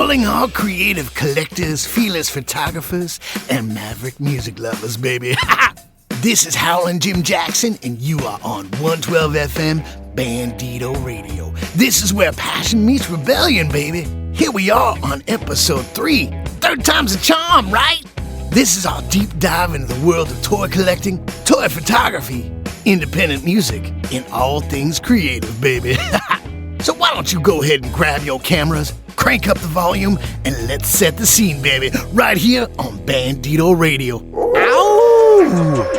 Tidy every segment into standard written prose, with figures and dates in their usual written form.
Calling all creative collectors, feelers photographers, and maverick music lovers, baby. This is Howlin' Jim Jackson, and you are on 112 FM Bandito Radio. This is where passion meets rebellion, baby. Here we are on episode 3. Third time's a charm, right? This is our deep dive into the world of toy collecting, toy photography, independent music, and all things creative, baby. So why don't you go ahead and grab your cameras, crank up the volume, and let's set the scene, baby, right here on Bandito Radio. Ow!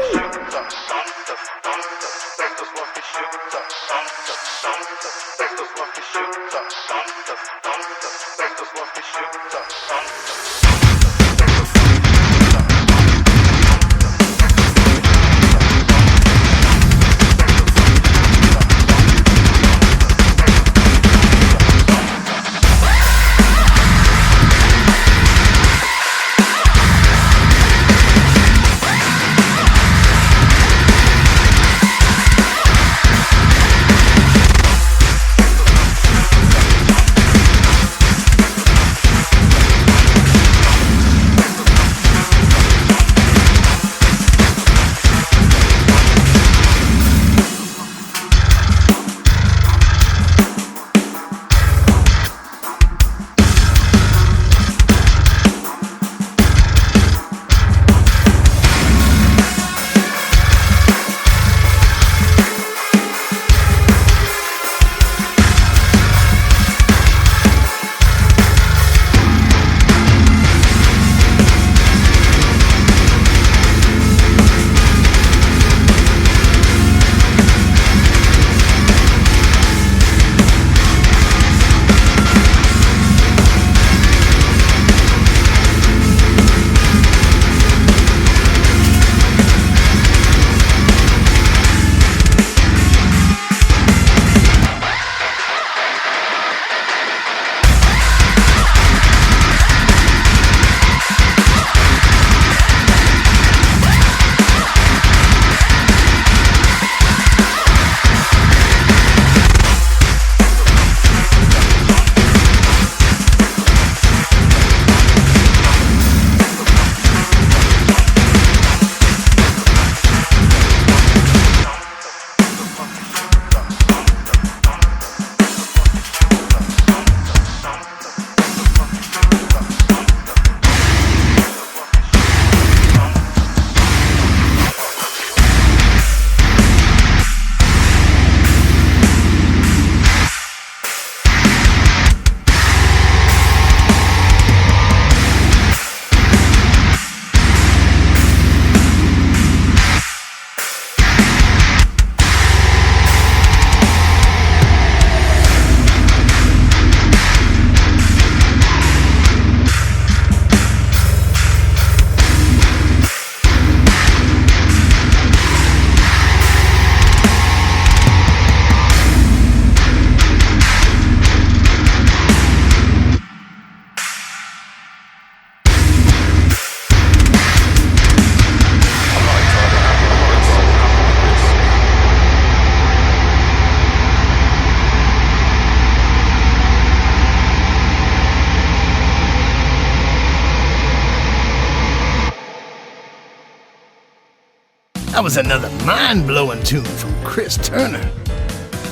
That was another mind-blowing tune from Chris Turner.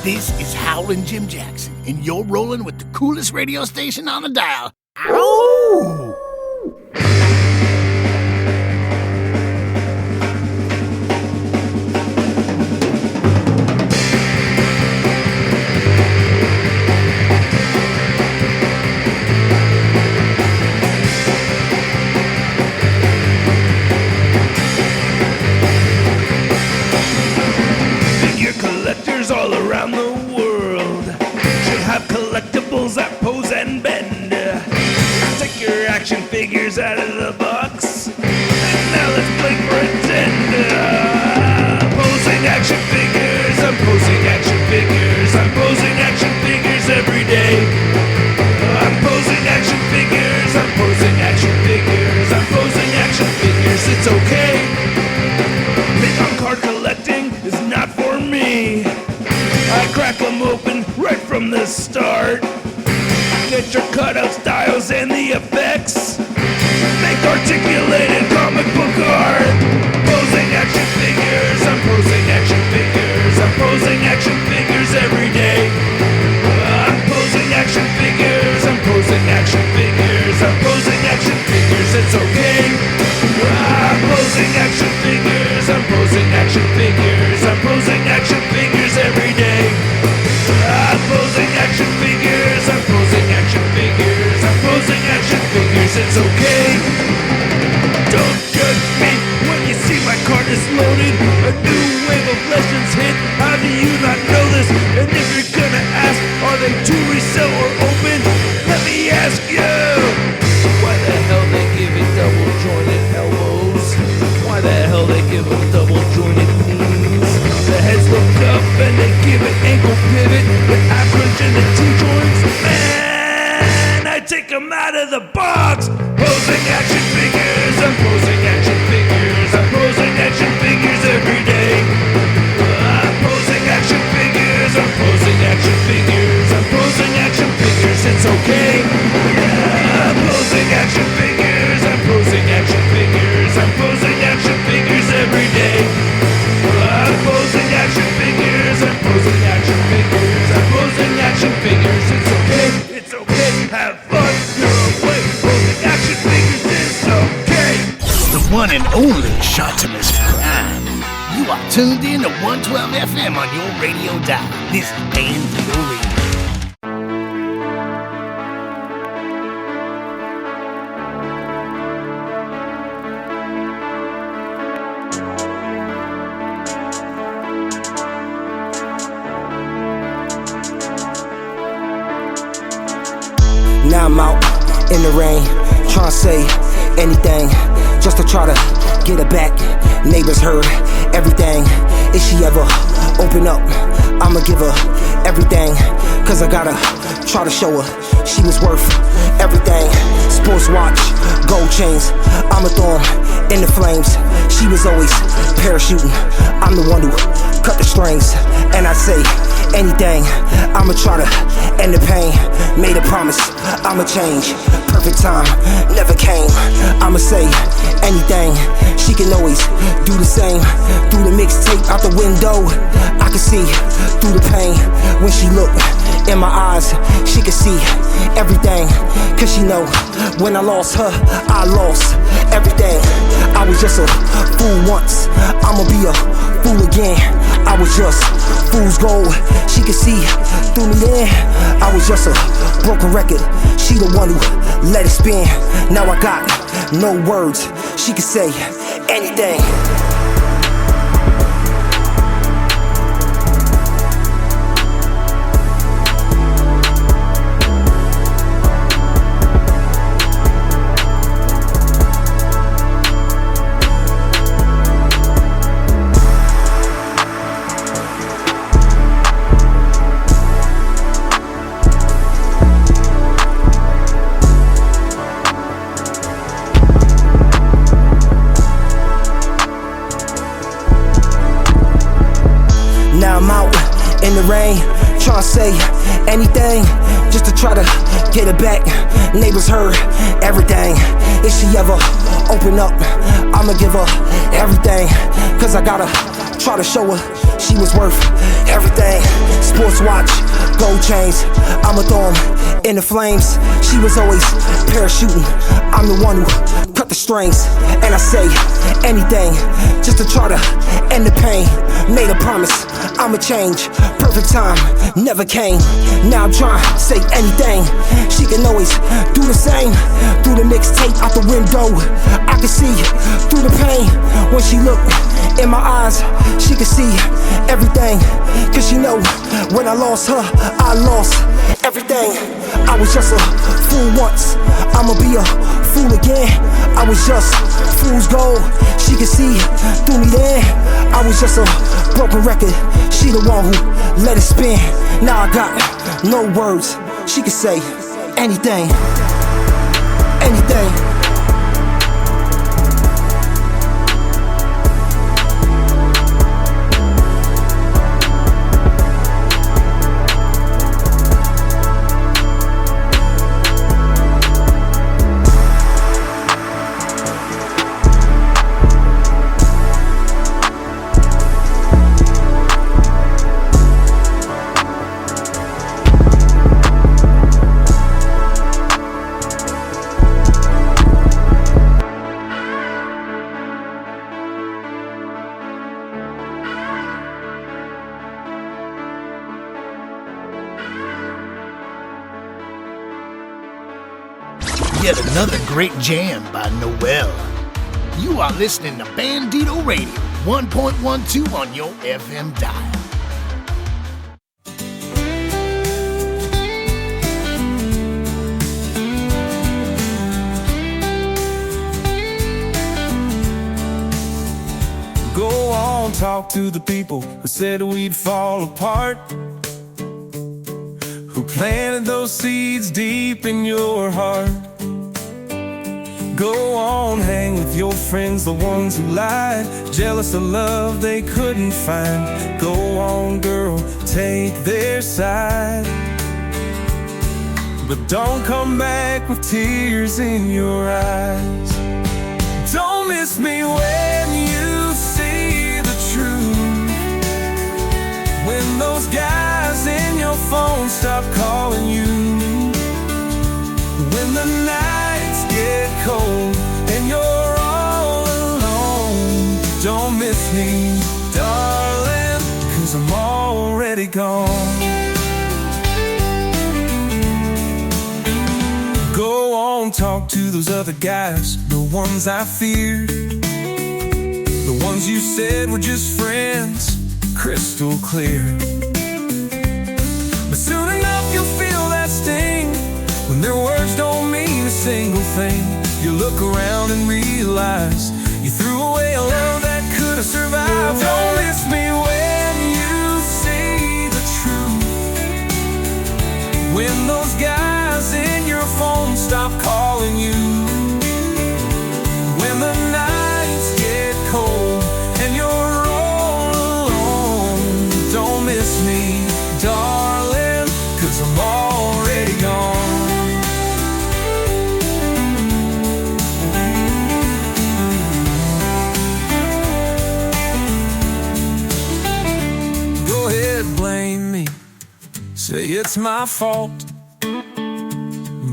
This is Howlin' Jim Jackson, and you're rolling with the coolest radio station on the dial. Ow! All around the world should have collectibles that pose and bend. Take your action figures out of the box, and now let's play pretend. Posing action figures, I'm posing action figures, I'm posing action figures every day. I'm posing action figures, I'm posing action figures, I'm posing action figures, it's okay. Bit-on card collecting is not for me. I crack them open right from the start. get your cutout styles and the effects. Make articulated comic book art. Posing action figures, I'm posing action figures. I'm posing action figures every day. I'm posing action figures. I'm posing action figures. I'm posing action figures. It's okay. I'm posing action figures. I'm posing action figures. I'm posing action figures every day. I'm posing action figures. I'm posing action figures. I'm posing action figures. It's okay. Don't judge me when you see my cart is loaded. A new wave of legends hit. How do you not know this? And if you're gonna ask, are they to resell or open? Let me ask you, why the hell they give it double jointed elbows? Why the hell they give them double jointed knees? The heads look up and they give it ankle pivot. But I crunch in the T-joints, man, I take them out of the box. Posing action figures, I'm posing action figures. I'm posing action figures every day. I'm posing action figures. I'm posing action figures. I'm posing action figures. It's okay. I'm posing action figures. I'm posing action figures. I'm posing action figures every day. I'm posing action figures. I'm posing action figures. I'm posing action figures. It's okay. It's okay. Have fun. You're away. Posing action figures. It's okay. The one and only Shottimus Prime. You are tuned in to 112 FM on your radio dial. This is Bandito Radio. Now I'm out in the rain, trying to say anything, just to try to get her back. Neighbors heard everything. If she ever open up, I'ma give her everything. Cause I gotta try to show her she was worth everything. Sports watch, gold chains, I'ma throw 'em in the flames. She was always parachuting, I'm the one who cut the strings. And I say anything, I'ma try to end the pain. Made a promise, I'ma change. Perfect time, never came. I'ma say anything, she can always do the same. Through the mixtape out the window, I can see through the pain. When she look in my eyes, she can see everything. Cause she know when I lost her, I lost everything. I was just a fool once, I'ma be a fool again. I was just fool's gold, she could see through me then. I was just a broken record, she the one who let it spin. Now I got no words, she could say anything. Now I'm out in the rain, tryna say anything, just to try to get it back. Neighbors heard everything. If she ever open up, I'ma give her everything. Cause I gotta try to show her she was worth everything. Sports watch, gold chains, I'ma throw 'em in the flames. She was always parachuting, I'm the one who cut the strings. And I say anything, just to try to end the pain. Made a promise, I'ma change. Perfect time, never came. Now I'm trying to say anything, she can always do the same. Through the mixtape out the window, I can see through the pain. When she look in my eyes, she can see everything. Cause she know when I lost her, I lost everything. I was just a fool once, I'ma be a fool again. I was just fool's gold, she could see through me then. I was just a broken record, she the one who let it spin. Now I got no words, she could say anything, anything. yet another great jam by Noel. You are listening to Bandito Radio 1.12 on your FM dial. Go on, talk to the people who said we'd fall apart, who planted those seeds deep in your heart. Go on, hang with your friends, the ones who lied, jealous of love they couldn't find. Go on, girl, take their side, but don't come back with tears in your eyes. Don't miss me when you see the truth, when those guys in your phone stop calling you, when the nights get cold and you're all alone. Don't miss me, darling, 'cause I'm already gone. Go on, talk to those other guys, the ones I feared, the ones you said were just friends, crystal clear. But soon enough you'll feel that sting, when their words don't mean a single thing. You look around and realize you threw away a love that could have survived. Don't miss me when you see the truth, when those guys in your phone stop calling you, when the nights get cold and you're all alone. Don't miss me, darling, 'cause I'm already gone. Go ahead, blame me, say it's my fault,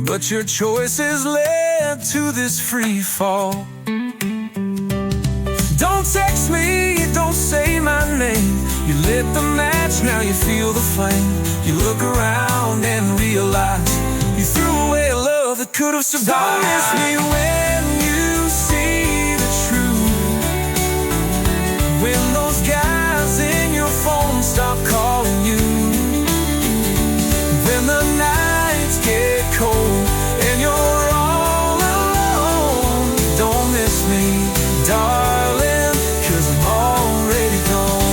but your choices led to this free fall. Don't text me, don't say my name. You lit the match, now you feel the flame. You look around and realize you threw away a love that could have survived. Don't miss me when you see the truth, when those guys in your phone stop calling you, when the nights get cold and you're all alone. Don't miss me, darling, 'cause I'm already gone.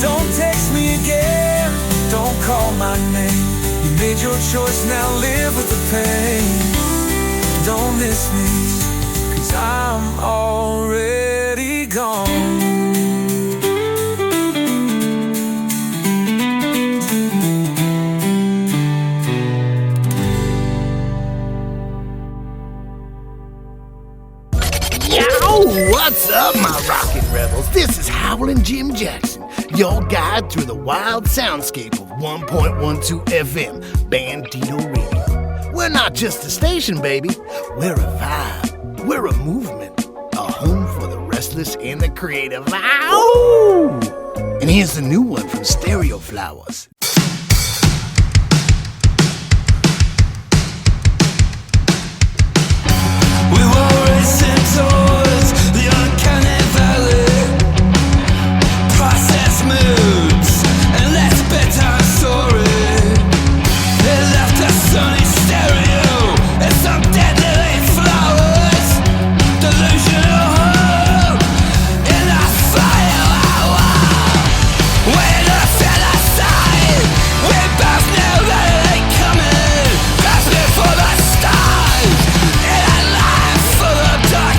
Don't text me again, don't call my name. You made your choice, now live with the pain. Don't miss me, 'cause I'm already gone. What's up, my rockin' rebels? This is Howlin' Jim Jackson, your guide through the wild soundscape of 1.12 FM, Bandito Radio. We're not just a station, baby. We're a vibe. We're a movement. A home for the restless and the creative. Ow! And here's the new one from Stereo Flowers. We were racing towards the uncanny valley, processed moods and let's bet our story. They left a sunny stereo and some deadly flowers, delusional hope in our fire. When I fell aside, we both knew that it ain't coming. Grasping for the stars in a life full of dark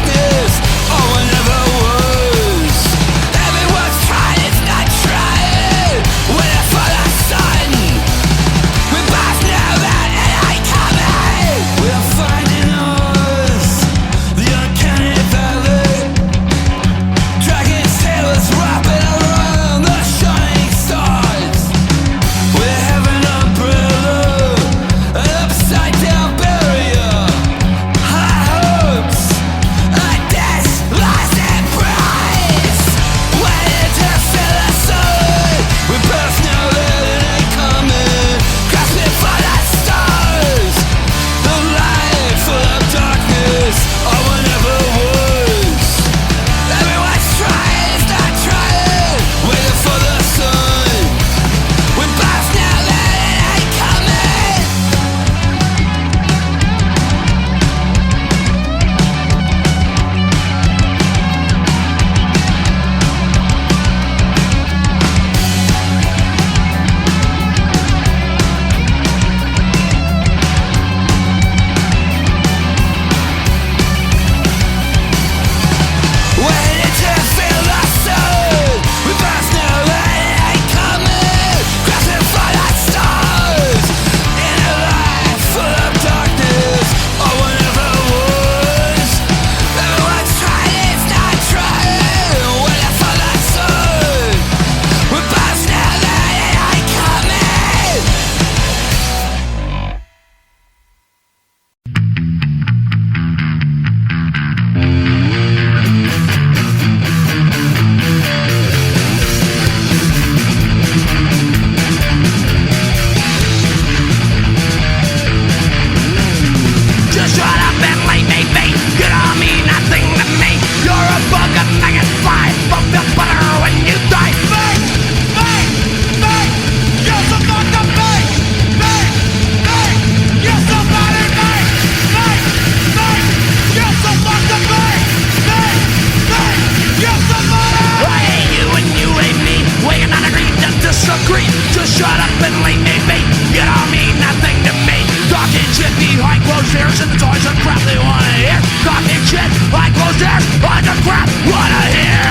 discreet. Just shut up and leave me be. You don't mean nothing to me. Talking shit behind closed doors and the toys of crap they wanna hear. Talking shit behind closed doors on the crap wanna hear.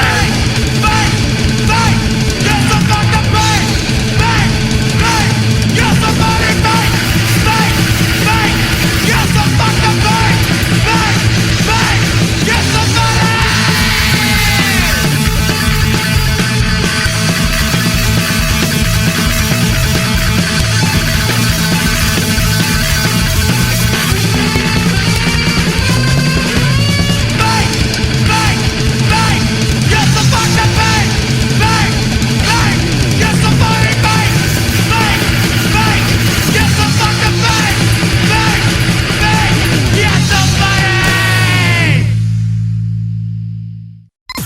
Bang, bang, get some fucking bang. Bang, bang, get somebody bang. Bang, bang, get some fucking bang. Bang, bang, get somebody.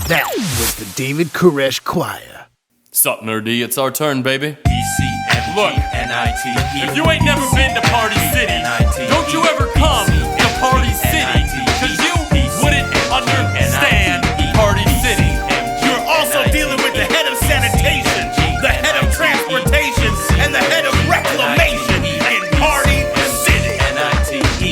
That was the David Koresh Choir. Sup, nerdy? It's our turn, baby. Look, if you ain't never been to Party City, don't you ever come to Party City, cause you wouldn't understand Party City. You're also dealing with the head of sanitation, the head of transportation, and the head of reclamation in Party City.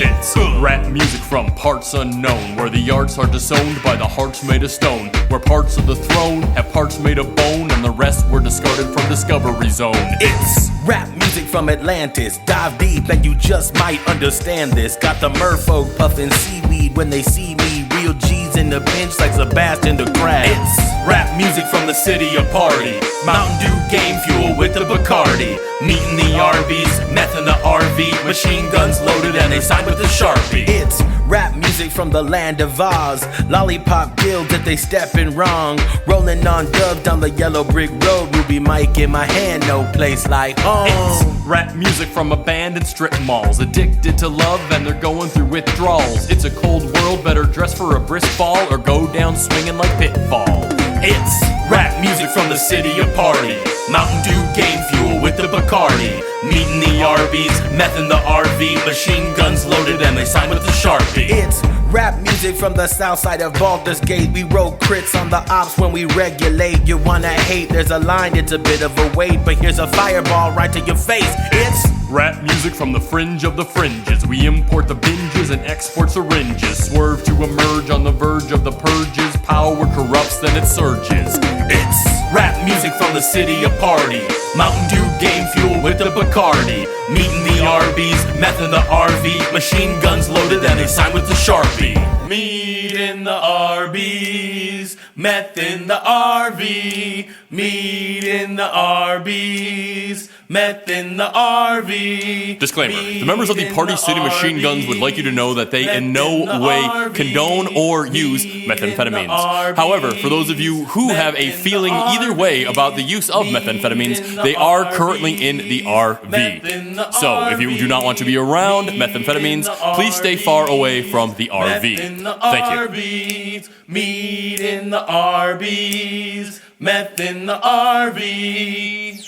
It's rap music from parts unknown, where the arts are disowned by the hearts made of stone, where parts of the throne have parts made of bone, and the rest were discarded from Discovery Zone. It's rap music from Atlantis. Dive deep and you just might understand this. Got the merfolk puffing seaweed when they see me. Real G's in the pinch like Sebastian the Crab. It's rap music from the city of party. Mountain Dew game fuel with the Bacardi. Meat in the Arby's, meth in the RV. Machine guns loaded and they signed with the Sharpie. It's rap music from the land of Oz. Lollipop guilds if they stepping wrong. Rolling on dub down the yellow brick road. Ruby mic in my hand, no place like home. It's rap music from abandoned strip malls, addicted to love and they're going through withdrawals. It's a cold world, better dress for a brisk fall or go down swinging like Pitfall. It's rap music from the city of party. Mountain Dew game fuel with the Bacardi. Meat in the Arby's, meth in the RV. Machine guns loaded and they signed with the Sharpie. It's rap music from the south side of Baldur's Gate. We roll crits on the ops when we regulate. You wanna hate, there's a line, it's a bit of a wait, but here's a fireball right to your face. It's rap music from the fringe of the fringes. We import the binges and export syringes. Swerve to emerge on the verge of the purges. Power corrupts, then it surges. It's rap music from the city of party. Mountain Dew game fuel with the Bacardi. Meat in the Arby's, meth in the RV. Machine guns loaded and they signed with the Sharpie. Meat in the Arby's, meth in the RV. Meat in the Arby's, meth in the RV. Disclaimer, the members of the Party City Machine Guns would like you to know that they in no way condone or use methamphetamines. However, for those of you who have a feeling either way about the use of methamphetamines, they are currently in the RV. So, if you do not want to be around methamphetamines, please stay far away from the RV. Thank you. Meat in the Arby's, meth in the RV.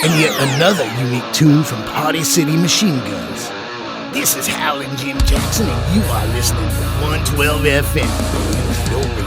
And yet another unique tune from Party City Machine Guns. This is Howlin' Jim Jackson, and you are listening to 112 FM. Your radio.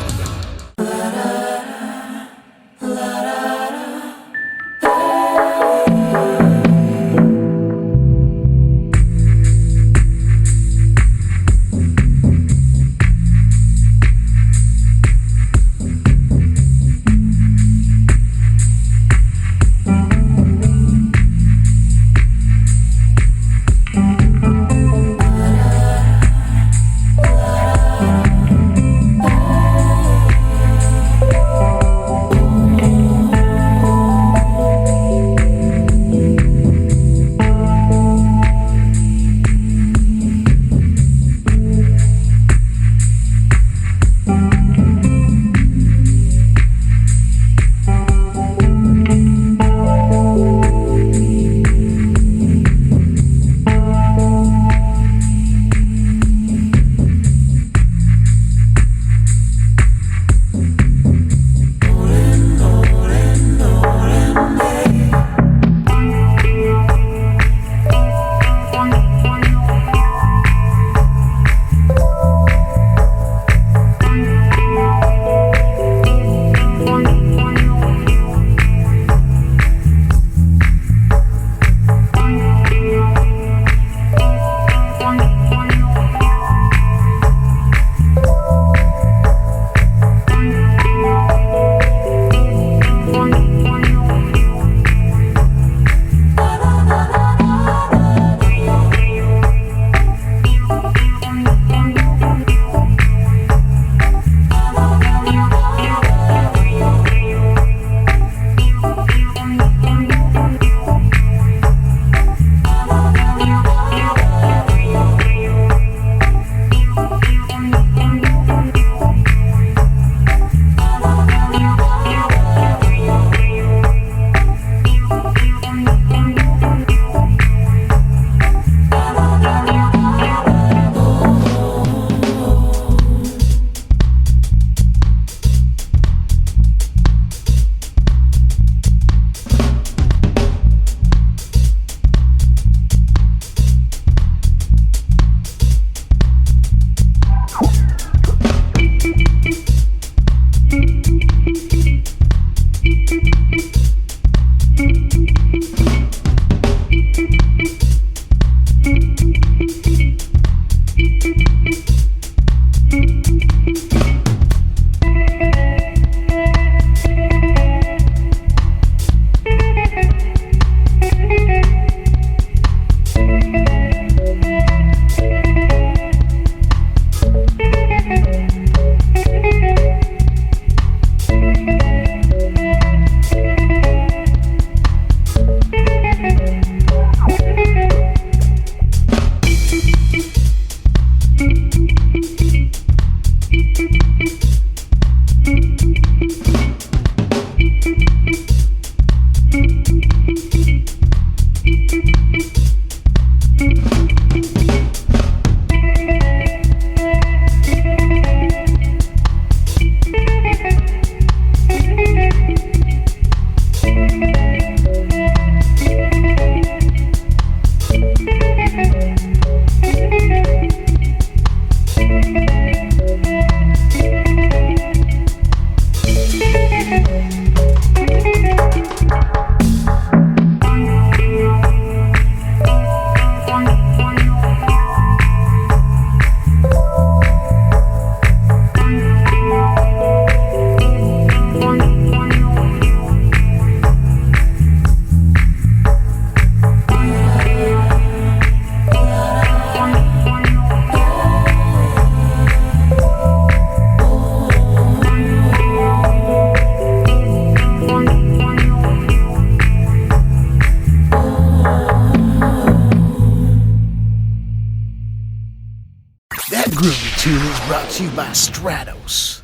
brought to you by Stratos.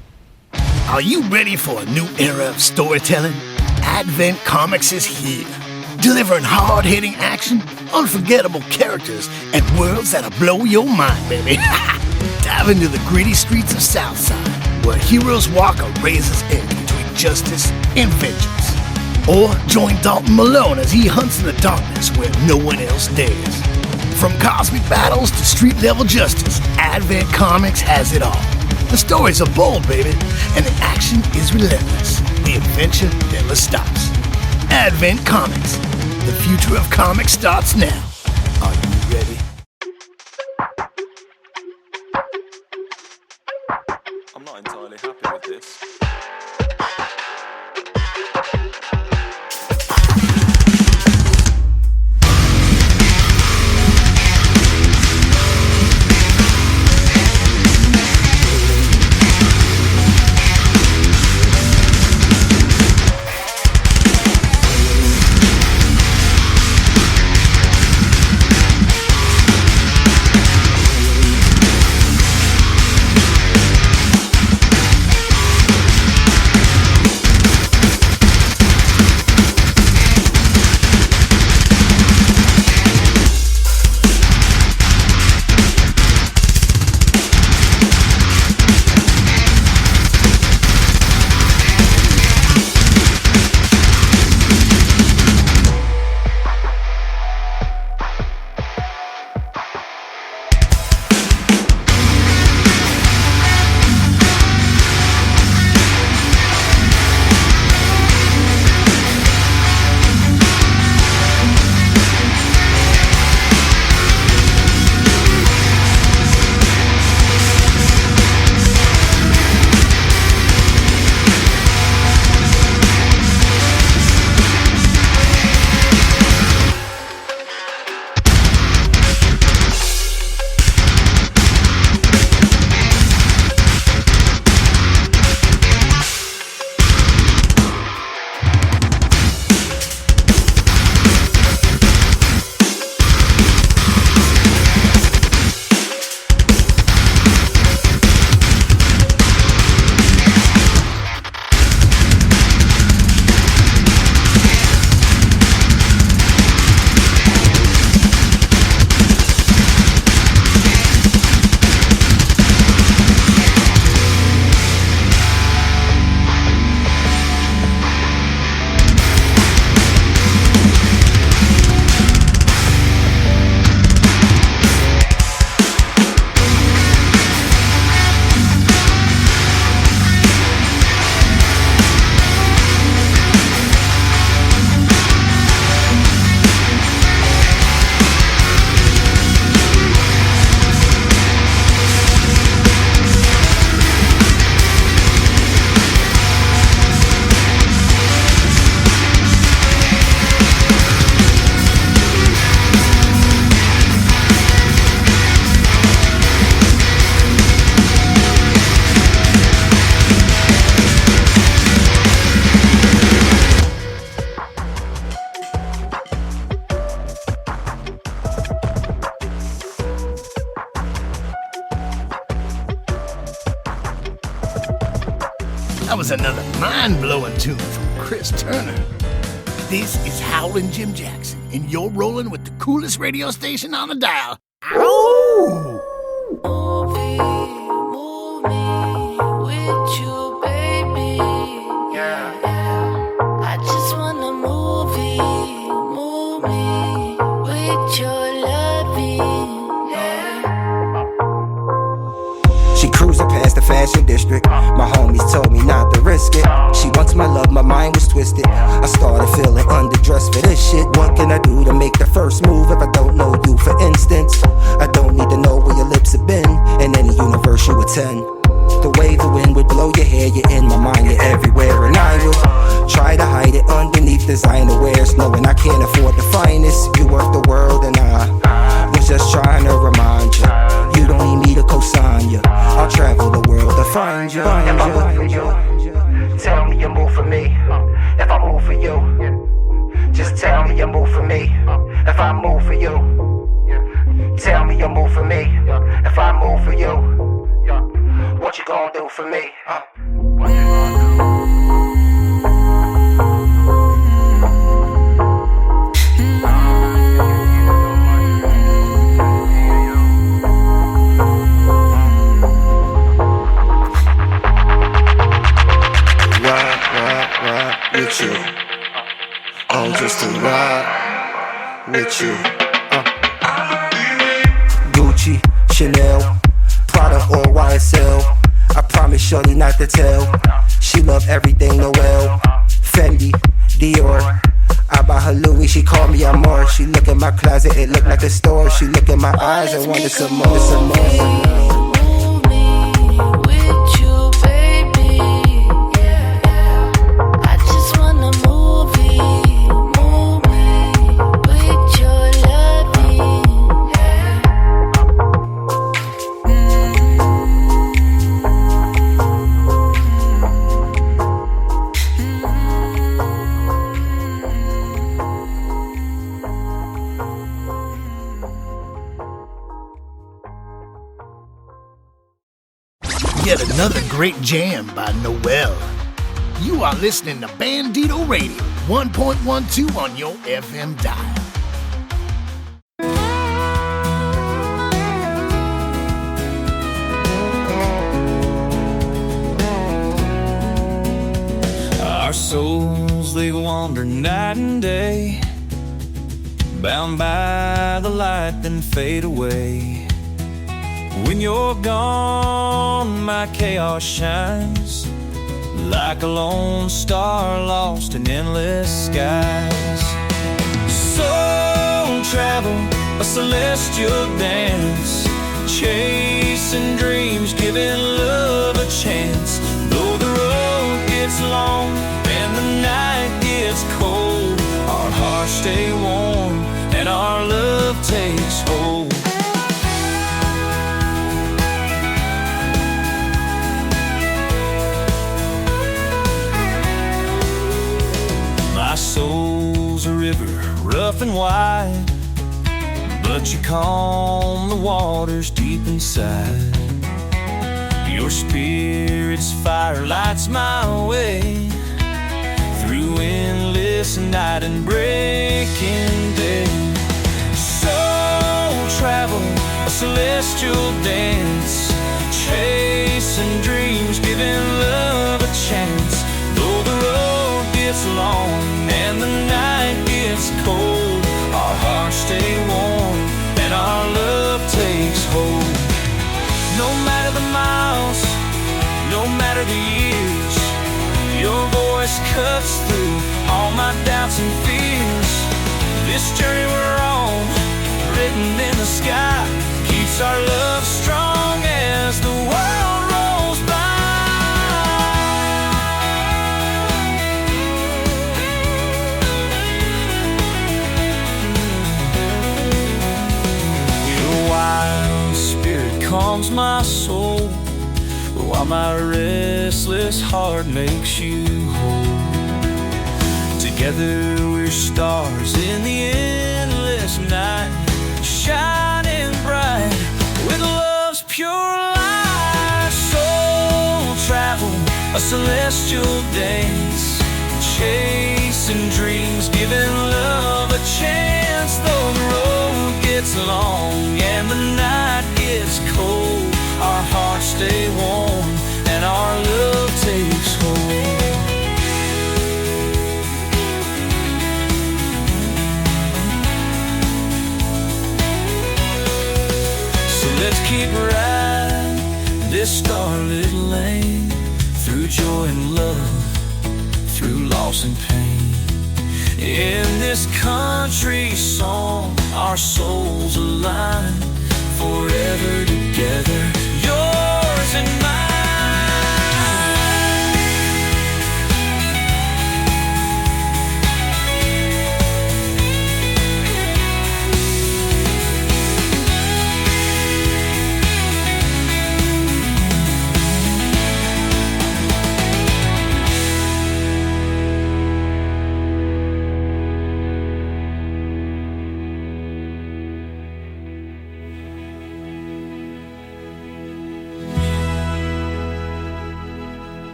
Are you ready for a new era of storytelling? Advent Comics is here, delivering hard-hitting action, unforgettable characters, and worlds that'll blow your mind, baby. Dive into the gritty streets of Southside, where heroes walk a razor's edge between justice and vengeance. Or join Dalton Malone as he hunts in the darkness where no one else dares. From cosmic battles to street-level justice, Advent Comics has it all. The stories are bold, baby, and the action is relentless. The adventure never stops. Advent Comics. The future of comics starts now. Are you ready? I'm not entirely happy with this. That was another mind-blowing tune from Chris Turner. This is Howlin' Jim Jackson, and you're rolling with the coolest radio station on the dial. Ow! Move me with you, baby. Yeah. I just wanna move me with your loving. Yeah. She cruising past the fashion district. My homies told me not to risk it. She wants my love, my mind was twisted. I started feeling underdressed for this shit. What can I do to make the first move if I don't know you, for instance? I don't need to know where your lips have been. In any universe you attend. The way the wind would blow your hair, you're in my mind, you're everywhere. And I would try to hide it underneath designer wears, knowing I can't afford the finest. You worth the world and I was just trying to remind you. You don't need me to co-sign you. I'll travel the world to find you. If I move for you, tell me you move for me. If I move for you, just tell me you move for me. If I move for you, tell me you move for me. If I move for you, what you gonna do for me? Ride with you. Oh, just to ride with you. Gucci, Chanel, Prada or YSL. I promise shorty not to tell. She love everything Noel. Fendi, Dior. I buy her Louis, she call me Amor. She look in my closet, it look like a store. She look in my eyes and wonder some more, some more. Yet another great jam by Noel. You are listening to Bandito Radio 1.12 on your FM dial. Our souls, they wander night and day, bound by the light then fade away. When you're gone, my chaos shines like a lone star lost in endless skies. Soul travel, a celestial dance, chasing dreams, giving love a chance. Though the road gets long and the night gets cold, our hearts stay warm and our love takes hold. My soul's a river, rough and wide, but you calm the waters deep inside. Your spirit's fire lights my way through endless night and breaking day. Soul travel, a celestial dance, chasing dreams, giving love a chance. Though the road gets long and the night gets cold, our hearts stay warm and our love takes hold. No matter the miles, no matter the years, your voice cuts through all my doubts and fears. This journey we're on, written in the sky, keeps our love strong as the world rolls by. Wild spirit calms my soul, while my restless heart makes you whole. Together we're stars in the endless night, shining bright with love's pure light. Soul travel, a celestial dance, chasing dreams, giving love a chance. Though the road gets long and the night gets cold, our hearts stay warm and our love takes hold. So let's keep riding this starlit lane, through joy and love, through loss and pain. In this country song, our souls align, forever together, yours and mine.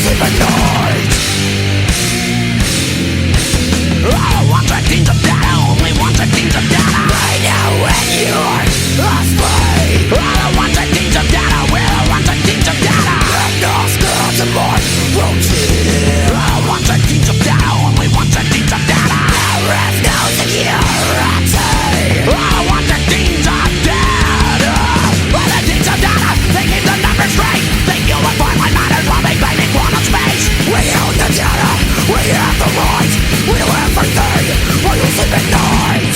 sleeping night. I don't want the things of data, only want the things of data. Right now when you're asleep, I don't want the things of data, we don't want the things of data. No skills and more routine. I don't want the things of data, only want the things of data. Ref knows that you're routine. I don't want the things of data, all the things of data. They keep the numbers straight. They deal with violent matters while they bang in quantum space. We own the data, we have the right. We do everything while you sleep at night.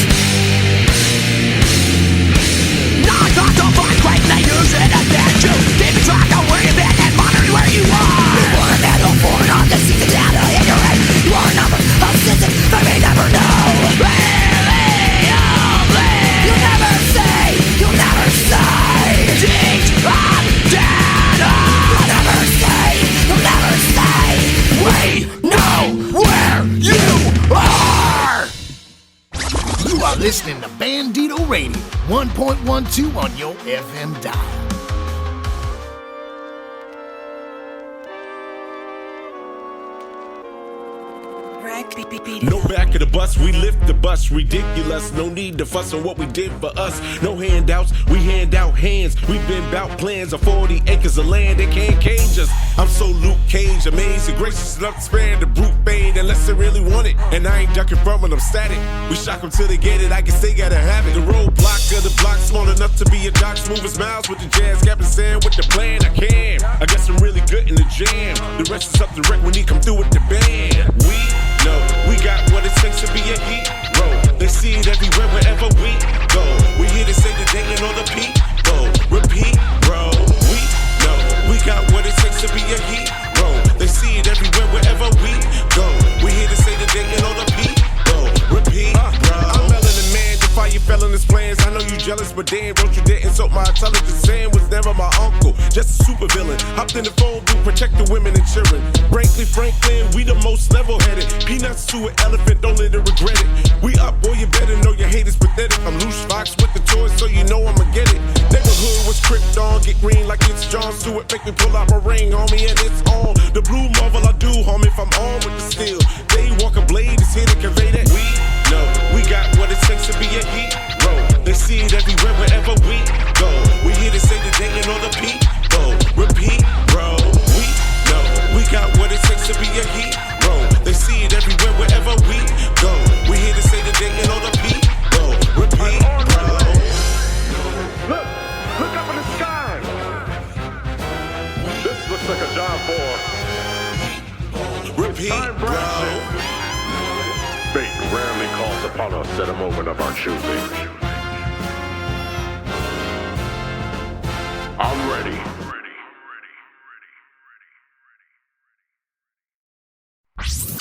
Not to find great, they use it against you. Keeping track of where you've been and monitoring where you are. You are a metal born on the season data in your head. You are a number of systems that may never know. You'll never say, you'll never say. Things of data. You'll never say, you'll never say. We know where you are. You are listening to Bandito Radio, 1.12 on your FM dial. No back of the bus, we lift the bus. Ridiculous, no need to fuss on what we did for us. No handouts, we hand out hands. We've been bout plans of 40 acres of land that can't cage us. I'm so Luke Cage, amazing, gracious enough to spare the brute pain unless they really want it. And I ain't ducking from it, I'm static. We shock them till they get it, I guess they gotta have it. The roadblock of the block, small enough to be a dock. Moving smiles with the jazz, Captain Sam with the plan. I can, I guess I'm really good in the jam. The rest is up to wreck when he come through with the band. We got what it takes to be a hero. They see it everywhere, wherever we go. We here to say the day and all the people. Repeat, bro. We know we got what it takes to be a hero. They see it everywhere, wherever we go. We here to say the day and all the people. Repeat, bro. I'm melanin man, defy your felonious plans. I know you jealous, but damn, don't you dare insult my intelligence. Sam was never my uncle, just a super villain. Hopped in the phone booth, protect the women and children. Frankly, Franklin, we the most level-headed. Peanuts to an elephant, don't let it regret it. We up, boy, you better know your hate is pathetic. I'm loose fox with the toys, so you know I'ma get it. Neighborhood was Krypton, get green like it's Jon Stewart. Make me pull out my ring, homie, and it's on. The blue marvel I do, homie, if I'm on with the steel. Daywalker blade is here to convey that. We know we got what it takes to be a hero. They see it everywhere, wherever we go. We here to say the day and all the people. Repeat, bro. We know we got what it takes to be a hero. They see it everywhere, wherever we go. We here to say the day and all the people. Repeat, bro. Look up in the sky. This looks like a job for. Repeat, bro. Fate rarely calls upon us at a moment of our choosing. I'm ready.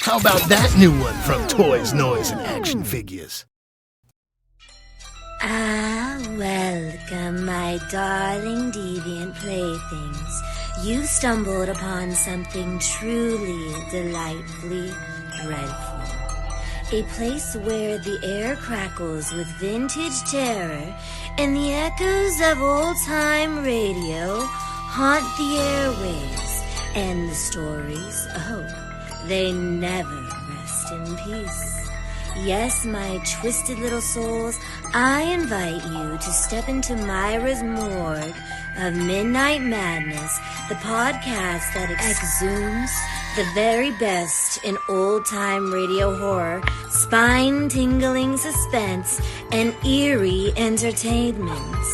How about that new one from Toys, Noise, and Action Figures? Ah, welcome, my darling deviant playthings. You stumbled upon something truly delightfully dreadful. A place where the air crackles with vintage terror and the echoes of old-time radio haunt the airwaves, and the stories, they never rest in peace. Yes, my twisted little souls, I invite you to step into Mira's Morgue of Midnight Madness, the podcast that exhumes the very best in old-time radio horror, spine-tingling suspense, and eerie entertainment.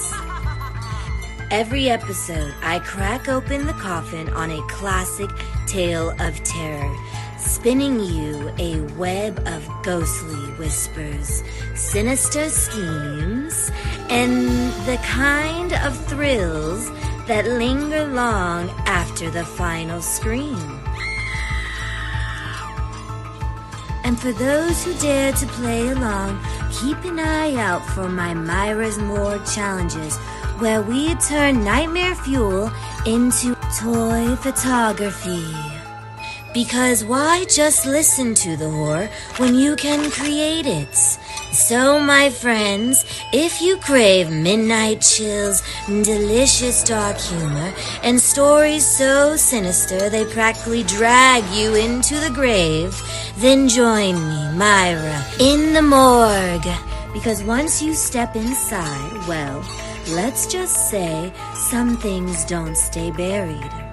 Every episode, I crack open the coffin on a classic tale of terror, spinning you a web of ghostly whispers, sinister schemes, and the kind of thrills that linger long after the final scream. And for those who dare to play along, keep an eye out for my Mira's Morgue challenges, where we turn nightmare fuel into toy photography. Because why just listen to the horror when you can create it? So, my friends, if you crave midnight chills, delicious dark humor, and stories so sinister they practically drag you into the grave, then join me, Mira, in the morgue. Because once you step inside, well, let's just say some things don't stay buried.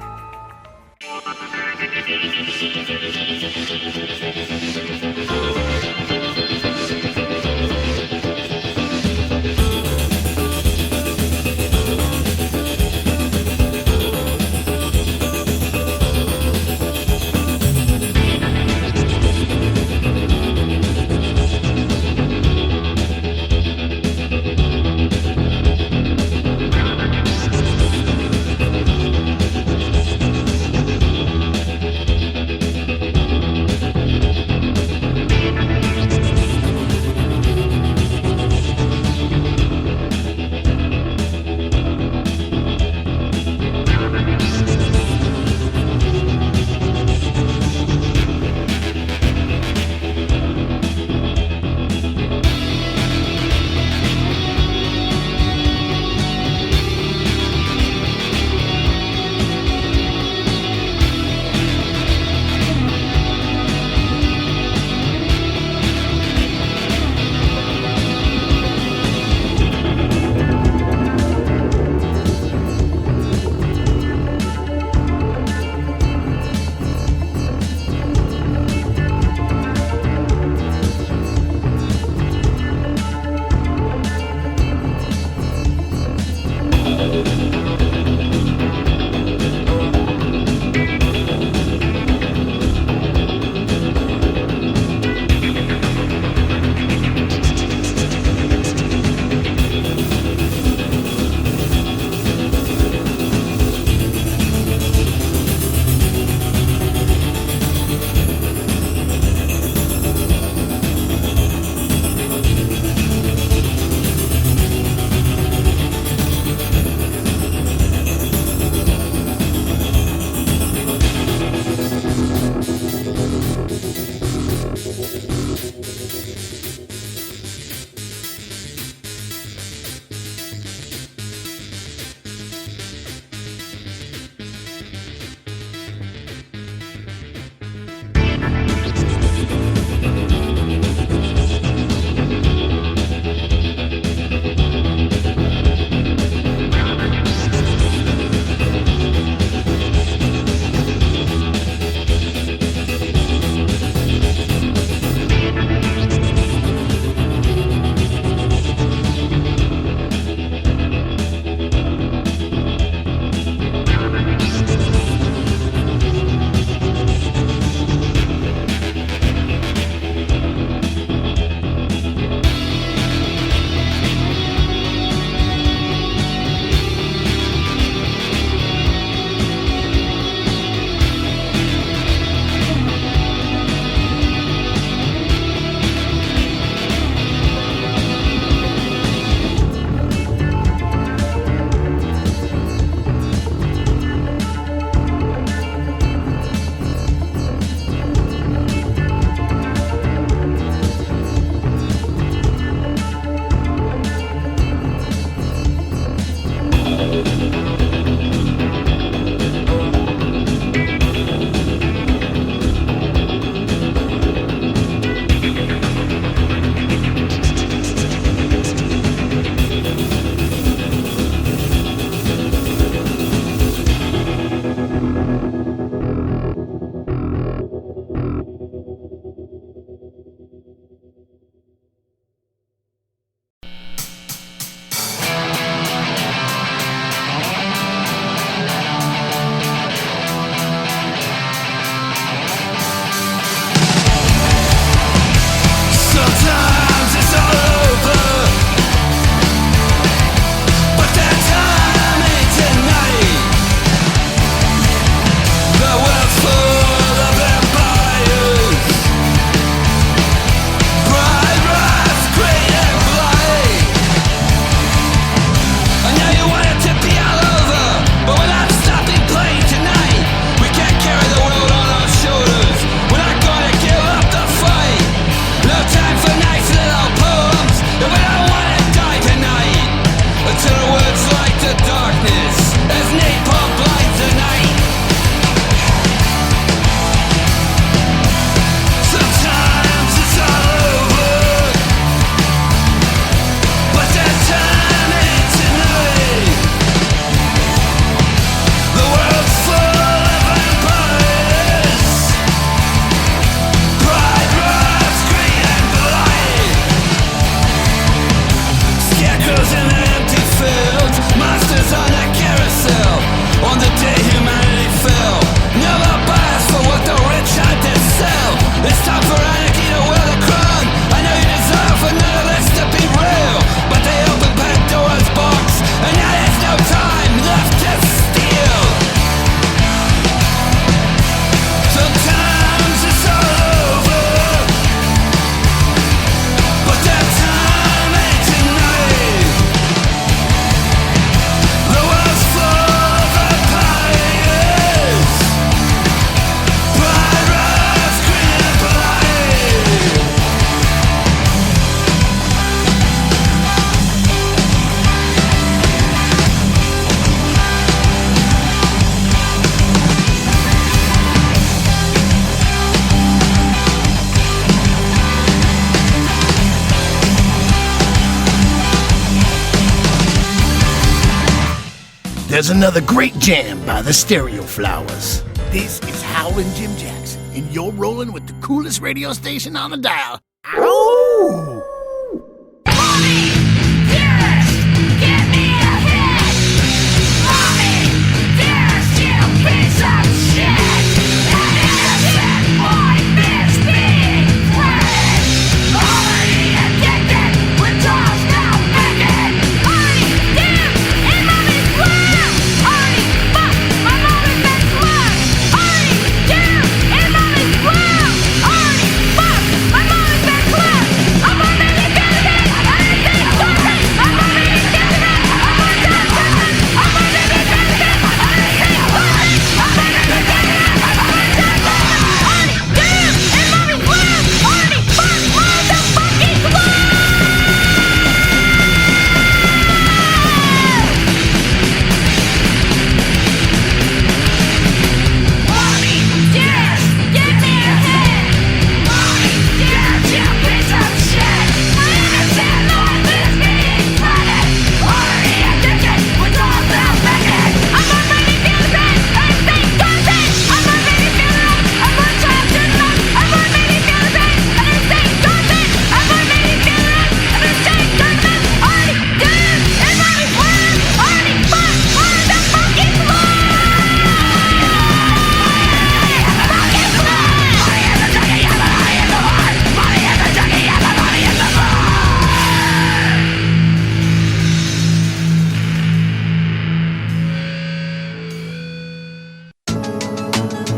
There's another great jam by the Stereo Flowers. This is Howlin' Jim Jackson, and you're rolling with the coolest radio station on the dial. Ow!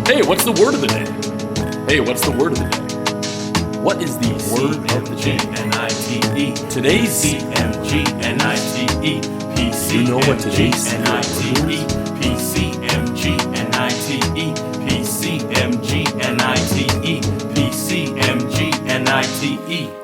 Hey, what's the word of the day? Hey, what's the word of the day? What is the word of the day? Today's CMGNITE. You know what today's PCMGNITE.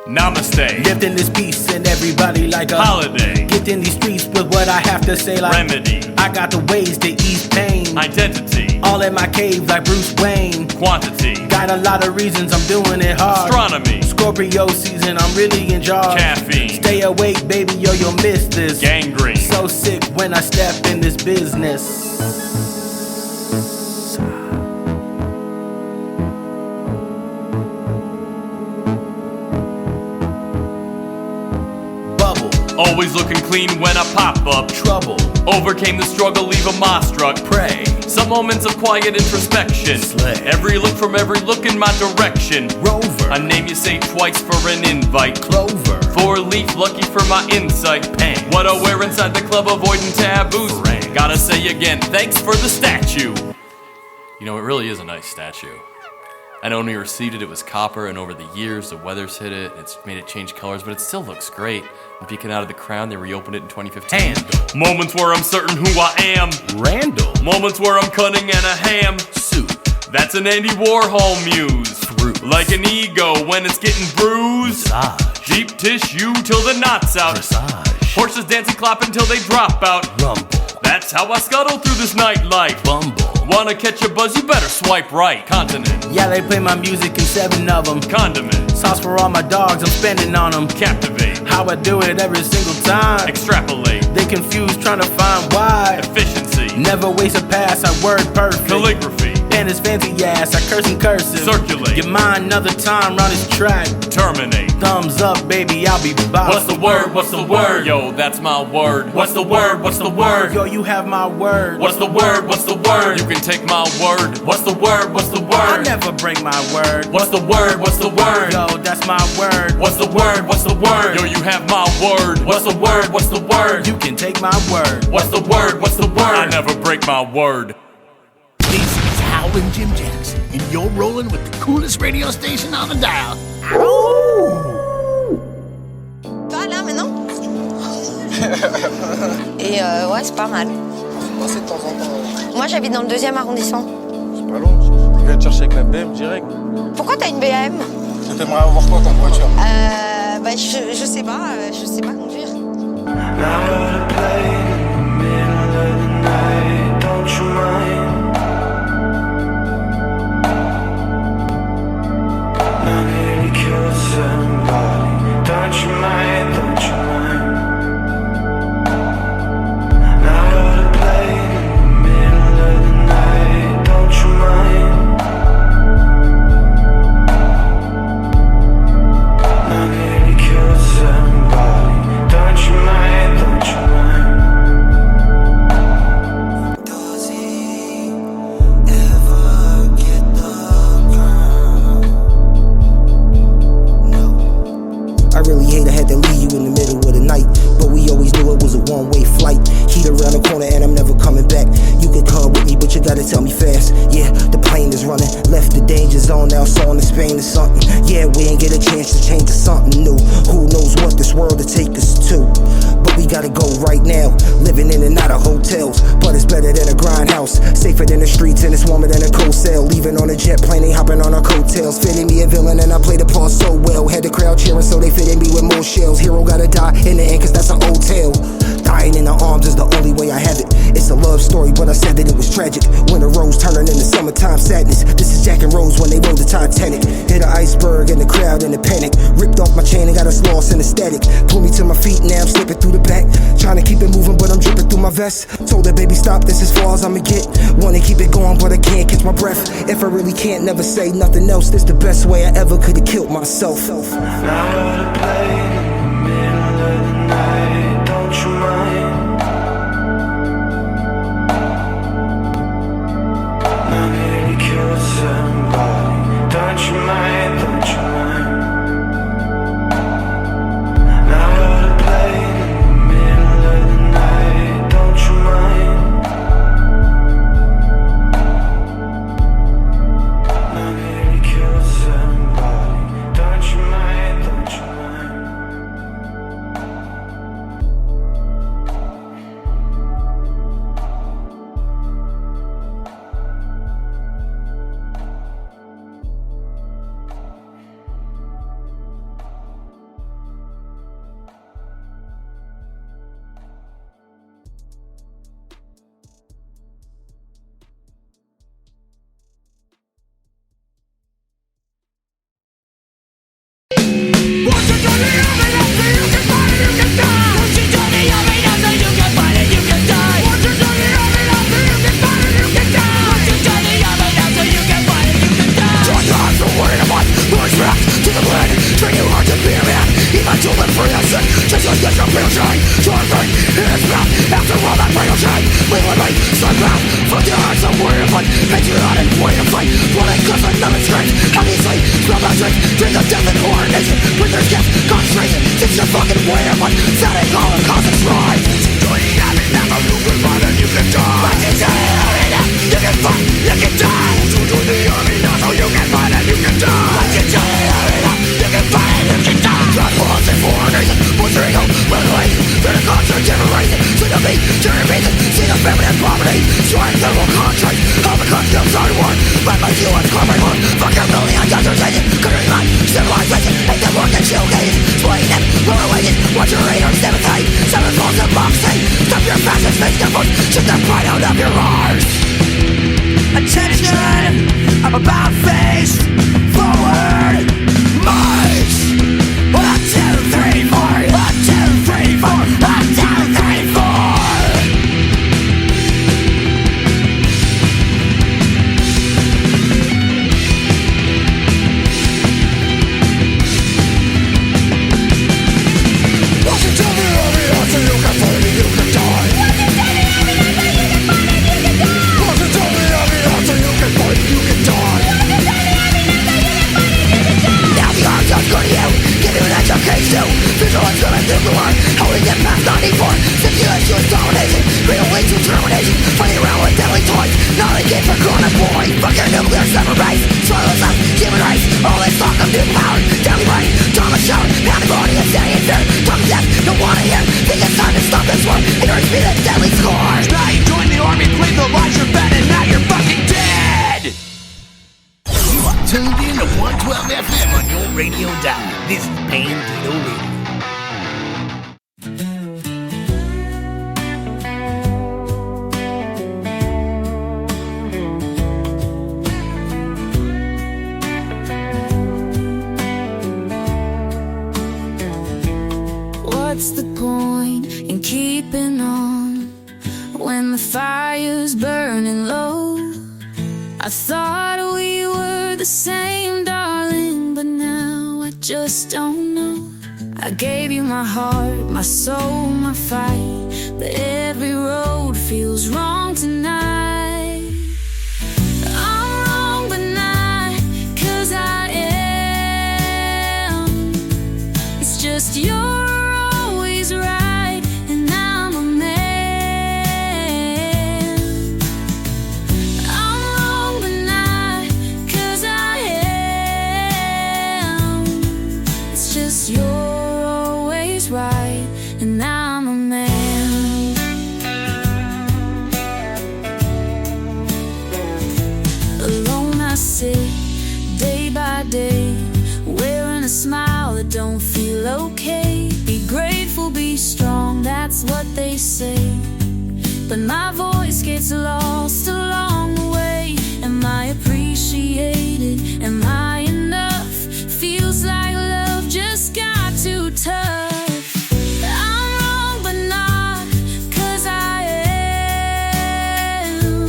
Namaste. Lived in this peace and everybody like a holiday. Get in these streets with what I have to say like remedy. I got the ways to ease pain. Identity. All in my cave like Bruce Wayne. Quantity. Got a lot of reasons I'm doing it hard. Astronomy. Scorpio season, I'm really in charge. Caffeine. Stay awake, baby, yo, you'll miss this. Gangrene. So sick when I step in this business. Always looking clean when I pop up. Trouble. Overcame the struggle, leave a moss struck. Pray. Some moments of quiet introspection. Slay. Every look from every look in my direction. Rover. A name you say twice for an invite. Clover. 4-leaf, lucky for my insight. Pain. What I wear inside the club, avoiding taboos. Rain. Gotta say again, thanks for the statue. You know, it really is a nice statue. I know when we received it, it was copper, and over the years, the weather's hit it, it's made it change colors, but it still looks great. And peeking out of the crown, they reopened it in 2015. Handle. Moments where I'm certain who I am. Randall. Moments where I'm cunning and a ham. Suit. That's an Andy Warhol muse. Fruit. Like an ego when it's getting bruised. Massage. Deep tissue till the knot's out. Dressage. Horses dance and clap until they drop out. Rumble. That's how I scuttle through this nightlife. Bumble. Wanna catch a buzz, you better swipe right. Continent. Yeah, they play my music in 7 of them. Condiment. Sauce for all my dogs, I'm spending on them. Captivate. How I do it every single time. Extrapolate. They confused trying to find why. Efficiency. Never waste a pass, I word perfect. Calligraphy. And his fancy ass, I curse and cursive. Circulate. Your mind another time round this track. Terminate. Thumbs up, baby, I'll be back. What's the word? What's the word? Yo, that's my word. What's the word? What's the word? Yo, you have my word. What's the word? What's the word? You can take my word. What's the word? What's the I word? never break my word. What's the word? What's the word? Yo, that's my word. What's the word? What's the word? Yo, you have my word. What's the word? What's the word? You can take my word. What's the word? What's the word? I never break my word. This is Howlin' Jim Jackson, and you're rolling with the coolest radio station on the dial. Pas là maintenant. Et ouais, c'est pas mal. Passer de temps en temps. Moi, j'habite dans le 2e arrondissement. C'est pas long. Tu viens te chercher avec la BM direct. Pourquoi t'as une BM? T'aimerais avoir quoi comme voiture? Bah, je sais pas conduire. Now you're to play on now, song in Spain or something. Yeah, we ain't get a chance to change to something new. Who knows what this world will take us to? But we gotta go right now. Living in and out of hotels, but it's better than a grindhouse. Safer than the streets and it's warmer than a cold cell. Leaving on a jet plane, they hopping on our coattails. Fitting me a villain and I play the part so well. Had the crowd cheering so they fitted me with more shells. Hero gotta die in the end cause that's an old tale. Dying in the arms is the only way I have it. It's a love story but I said that it was tragic. Winter rose turning into summertime sadness. This is Jack and Rose when they rode the Titanic. Hit an iceberg in the crowd in the panic. Ripped off my chain and got us lost in the static. Pulled me to my feet, now I'm slipping through the back. Trying to keep it moving but I'm dripping through my vest. Told her baby stop, this as far as I'ma get. Wanna keep it going but I can't catch my breath. If I really can't never say nothing else, this the best way I ever could've killed myself. Now what a plane in the middle of the night, don't you mind? I'm here to kill somebody, don't you mind, don't you mind? Now what a plane in the middle of the night, don't you mind? I'm here to kill somebody, don't you mind, don't you mind? What's the point in keeping on when the fire's burning low? I thought we were the same, darling, but now I just don't know. I gave you my heart, my soul, my fight, but every road feels wrong tonight. I'm wrong, but not 'cause I am. It's just you're always right, and I'm a man. I'm wrong, but not 'cause I am. Alone I sit, day by day, wearing a smile that don't feel okay. Be grateful, be strong, that's what they say. But my voice gets lost along the way. Am I appreciated? Am I enough? Feels like love just got too tough. I'm wrong but not, 'cause I am.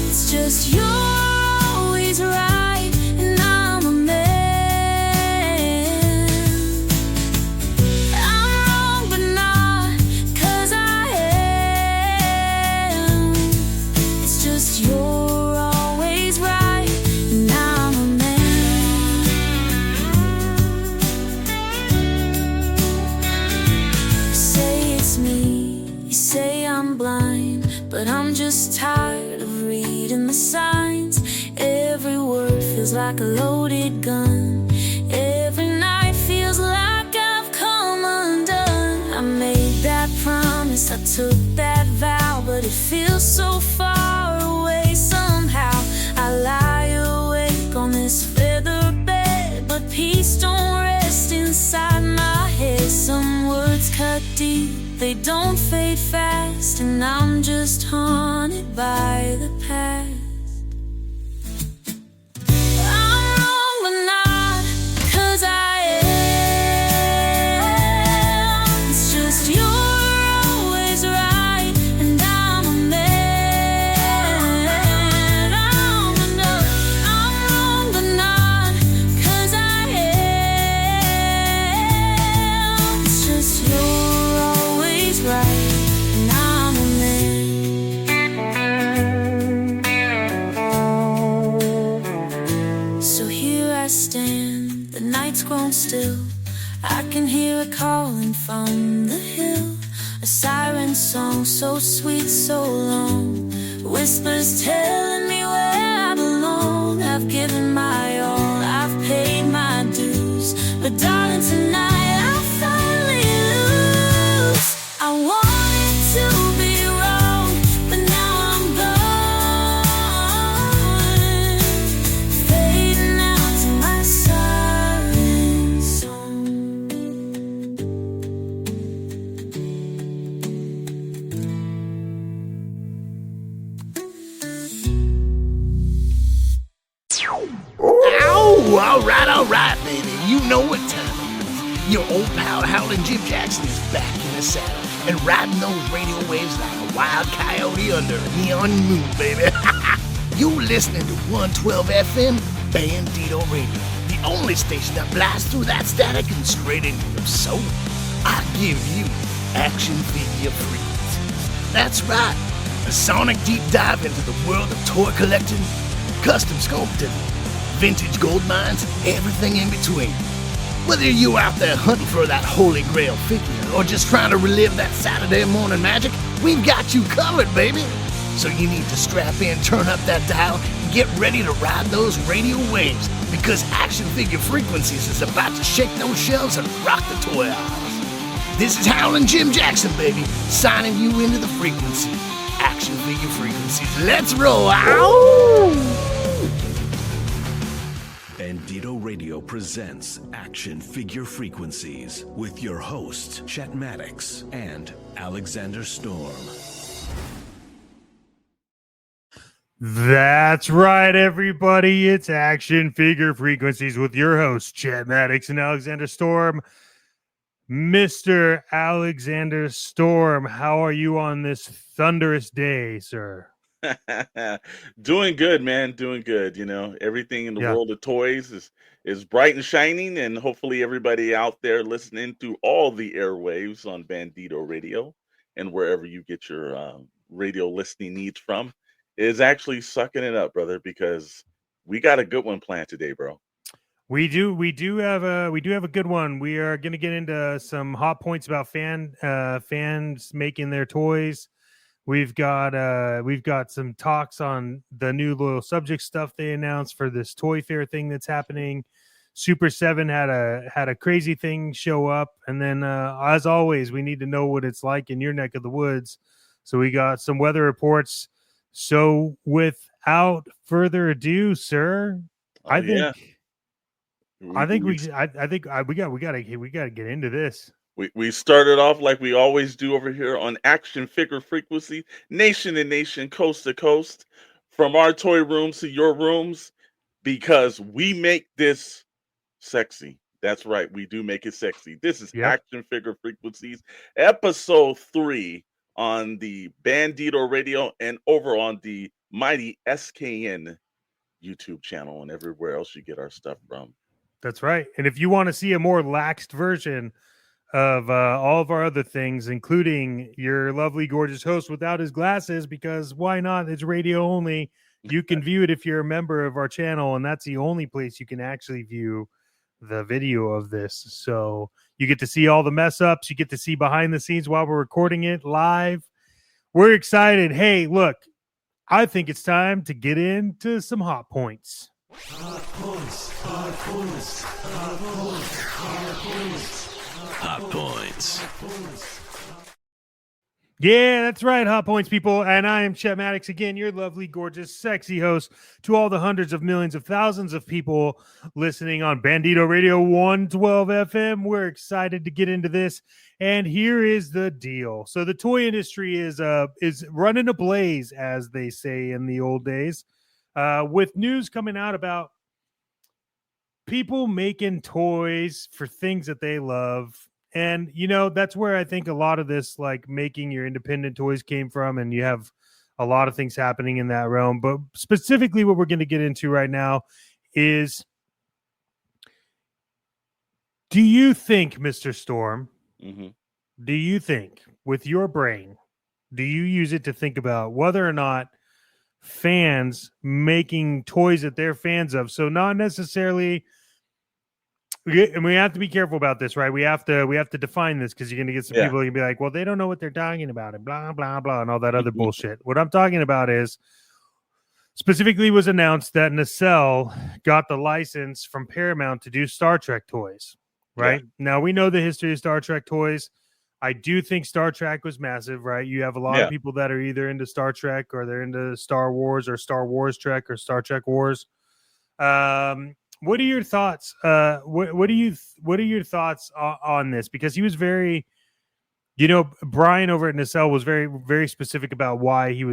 It's just you're always right and I'm a man. I'm wrong but not, 'cause I am. It's just you're always right and I'm a man. You say it's me, you say I'm blind, but I'm just tired of reading the signs. Every word feels like a loaded gun. Every night feels like I've come undone. I made that promise, I took that vow, but it feels so far away somehow. I lie awake on this feather bed, but peace don't rest inside my head. Some words cut deep, they don't fade fast, and I'm just haunted by the past. I'm wrong but not, 'cause I am. It's just you're always right and I'm a man. I'm wrong but not, 'cause I am. It's just you're always right and I'm a man. So here I stand, the night's grown still. I can hear it calling from the hill. A siren song so sweet, so long. Whispers telling me where I belong. I've given my all, I've paid my dues, but darling, tonight I finally lose. I wanted to be wrong, but now I'm gone, fading out to my siren song. Ow! All right, baby. You know what time it is. Your old pal Howlin' Jim Jackson is back in the saddle and riding those radio waves like a wild coyote under a neon moon, baby. You're listening to 112 FM Bandito Radio, the only station that blasts through that static and straight into your soul. I give you action figure frequencies. That's right, a sonic deep dive into the world of toy collecting, custom sculpting, vintage gold mines, everything in between. Whether you're out there hunting for that holy grail figure or just trying to relive that Saturday morning magic, we've got you covered, baby. So you need to strap in, turn up that dial, and get ready to ride those radio waves, because Action Figure Frequencies is about to shake those shelves and rock the toy aisles. This is Howlin' Jim Jackson, baby, signing you into the frequency. Action Figure Frequencies. Let's roll! Ow! Bandito Radio presents Action Figure Frequencies with your hosts, Chet Maddox and Alexander Storm. That's right, everybody. It's Action Figure Frequencies with your hosts, Chet Maddox and Alexander Storm. Mr. Alexander Storm, how are you on this thunderous day, sir? Doing good, man. Doing good. You know, everything in the world of toys is bright and shining, and hopefully everybody out there listening to all the airwaves on Bandito Radio and wherever you get your radio listening needs from is actually sucking it up, brother, because we got a good one planned today, bro. We do have a good one. We are going to get into some hot points about fans making their toys. We've got some talks on the new Loyal Subject stuff they announced for this toy fair thing that's happening. Super 7 had a crazy thing show up, and then as always, we need to know what it's like in your neck of the woods. So we got some weather reports. So without further ado, sir, I think we gotta get into this. We started off like we always do over here on Action Figure Frequency, nation to nation, coast to coast, from our toy rooms to your rooms, because we make this sexy. That's right, we do make it sexy. This is Action Figure Frequencies, episode 3 on the Bandito Radio and over on the mighty SKN YouTube channel and everywhere else you get our stuff from. That's right. And if you want to see a more laxed version of all of our other things, including your lovely, gorgeous host without his glasses, because why not? It's radio only. You can view it if you're a member of our channel, and that's the only place you can actually view the video of this. So you get to see all the mess ups. You get to see behind the scenes while we're recording it live. We're excited. Hey, look, I think it's time to get into some hot points. Hot points, hot points, hot points, hot points. Hot points. Yeah, that's right, Hot Points, people. And I am Chet Maddox again, your lovely, gorgeous, sexy host to all the hundreds of millions of thousands of people listening on Bandito Radio 112 FM. We're excited to get into this. And here is the deal. So the toy industry is running ablaze, as they say in the old days, with news coming out about people making toys for things that they love. And, you know, that's where I think a lot of this, like making your independent toys came from. And you have a lot of things happening in that realm. But specifically what we're going to get into right now is, do you think, Mr. Storm, do you think with your brain, do you use it to think about whether or not fans making toys that they're fans of? So not necessarily... And we have to be careful about this, right? We have to define this, because you're going to get some people who can be like, well, they don't know what they're talking about and blah, blah, blah, and all that other bullshit. What I'm talking about is, specifically was announced that Nacelle got the license from Paramount to do Star Trek toys, right? Yeah. Now, we know the history of Star Trek toys. I do think Star Trek was massive, right? You have a lot of people that are either into Star Trek or they're into Star Wars or Star Wars Trek or Star Trek Wars. What are your thoughts? What are your thoughts on this? Because he was very, you know, Brian over at Nacelle was very, very specific about why he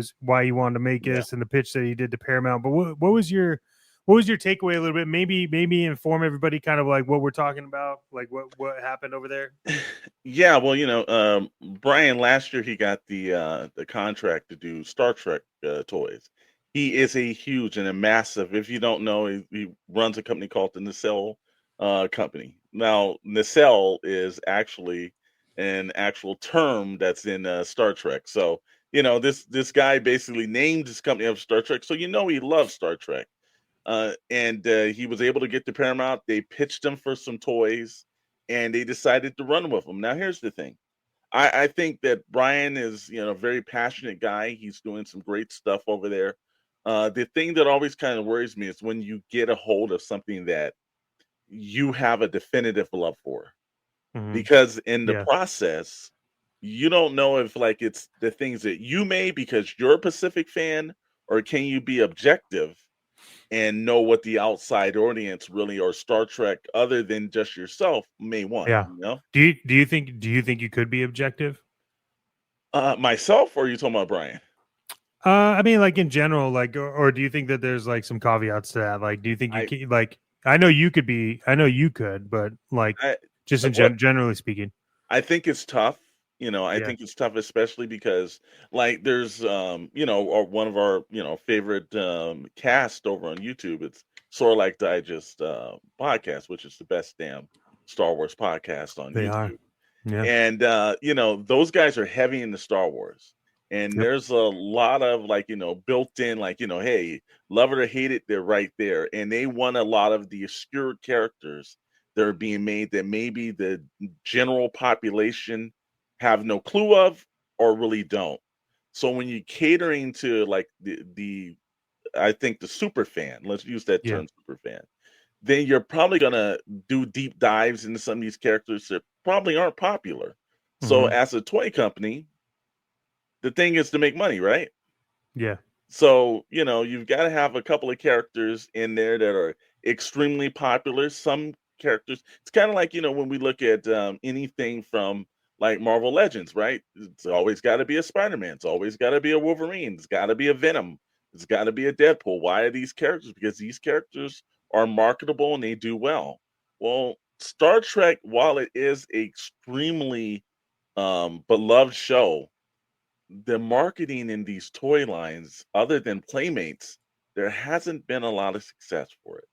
wanted to make this and the pitch that he did to Paramount. But what was your takeaway a little bit? Maybe inform everybody kind of like what we're talking about, like what happened over there. Yeah, well, you know, Brian last year he got the contract to do Star Trek toys. He is a huge and a massive, if you don't know, he runs a company called the Nacelle Company. Now, Nacelle is actually an actual term that's in Star Trek. So, you know, this guy basically named his company of Star Trek. So, you know, he loves Star Trek. And he was able to get to Paramount. They pitched him for some toys, and they decided to run with them. Now, here's the thing. I think that Brian is, you know, a very passionate guy. He's doing some great stuff over there. The thing that always kind of worries me is when you get a hold of something that you have a definitive love for, because in the process, you don't know if like it's the things that you made because you're a Pacific fan, or can you be objective and know what the outside audience really, or Star Trek other than just yourself, may want. Yeah. You know? Do you think you could be objective? Myself, or are you talking about Brian? I mean, like in general, like, or do you think that there's like some caveats to that? Like, do you think you can, like, I know you could, but like, just generally speaking, I think it's tough. You know, I think it's tough, especially because like there's, you know, one of our, you know, favorite cast over on YouTube. It's Sort Like Digest podcast, which is the best damn Star Wars podcast on YouTube. Yeah. And, you know, those guys are heavy into Star Wars. And there's a lot of like, you know, built in, like, you know, hey, love it or hate it, they're right there. And they want a lot of the obscure characters that are being made that maybe the general population have no clue of or really don't. So when you're catering to like the I think the super fan, let's use that term, super fan, then you're probably gonna do deep dives into some of these characters that probably aren't popular. So as a toy company, the thing is to make money, right? Yeah. So, you've got to have a couple of characters in there that are extremely popular. Some characters, it's kind of like, when we look at anything from like Marvel Legends, right? It's always got to be a Spider-Man. It's always got to be a Wolverine. It's got to be a Venom. It's got to be a Deadpool. Why are these characters? Because these characters are marketable and they do well. Well, Star Trek, while it is a extremely beloved show, the marketing in these toy lines, other than Playmates, there hasn't been a lot of success for it.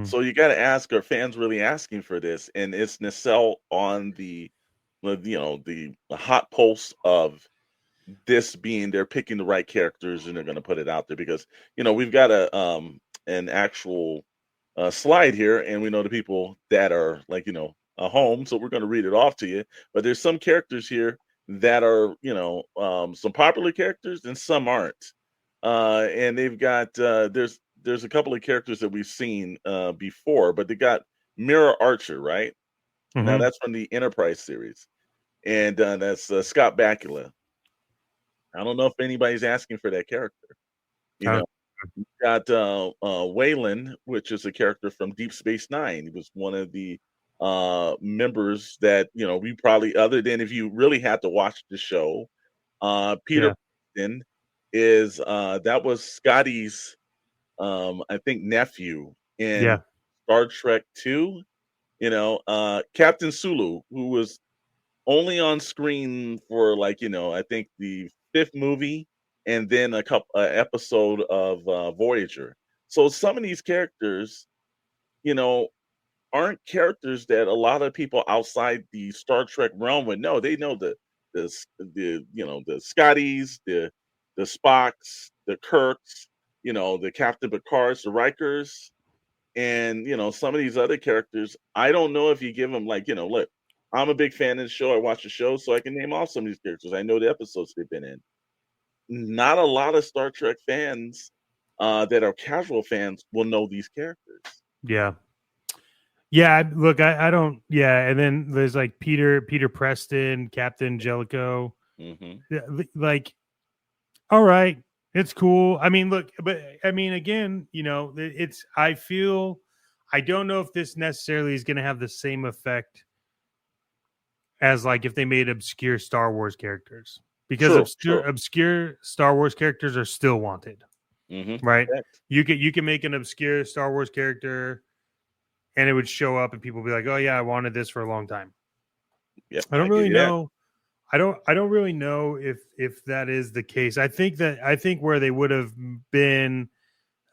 So you got to ask, are fans really asking for this? And it's nacelle on the hot pulse of this being they're picking the right characters and they're going to put it out there because we've got an actual slide here, and we know the people that are like home, so we're going to read it off to you. But there's some characters here that are some popular characters and some aren't, and they've got there's a couple of characters that we've seen before, but they got Mira Archer, right? Now that's from the Enterprise series, and that's Scott Bakula. I don't know if anybody's asking for that character. You got Wayland, which is a character from Deep Space Nine. He was one of the members that we probably, other than if you really had to watch the show, Peter Preston is that was Scotty's I think nephew in Star Trek 2. Captain Sulu, who was only on screen for I think the 5th movie and then a couple episode of Voyager. So some of these characters, aren't characters that a lot of people outside the Star Trek realm would know. They know the Scotties, the Spocks, the Kirks, the Captain Picards, the Rikers, and some of these other characters. I don't know if you give them look, I'm a big fan of the show. I watch the show, so I can name off some of these characters. I know the episodes they've been in. Not a lot of Star Trek fans that are casual fans will know these characters. Look, I don't. And then there's like Peter Preston, Captain Jellicoe. Like, all right, it's cool. I mean, look, but I mean, again, it's. I don't know if this necessarily is going to have the same effect as like if they made obscure Star Wars characters, because obscure Star Wars characters are still wanted, right? You can make an obscure Star Wars character, and it would show up, and people would be like, "Oh yeah, I wanted this for a long time." I don't really know. I don't really know if that is the case. I think where they would have been,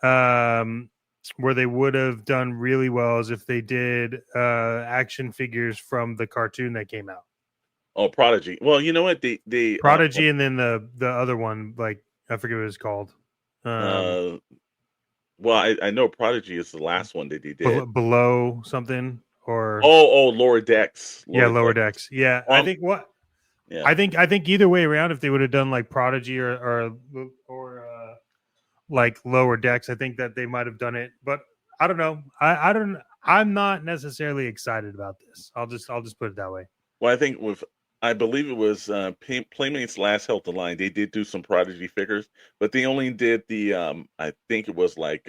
where they would have done really well is if they did action figures from the cartoon that came out. Oh, Prodigy. Well, you know what? They Prodigy, and then the other one, like I forget what it was called. Well, I know Prodigy is the last one that they did. Below something or Lower Decks. Lower Decks. Yeah, I think what. Yeah. I think either way around, if they would have done like Prodigy or like Lower Decks, I think that they might have done it. But I don't know. I'm not necessarily excited about this. I'll just put it that way. Well, I believe it was Playmates last held the line. They did do some Prodigy figures, but they only did the I think it was like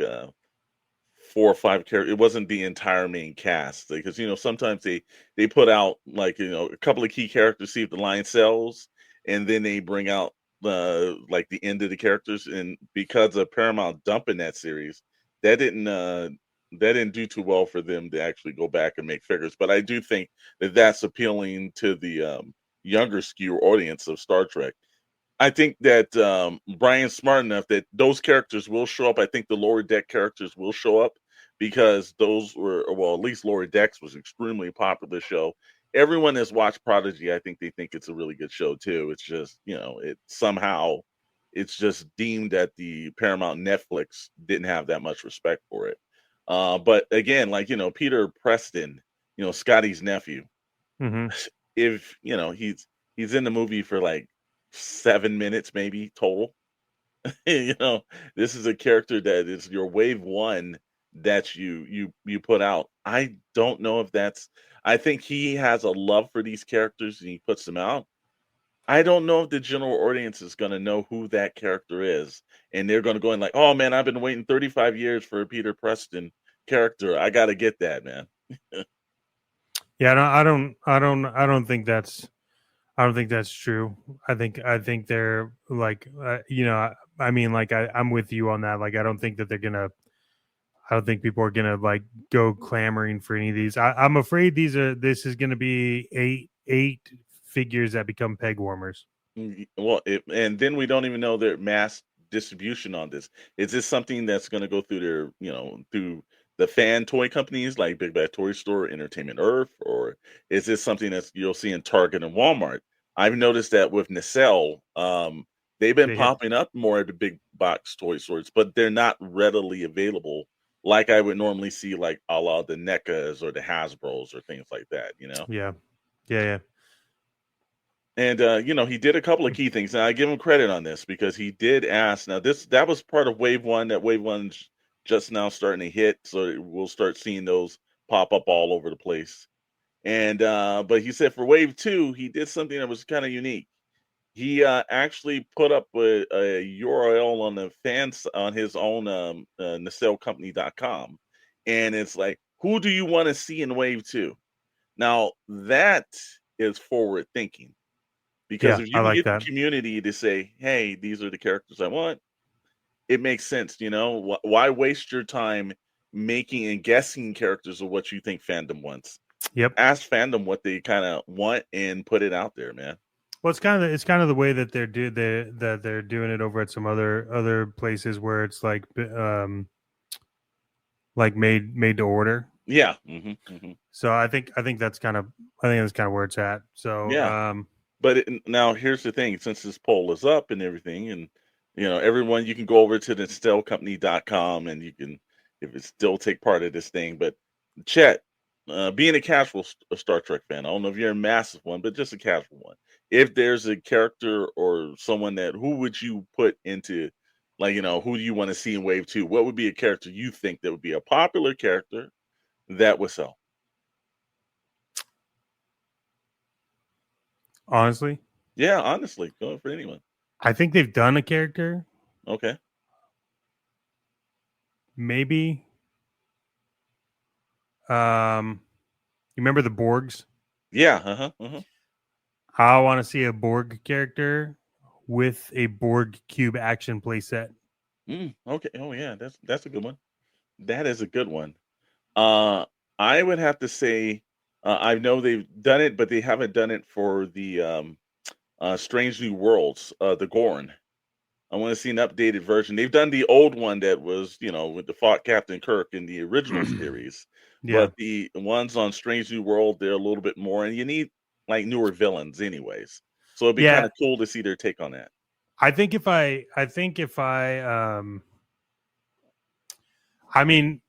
4 or 5 characters. It wasn't the entire main cast, because sometimes they put out like a couple of key characters, see if the line sells, and then they bring out the end of the characters. And because of Paramount dumping that series, that didn't do too well for them to actually go back and make figures. But I do think that that's appealing to the younger skew audience of Star Trek. I think that Brian's smart enough that those characters will show up. I think the Lower Deck characters will show up because those were, well, at least Lower Decks was extremely popular show. Everyone that's watched Prodigy, I think they think it's a really good show too. It's just, it's just deemed that the Paramount Netflix didn't have that much respect for it. But again, Peter Preston, Scotty's nephew, if, he's in the movie for like 7 minutes, maybe total. This is a character that is your wave one that you put out. I don't know if that's, I think he has a love for these characters and he puts them out. I don't know if the general audience is going to know who that character is, and they're going to go in like, "Oh man, I've been waiting 35 years for a Peter Preston character. I got to get that, man." Yeah, I don't think that's true. I think they're like, I mean, like I'm with you on that. Like, I don't think people are gonna like go clamoring for any of these. I'm afraid this is gonna be eight figures that become peg warmers. Well, and then we don't even know their mass distribution on this. Is this something that's going to go through through the fan toy companies like Big Bad Toy Store, Entertainment Earth, or is this something that you'll see in Target and Walmart? I've noticed that with Nacelle, they've been popping up more at the big box toy stores, but they're not readily available like I would normally see, like a la the NECAs or the Hasbros or things like that. Yeah. And he did a couple of key things, and I give him credit on this because he did ask. Now, that was part of Wave One. That Wave One's just now starting to hit, so we'll start seeing those pop up all over the place. And but he said for Wave Two, he did something that was kind of unique. He actually put up a URL on the fans on his own nacellcompany.com, and it's like, who do you want to see in Wave Two? Now that is forward thinking. Because if you can get the community to say, "Hey, these are the characters I want," it makes sense. Why waste your time making and guessing characters of what you think fandom wants? Yep. Ask fandom what they kind of want and put it out there, man. Well, it's kind of the way that they're doing it over at some other places where it's like made to order. Yeah. So I think that's kind of where it's at. So yeah. But now here's the thing: since this poll is up and everything, and everyone, you can go over to the nacellcompany.com and you can, if it still take part of this thing. But Chet, being a casual Star Trek fan, I don't know if you're a massive one, but just a casual one. If there's a character or someone who would you put into, like, who do you want to see in Wave 2? What would be a character you think that would be a popular character that would sell? Honestly? Yeah, honestly. Going for anyone. I think they've done a character. Okay. Maybe. You remember the Borgs? Yeah. I want to see a Borg character with a Borg cube action playset. Okay. Oh yeah, that's a good one. That is a good one. I would have to say, I know they've done it, but they haven't done it for the Strange New Worlds, the Gorn. I want to see an updated version. They've done the old one that was, with the fought Captain Kirk in the original series. Yeah. But the ones on Strange New World, they're a little bit more, and you need like newer villains, anyways. So it'd be kind of cool to see their take on that. I mean,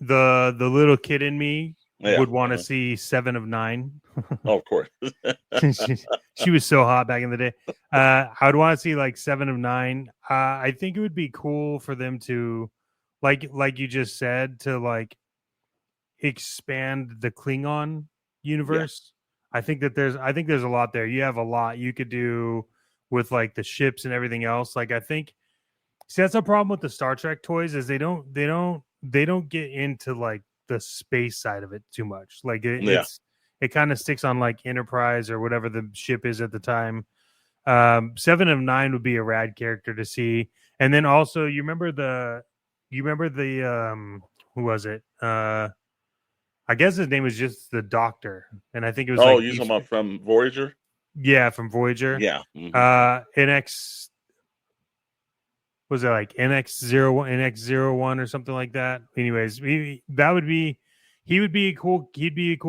the little kid in me would want to see 7 of 9. Oh, of course. she was so hot back in the day. I would want to see like 7 of 9. I think it would be cool for them to, like you just said, to like expand the Klingon universe. Yeah. I think there's a lot there. You have a lot you could do with like the ships and everything else. Like, I think, that's a problem with the Star Trek toys, is they don't get into like the space side of it too much. Like it kind of sticks on like Enterprise or whatever the ship is at the time. 7 of 9 would be a rad character to see. And then also, you remember the who was it? I guess his name was just the Doctor, and I think it was. Oh, you talking about from Voyager? Yeah, from Voyager. Yeah. NX, was it like NX01 or something like that? Anyways, he would be a cool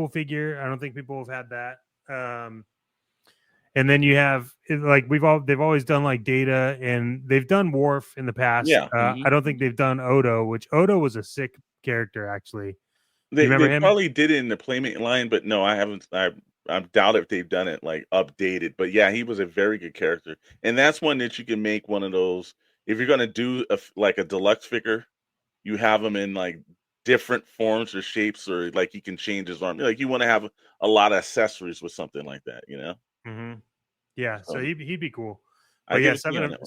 figure. I don't think people have had that. And then you have like they've always done like Data, and they've done Worf in the past. Yeah. I don't think they've done Odo, which Odo was a sick character actually. They probably did it in the Playmate line, but no, I haven't. I doubt if they've done it like updated. But yeah, he was a very good character, and that's one that you can make one of those. If you're gonna do like a deluxe figure, you have them in like different forms or shapes, or like you can change his arm. Like you want to have a lot of accessories with something like that, Mm-hmm. Yeah, so he'd be cool. I But yeah, give it to you on that one.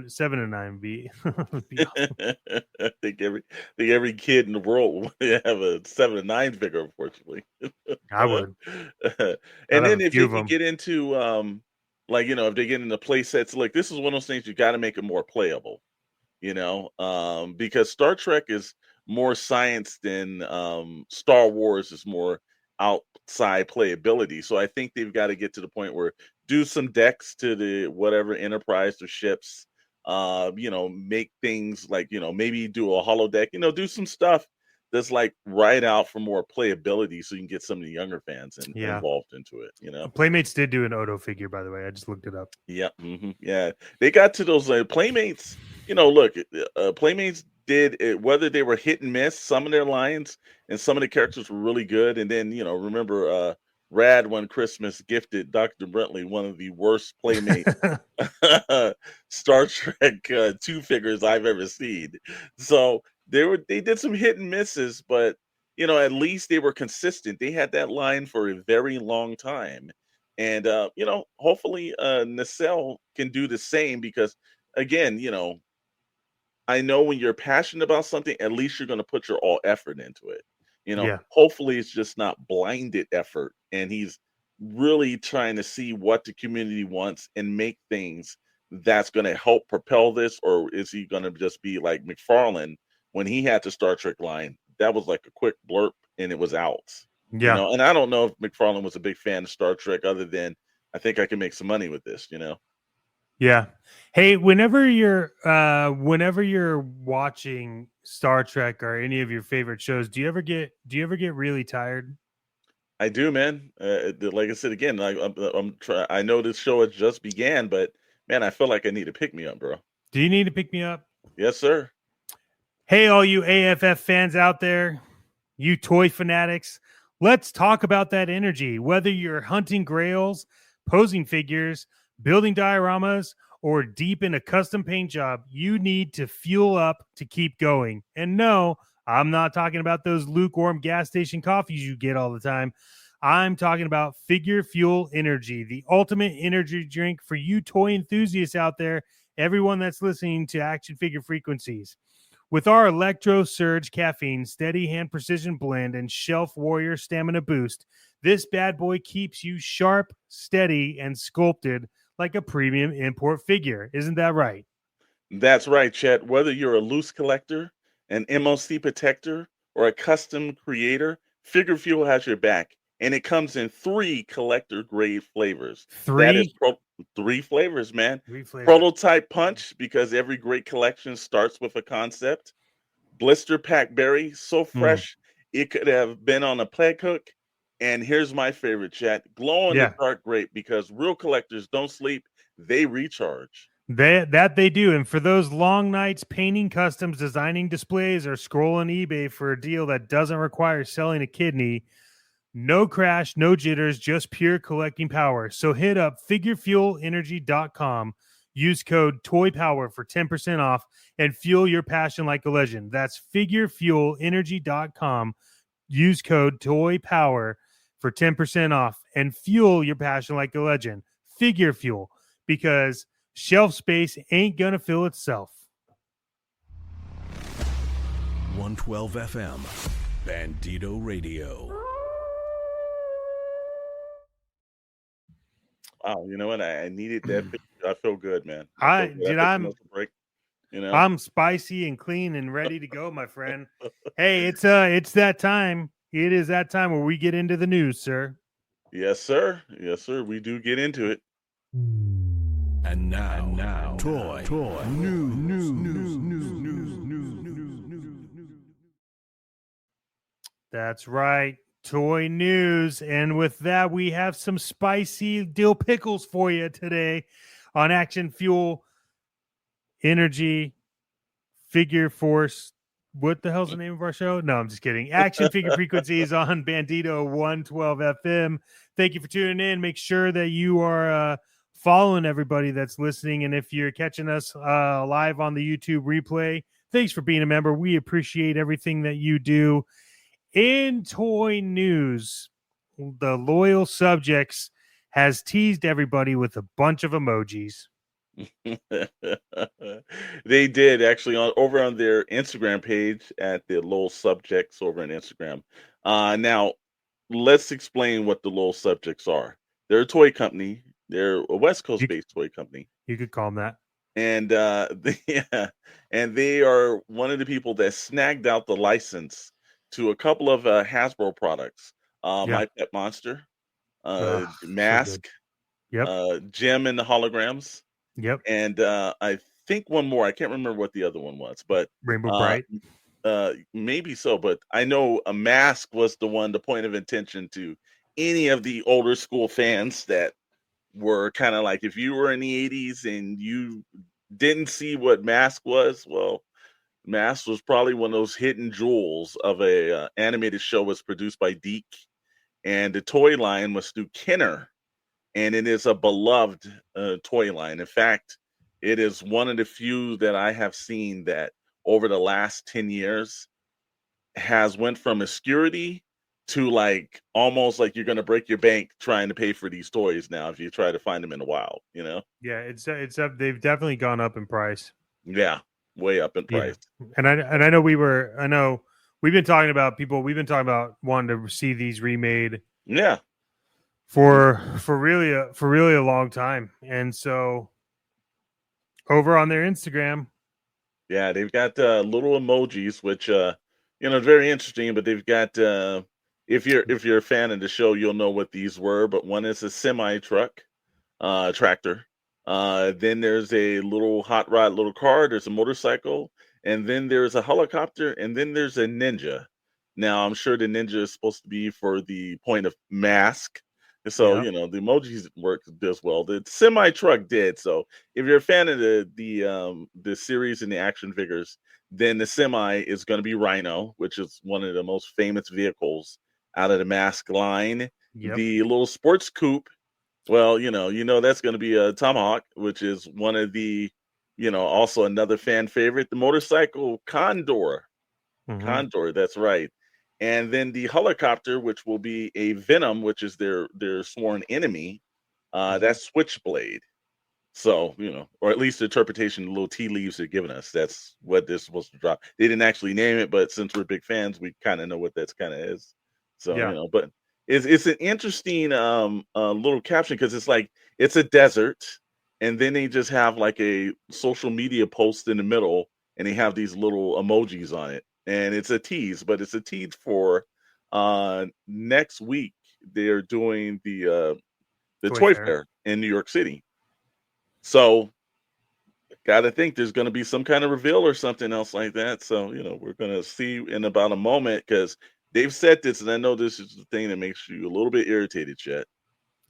7 of 9 be would be awesome. I think every kid in the world would have a 7 of 9 figure, unfortunately. I would. And I'd have then a if few they of could 'em. get into like if they get into play sets, look, this is one of those things you got to make it more playable, because Star Trek is more science than Star Wars is more outside playability. So I think they've got to get to the point where do some decks to the whatever Enterprise or ships, make things like, maybe do a holodeck, do some stuff that's like right out for more playability so you can get some of the younger fans involved into it. Playmates did do an Odo figure, by the way. I just looked it up. Yeah. Yeah. They got to those Playmates, look, Playmates did it, whether they were hit and miss, some of their lines and some of the characters were really good. And then, remember, Rad one Christmas gifted Dr. Brentley one of the worst Playmate Star Trek 2 figures I've ever seen. So they did some hit and misses, but at least they were consistent. They had that line for a very long time. And hopefully Nacelle can do the same because again, I know when you're passionate about something, at least you're going to put your all effort into it. Yeah. Hopefully it's just not blinded effort and he's really trying to see what the community wants and make things that's going to help propel this. Or is he going to just be like McFarlane when he had the Star Trek line? That was like a quick blurb and it was out. Yeah. And I don't know if McFarlane was a big fan of Star Trek other than I think I can make some money with this, Yeah. Hey, whenever you're watching Star Trek or any of your favorite shows, do you ever get really tired? I do, man. Like I said again, I know this show has just began, but man, I feel like I need to pick me up, bro. Do you need to pick me up? Yes, sir. Hey, all you AFF fans out there, you toy fanatics, let's talk about that energy. Whether you're hunting grails, posing figures, building dioramas, or deep in a custom paint job, you need to fuel up to keep going. And no, I'm not talking about those lukewarm gas station coffees you get all the time. I'm talking about Figure Fuel Energy, the ultimate energy drink for you toy enthusiasts out there, everyone that's listening to Action Figure Frequencies. With our Electro Surge Caffeine, Steady Hand Precision Blend, and Shelf Warrior Stamina Boost, this bad boy keeps you sharp, steady, and sculpted like a premium import figure. Isn't that right? That's right, Chet. Whether you're a loose collector, an MOC protector, or a custom creator, Figure Fuel has your back. And it comes in 3 collector-grade flavors. 3? That is 3 flavors, man. 3 flavors. Prototype Punch, because every great collection starts with a concept. Blister Pack Berry, so fresh, it could have been on a plague hook. And here's my favorite, Chet. Glow in the dark grape, because real collectors don't sleep, they recharge. They do. And for those long nights painting customs, designing displays, or scrolling eBay for a deal that doesn't require selling a kidney, no crash, no jitters, just pure collecting power. So hit up figurefuelenergy.com, use code TOYPOWER for 10% off, and fuel your passion like a legend. That's figurefuelenergy.com, use code TOYPOWER for 10% off, and fuel your passion like a legend. Figure Fuel, because shelf space ain't gonna fill itself. 112 FM, Bandito Radio. Wow, you know what? I needed that. I feel good, man. I'm spicy and clean and ready to go, my friend. Hey, it's that time. It is that time where we get into the news, sir. Yes, sir. Yes, sir. We do get into it. And now, toy news. That's right. Toy news. And with that, we have some spicy dill pickles for you today on Action Fuel Energy Figure Force. What the hell's the name of our show? No, I'm just kidding. Action Figure Frequencies on Bandito 112 FM. Thank you for tuning in. Make sure that you are following everybody that's listening. And if you're catching us live on the YouTube replay, thanks for being a member. We appreciate everything that you do. In toy news, the loyal subjects has teased everybody with a bunch of emojis. They did actually over on their Instagram page at the Lowell Subjects over on Instagram. Now, let's explain what the Lowell Subjects are. They're a toy company. They're a West Coast-based toy company. You could call them that. And they are one of the people that snagged out the license to a couple of Hasbro products. My Pet Monster, Mask, Jim and the Holograms. Yep. And I think one more. I can't remember what the other one was, but Rainbow Bright. Maybe so. But I know a Mask was the one, the point of intention to any of the older school fans that were kind of like, if you were in the 80s and you didn't see what Mask was, well, Mask was probably one of those hidden jewels of a animated show. Was produced by Deke, and the toy line was through Kenner. And it is a beloved toy line. In fact, it is one of the few that I have seen that over the last 10 years has went from obscurity to like almost like you're going to break your bank trying to pay for these toys now if you try to find them in the wild, you know? Yeah, it's up. They've definitely gone up in price. Yeah, way up in price. Yeah. And I know we've been talking about wanting to see these remade. Yeah. For really a long time. And so over on their Instagram, yeah, they've got little emojis, which very interesting. But they've got if you're a fan of the show, you'll know what these were. But one is a semi truck, tractor. Then there's a little hot rod, little car. There's a motorcycle, and then there's a helicopter, and then there's a ninja. Now I'm sure the ninja is supposed to be for the point of Mask. So, the emojis work as well. The semi truck did. So if you're a fan of the series and the action figures, then the semi is going to be Rhino, which is one of the most famous vehicles out of the Mask line. Yep. The little sports coupe, well, that's going to be a Tomahawk, which is one of the, also another fan favorite. The motorcycle Condor. Condor, that's right. And then the helicopter, which will be a Venom, which is their sworn enemy, that's Switchblade. So, or at least the interpretation, the little tea leaves they're giving us, that's what they're supposed to drop. They didn't actually name it, but since we're big fans, we kind of know what that's kind of is. So, but it's an interesting little caption because it's like, it's a desert, and then they just have like a social media post in the middle, and they have these little emojis on it. And it's a tease, but it's a tease for next week. They're doing the toy fair in New York City. So, gotta think there's going to be some kind of reveal or something else like that. So, we're going to see in about a moment because they've said this, and I know this is the thing that makes you a little bit irritated, Chet.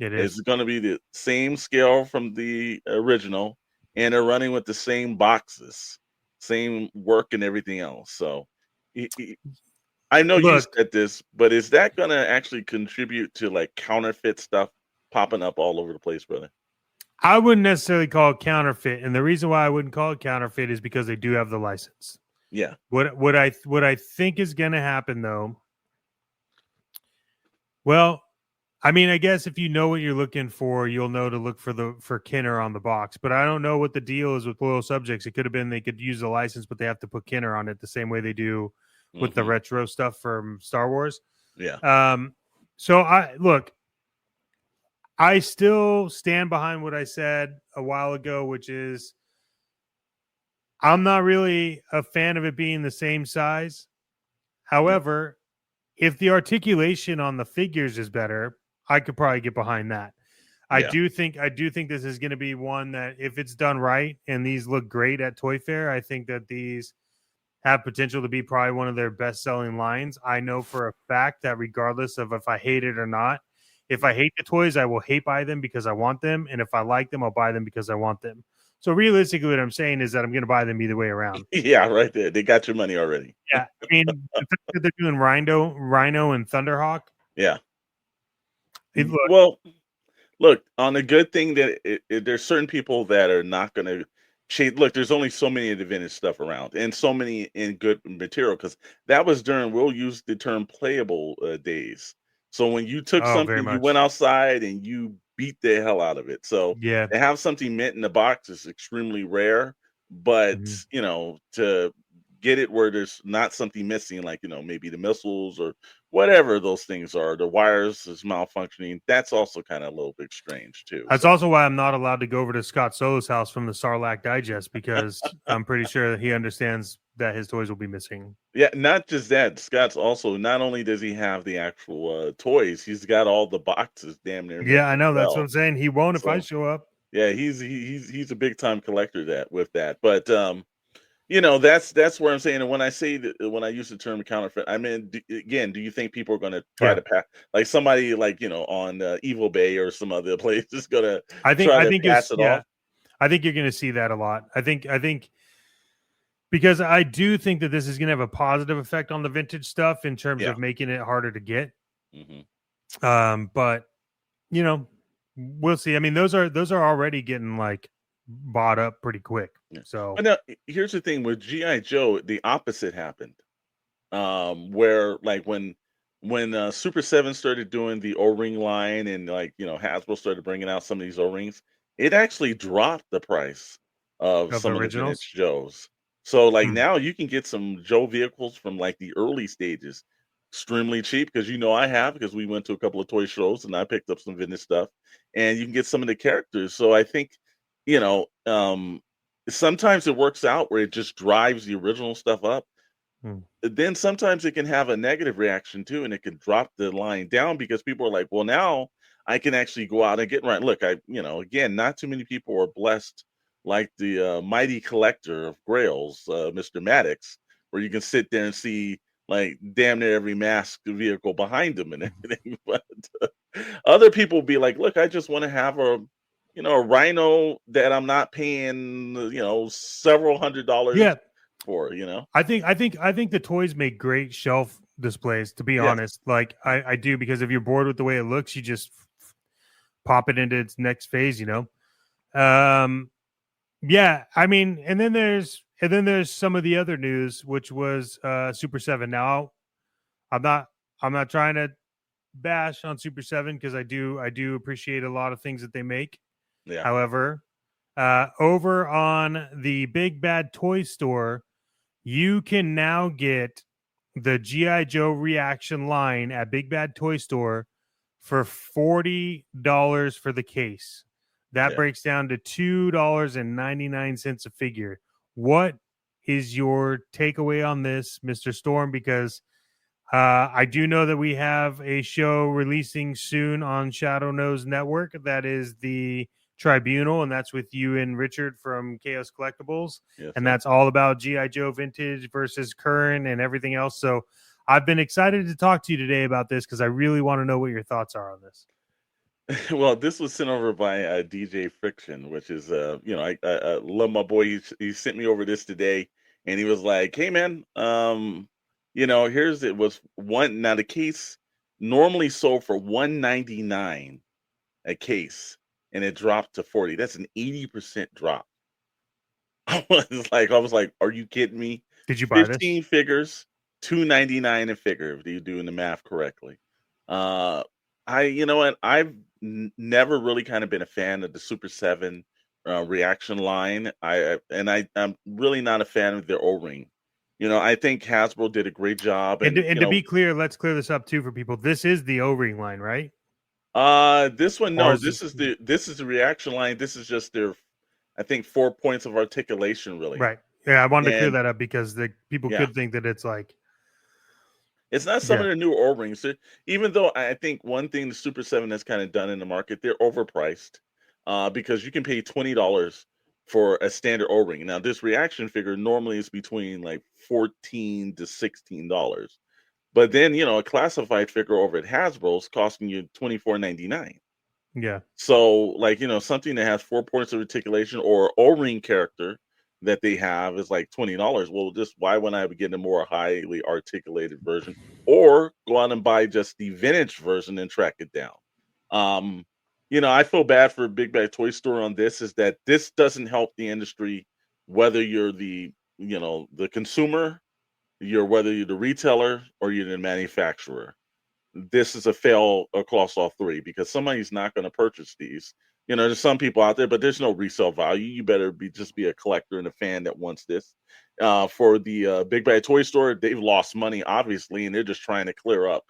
It is. It's going to be the same scale from the original, and they're running with the same boxes, same work, and everything else. So. I know you said this, but is that going to actually contribute to like counterfeit stuff popping up all over the place, brother? I wouldn't necessarily call it counterfeit, and the reason why I wouldn't call it counterfeit is because they do have the license. Yeah. What I think is going to happen though. Well, I mean, I guess if you know what you're looking for, you'll know to look for Kenner on the box. But I don't know what the deal is with Loyal Subjects. It could have been they could use the license, but they have to put Kenner on it the same way they do with the retro stuff from Star Wars. Yeah. So I still stand behind what I said a while ago, which is I'm not really a fan of it being the same size. However, if the articulation on the figures is better, I could probably get behind that. I do think this is going to be one that if it's done right and these look great at Toy Fair, I think that these have potential to be probably one of their best-selling lines. I know for a fact that regardless of if I hate it or not, if I hate the toys, I will buy them because I want them. And if I like them, I'll buy them because I want them. So realistically, what I'm saying is that I'm going to buy them either way around. Yeah, right there. They got your money already. Yeah. I mean, the fact that they're doing Rhino and Thunderhawk. Yeah. Well, look, on the good thing that there's certain people that are not going to look, there's only so many of the vintage stuff around and so many in good material because that was during, we'll use the term playable days. So when you took something, you went outside and you beat the hell out of it. So Yeah. to have something mint in the box is extremely rare, but Mm-hmm. to get it where there's not something missing, like maybe the missiles or whatever those things are, the wires is malfunctioning. That's also kind of a little bit strange too. That's So also why I'm not allowed to go over to Scott Solo's house from the Sarlacc Digest, because I'm pretty sure that he understands that his toys will be missing. yeah, not just that. Scott's also, not only does he have the actual toys, he's got all the boxes damn near Yeah, missing I as know. That's what well. I'm saying. He won't if I So show up. yeah, he's a big time collector with that. But that's where I'm saying. And when I say that, when I use the term counterfeit, I mean, again, do you think people are going to try Yeah. to pass, like somebody like on Evil Bay or some other place is going to I think try to pass it yeah. off? I think you're going to see that a lot. I think because I do think that this is going to have a positive effect on the vintage stuff in terms Yeah. of making it harder to get. Mm-hmm. But we'll see. I mean, those are already getting like bought up pretty quick. Yeah. So But now, here's the thing with GI Joe, the opposite happened. Where like when Super 7 started doing the O-ring line, and Hasbro started bringing out some of these O-rings, it actually dropped the price of of some of the originals. vintage Joes. So like Hmm. now you can get some Joe vehicles from like the early stages extremely cheap, because I have, because we went to a couple of toy shows and I picked up some vintage stuff, and you can get some of the characters. So I think sometimes it works out where it just drives the original stuff up. Then sometimes it can have a negative reaction too, and it can drop the line down, because people are like, well, now I can actually go out and get right. Look, again, not too many people are blessed like the mighty collector of grails, Mr. Maddox, where you can sit there and see like damn near every masked vehicle behind them and everything. But other people be like, look, I just want to have a rhino that I'm not paying several $100s Yeah. for. I think the toys make great shelf displays, to be Yes. honest. Like I do, because if you're bored with the way it looks, you just pop it into its next phase, Yeah, I mean, and then there's some of the other news, which was Super 7. Now, I'm not trying to bash on Super 7, because I do appreciate a lot of things that they make. Yeah. However, over on the Big Bad Toy Store, you can now get the G.I. Joe Reaction line at Big Bad Toy Store for $40 for the case. That breaks down to $2.99 a figure. What is your takeaway on this, Mr. Storm? Because I do know that we have a show releasing soon on Shadow Nose Network. That is the Tribunal, and that's with you and Richard from Chaos Collectibles. Yes, and sir. that's all about G.I. Joe vintage versus current and everything else. So I've been excited to talk to you today about this, because I really want to know what your thoughts are on this. Well, this was sent over by DJ Friction, which is I love my boy. He sent me over this today, and he was like, "Hey man, here's it was one. Now the case normally sold for $199 a case, and it dropped to $40. That's an 80% drop." I was like, "Are you kidding me?" Did you buy this? 15 figures, $299 a figure, if you're doing the math correctly. I've never really kind of been a fan of the Super 7 reaction line. I'm really not a fan of their O-ring. I think Hasbro did a great job. And to be clear, let's clear this up too for people. This is the O-ring line, right? This one, no. This is the reaction line. This is just their, I think, 4 points of articulation, really. Right. Yeah, I wanted to clear that up, because the people could think that it's like, it's not some of the new O-rings. Even though I think one thing the Super 7 has kind of done in the market, they're overpriced, because you can pay $20 for a standard O-ring. Now, this reaction figure normally is between like $14 to $16. But then, a classified figure over at Hasbro is costing you $24.99. yeah. So, something that has 4 points of articulation or O-ring character that they have is like $20. Well, just why wouldn't I be getting a more highly articulated version, or go out and buy just the vintage version and track it down? I feel bad for Big Bad Toy Store on this, is that this doesn't help the industry, whether you're the consumer, whether you're the retailer or you're the manufacturer. this is a fail across all three because somebody's not going to purchase these. There's some people out there, but there's no resale value. You better just be a collector and a fan that wants this. For the Big Bad Toy Store, they've lost money, obviously, and they're just trying to clear up,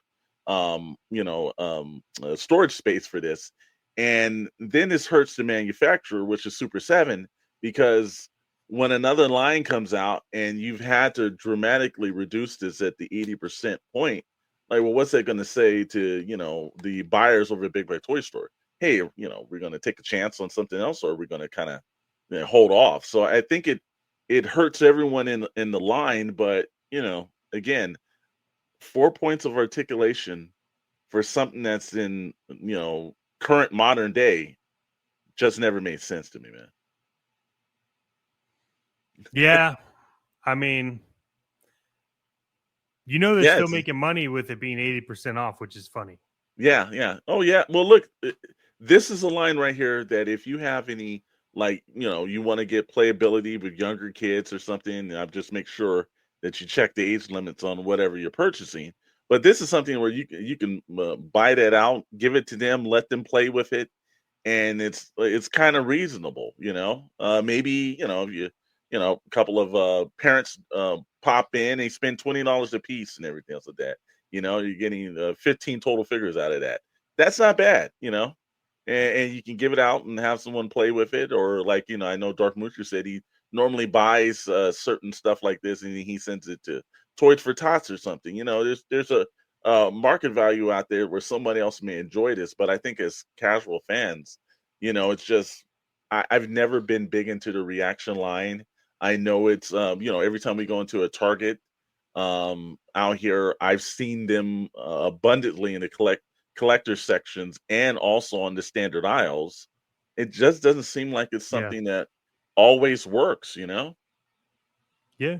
storage space for this. And then this hurts the manufacturer, which is Super 7, because when another line comes out and you've had to dramatically reduce this at the 80% point, like, well, what's that going to say to, the buyers over at Big Bad Toy Store? Hey, we're going to take a chance on something else, or we're going to kind of hold off. So I think it hurts everyone in the line, but again, 4 points of articulation for something that's in current modern day just never made sense to me, man. Yeah, I mean, they're still making money with it being 80% off, which is funny. Yeah. Oh yeah. Well, look, this is a line right here that if you have any, like, you want to get playability with younger kids or something, I'll just make sure that you check the age limits on whatever you're purchasing. But this is something where you can buy that out, give it to them, let them play with it, and it's kind of reasonable, maybe if you a couple of parents pop in, they spend $20 a piece and everything else like that. You're getting 15 total figures out of that. That's not bad, and you can give it out and have someone play with it. Or like, I know Dark Moocher said he normally buys certain stuff like this and he sends it to Toys for Tots or something. There's a market value out there where somebody else may enjoy this. But I think as casual fans, it's just, I've never been big into the reaction line. I know it's, every time we go into a Target out here, I've seen them abundantly in the collector sections and also on the standard aisles. It just doesn't seem like it's something that always works, Yeah,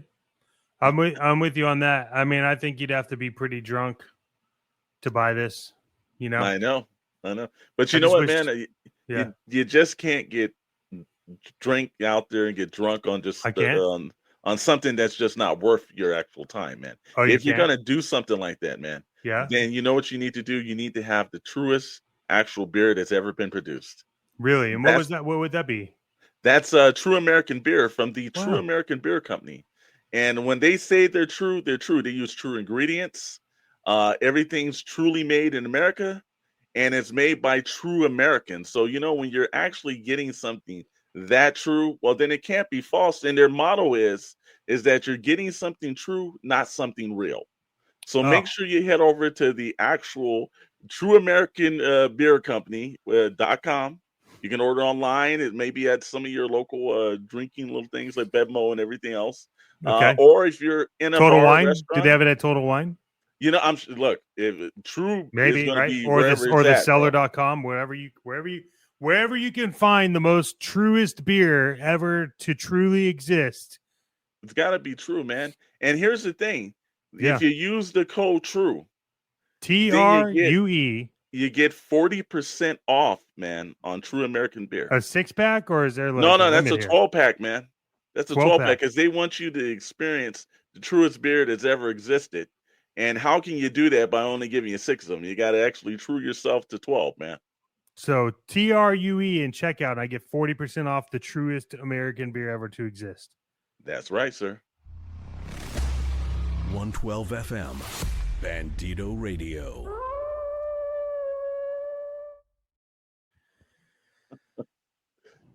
I'm with you on that. I mean, I think you'd have to be pretty drunk to buy this. I know, but you know what, man? You just can't get drink out there and get drunk on just on something that's just not worth your actual time, man. If you're gonna do something like that, man, then you know what you need to do. You need to have the truest actual beer that's ever been produced. Really? And what was that? What would that be? That's True American Beer from the True American Beer Company. And when they say they're true. They use true ingredients. Everything's truly made in America, and it's made by true Americans. So when you're actually getting something that true, well, then it can't be false. And their motto is that you're getting something true, not something real. So make sure you head over to the actual True American Beer Company.com. You can order online. It may be at some of your local drinking little things like Bevmo and everything else. Or if you're in a Total bar Wine, restaurant, do they have it at Total Wine? Look, if True maybe is right, be or the seller.com, wherever you can find the most truest beer ever to truly exist. It's got to be true, man. And here's the thing: if you use the code TRUE, TRUE, you get 40% off, man, on True American Beer. A 6-pack, or is there no? That's a 12-pack, man. That's a 12-pack because they want you to experience the truest beer that's ever existed. And how can you do that by only giving you 6 of them? You got to actually true yourself to 12, man. So TRUE in checkout, I get 40% off the truest American beer ever to exist. That's right, sir. 112 FM, Bandito Radio.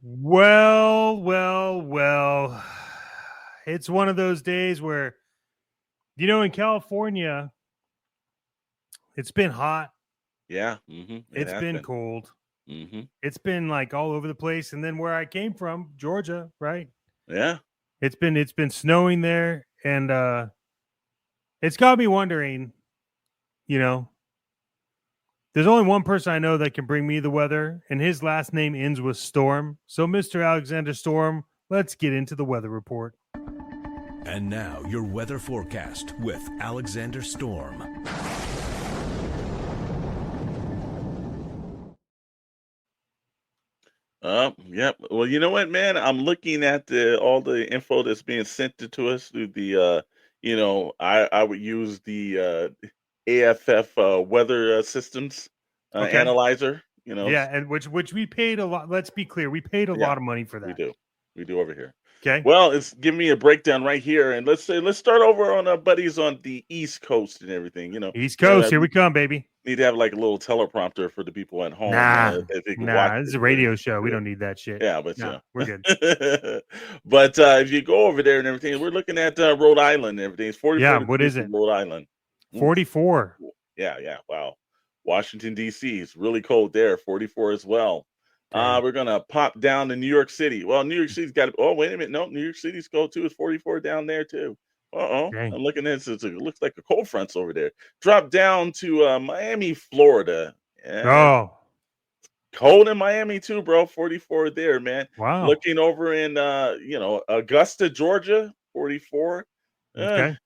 Well. It's one of those days where, in California, it's been hot. Yeah. It's been cold. Mm-hmm. It's been like all over the place. And then where I came from, Georgia, right? Yeah. It's been snowing there. And it's got me wondering, there's only one person I know that can bring me the weather, and his last name ends with Storm. So, Mr. Alexander Storm, let's get into the weather report. And now, your weather forecast with Alexander Storm. Yeah. Well, you know what, man? I'm looking at all the info that's being sent to us through the, I would use the AFF weather systems Okay. analyzer. You know, Yeah, and which we paid a lot. Let's be clear, we paid a lot of money for that. we do over here. Okay. Well, it's giving me a breakdown right here, and let's start over on our buddies on the East Coast and everything. You know, East Coast, here we come, baby. Need to have like a little teleprompter for the people at home. If they can watch this is a radio show. We don't need that shit. Yeah, but we're good. But if you go over there and everything, we're looking at Rhode Island and everything. It's 44. Yeah, what is it? Rhode Island. 44. Yeah. Wow. Washington, D.C. is really cold there. 44 as well. We're going to pop down to New York City. Well, New York City's got, wait a minute. No, New York City's cold too. It's 44 down there too. I'm looking at it. It looks like a cold front's over there. Drop down to Miami, Florida. Cold in Miami too, bro. 44 there, man. Wow. Looking over in, Augusta, Georgia, 44. Okay.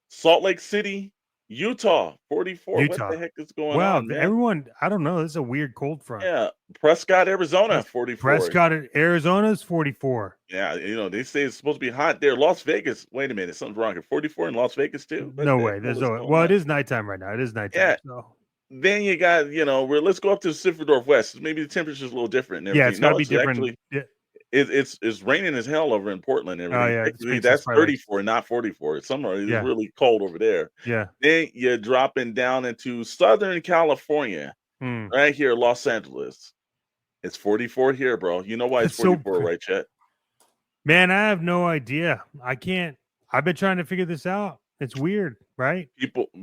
Salt Lake City, Utah, 44. What the heck is going on, man? Everyone, I don't know. This is a weird cold front. Yeah. Prescott, Arizona, 44. Prescott, Arizona's 44. Yeah, they say it's supposed to be hot there. Las Vegas, wait a minute, something's wrong. 44 in Las Vegas too? No way. There's no way. Well, it is nighttime right now. It is nighttime. Yeah. So. Then you got, let's go up to the Pacific Northwest. Maybe the temperature's a little different. Yeah, it's got to be different. Actually, it's raining as hell over in Portland. And everything. Oh, yeah. Actually, that's 34, not 44. It's really cold over there. Yeah. Then you're dropping down into Southern California, right here, Los Angeles. It's 44 here, bro. You know why it's 44, right, Chet? Man, I have no idea. I can't. I've been trying to figure this out. It's weird, right?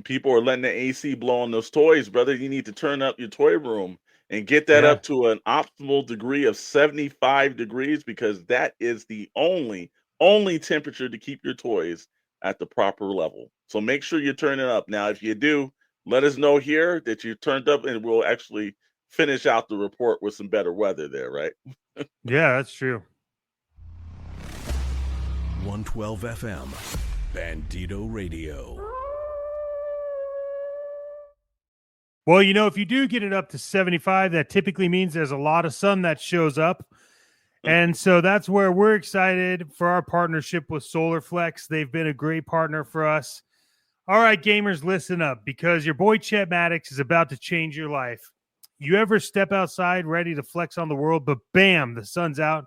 People are letting the AC blow on those toys, brother. You need to turn up your toy room and get that up to an optimal degree of 75 degrees, because that is the only temperature to keep your toys at the proper level. So make sure you turn it up. Now, if you do, let us know here that you turned up, and we'll actually finish out the report with some better weather there, right? Yeah, that's true. 112 FM, Bandito Radio. Well, if you do get it up to 75, that typically means there's a lot of sun that shows up. And so that's where we're excited for our partnership with SolarFlex. They've been a great partner for us. All right, gamers, listen up, because your boy Chet Maddox is about to change your life. You ever step outside ready to flex on the world, but bam, the sun's out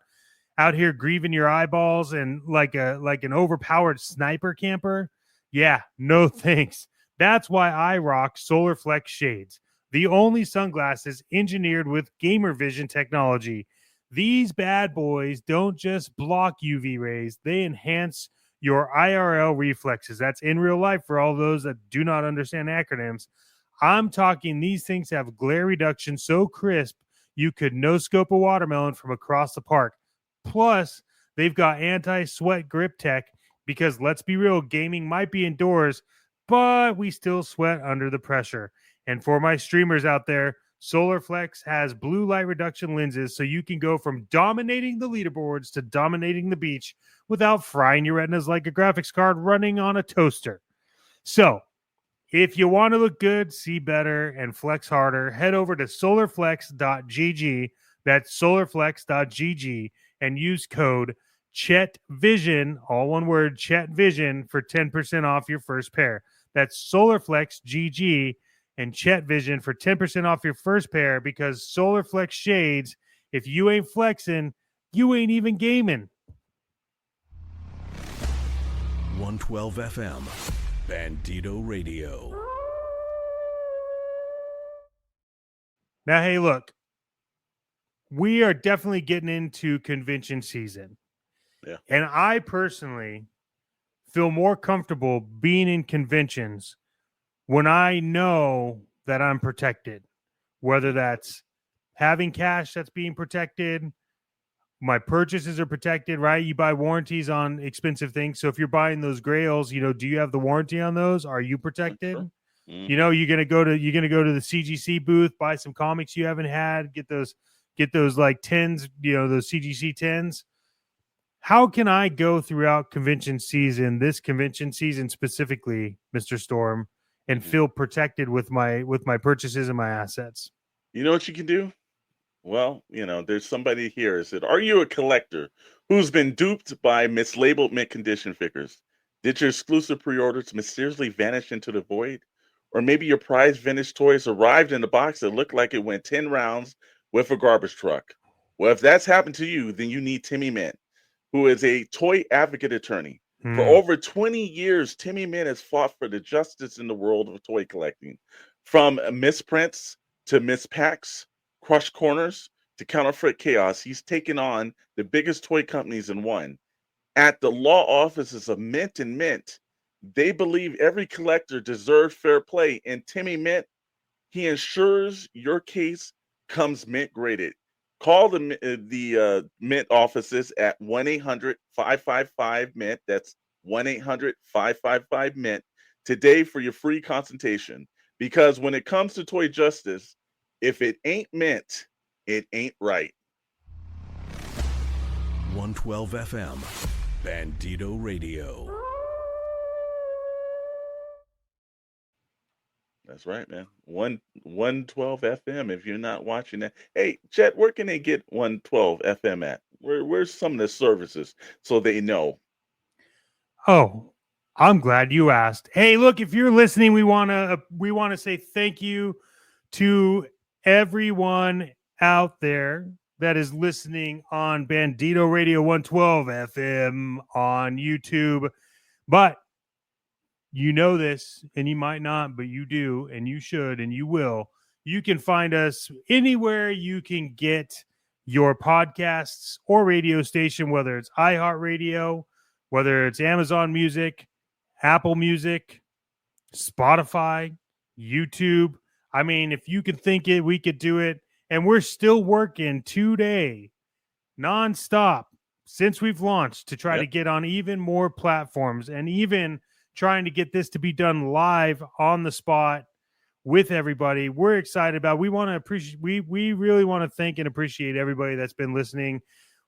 here grieving your eyeballs and like an overpowered sniper camper? Yeah, no thanks. That's why I rock SolarFlex shades, the only sunglasses engineered with gamer vision technology. These bad boys don't just block UV rays, they enhance your IRL reflexes. That's in real life for all those that do not understand acronyms. I'm talking these things have glare reduction so crisp you could no-scope a watermelon from across the park. Plus, they've got anti-sweat grip tech, because let's be real, gaming might be indoors, but we still sweat under the pressure. And for my streamers out there, SolarFlex has blue light reduction lenses, so you can go from dominating the leaderboards to dominating the beach without frying your retinas like a graphics card running on a toaster. So, if you want to look good, see better, and flex harder, head over to solarflex.gg. That's solarflex.gg, and use code ChetVision, all one word, ChetVision, for 10% off your first pair. That's SolarFlex GG and ChetVision for 10% off your first pair, because SolarFlex shades, if you ain't flexing, you ain't even gaming. 112 FM, Bandito Radio. Now, hey, look, we are definitely getting into convention season. Yeah. And I personally feel more comfortable being in conventions when I know that I'm protected, whether that's having cash that's being protected, my purchases are protected, right? You buy warranties on expensive things. So if you're buying those grails, do you have the warranty on those? Are you protected? Mm-hmm. You're gonna go to the CGC booth, buy some comics you haven't had, get those like 10s, those CGC 10s. How can I go throughout convention season, this convention season specifically, Mr. Storm, and feel protected with my purchases and my assets? You know what you can do? Well, there's somebody here. Are you a collector who's been duped by mislabeled mint condition figures? Did your exclusive pre-orders mysteriously vanish into the void? Or maybe your prized vintage toys arrived in a box that looked like it went 10 rounds with a garbage truck. Well, if that's happened to you, then you need Timmy Mint, who is a toy advocate attorney. For over 20 years, Timmy Mint has fought for the justice in the world of toy collecting. From misprints to mispacks, crushed corners to counterfeit chaos, he's taken on the biggest toy companies in one. At the law offices of Mint and Mint, they believe every collector deserves fair play. And Timmy Mint, he ensures your case comes Mint graded. Call the Mint offices at 1-800-555-MINT. That's 1-800-555-MINT today for your free consultation. Because when it comes to toy justice, if it ain't Mint, it ain't right. 112 FM, Bandito Radio. That's right, man. 112 FM. If you're not watching that, hey, Chet, where can they get 112 FM at? Where's some of the services so they know? Oh, I'm glad you asked. Hey, look, if you're listening, we want to say thank you to everyone out there that is listening on Bandito Radio 112 FM on YouTube. But you know this, and you might not, but you do, and you should, and you will. You can find us anywhere you can get your podcasts or radio station, whether it's iHeartRadio, whether it's Amazon Music, Apple Music, Spotify, YouTube. I mean, if you could think it, we could do it. And we're still working today, nonstop, since we've launched to try to get on even more platforms and even trying to get this to be done live on the spot with everybody. We're excited about. We want to appreciate. We really want to thank and appreciate everybody that's been listening.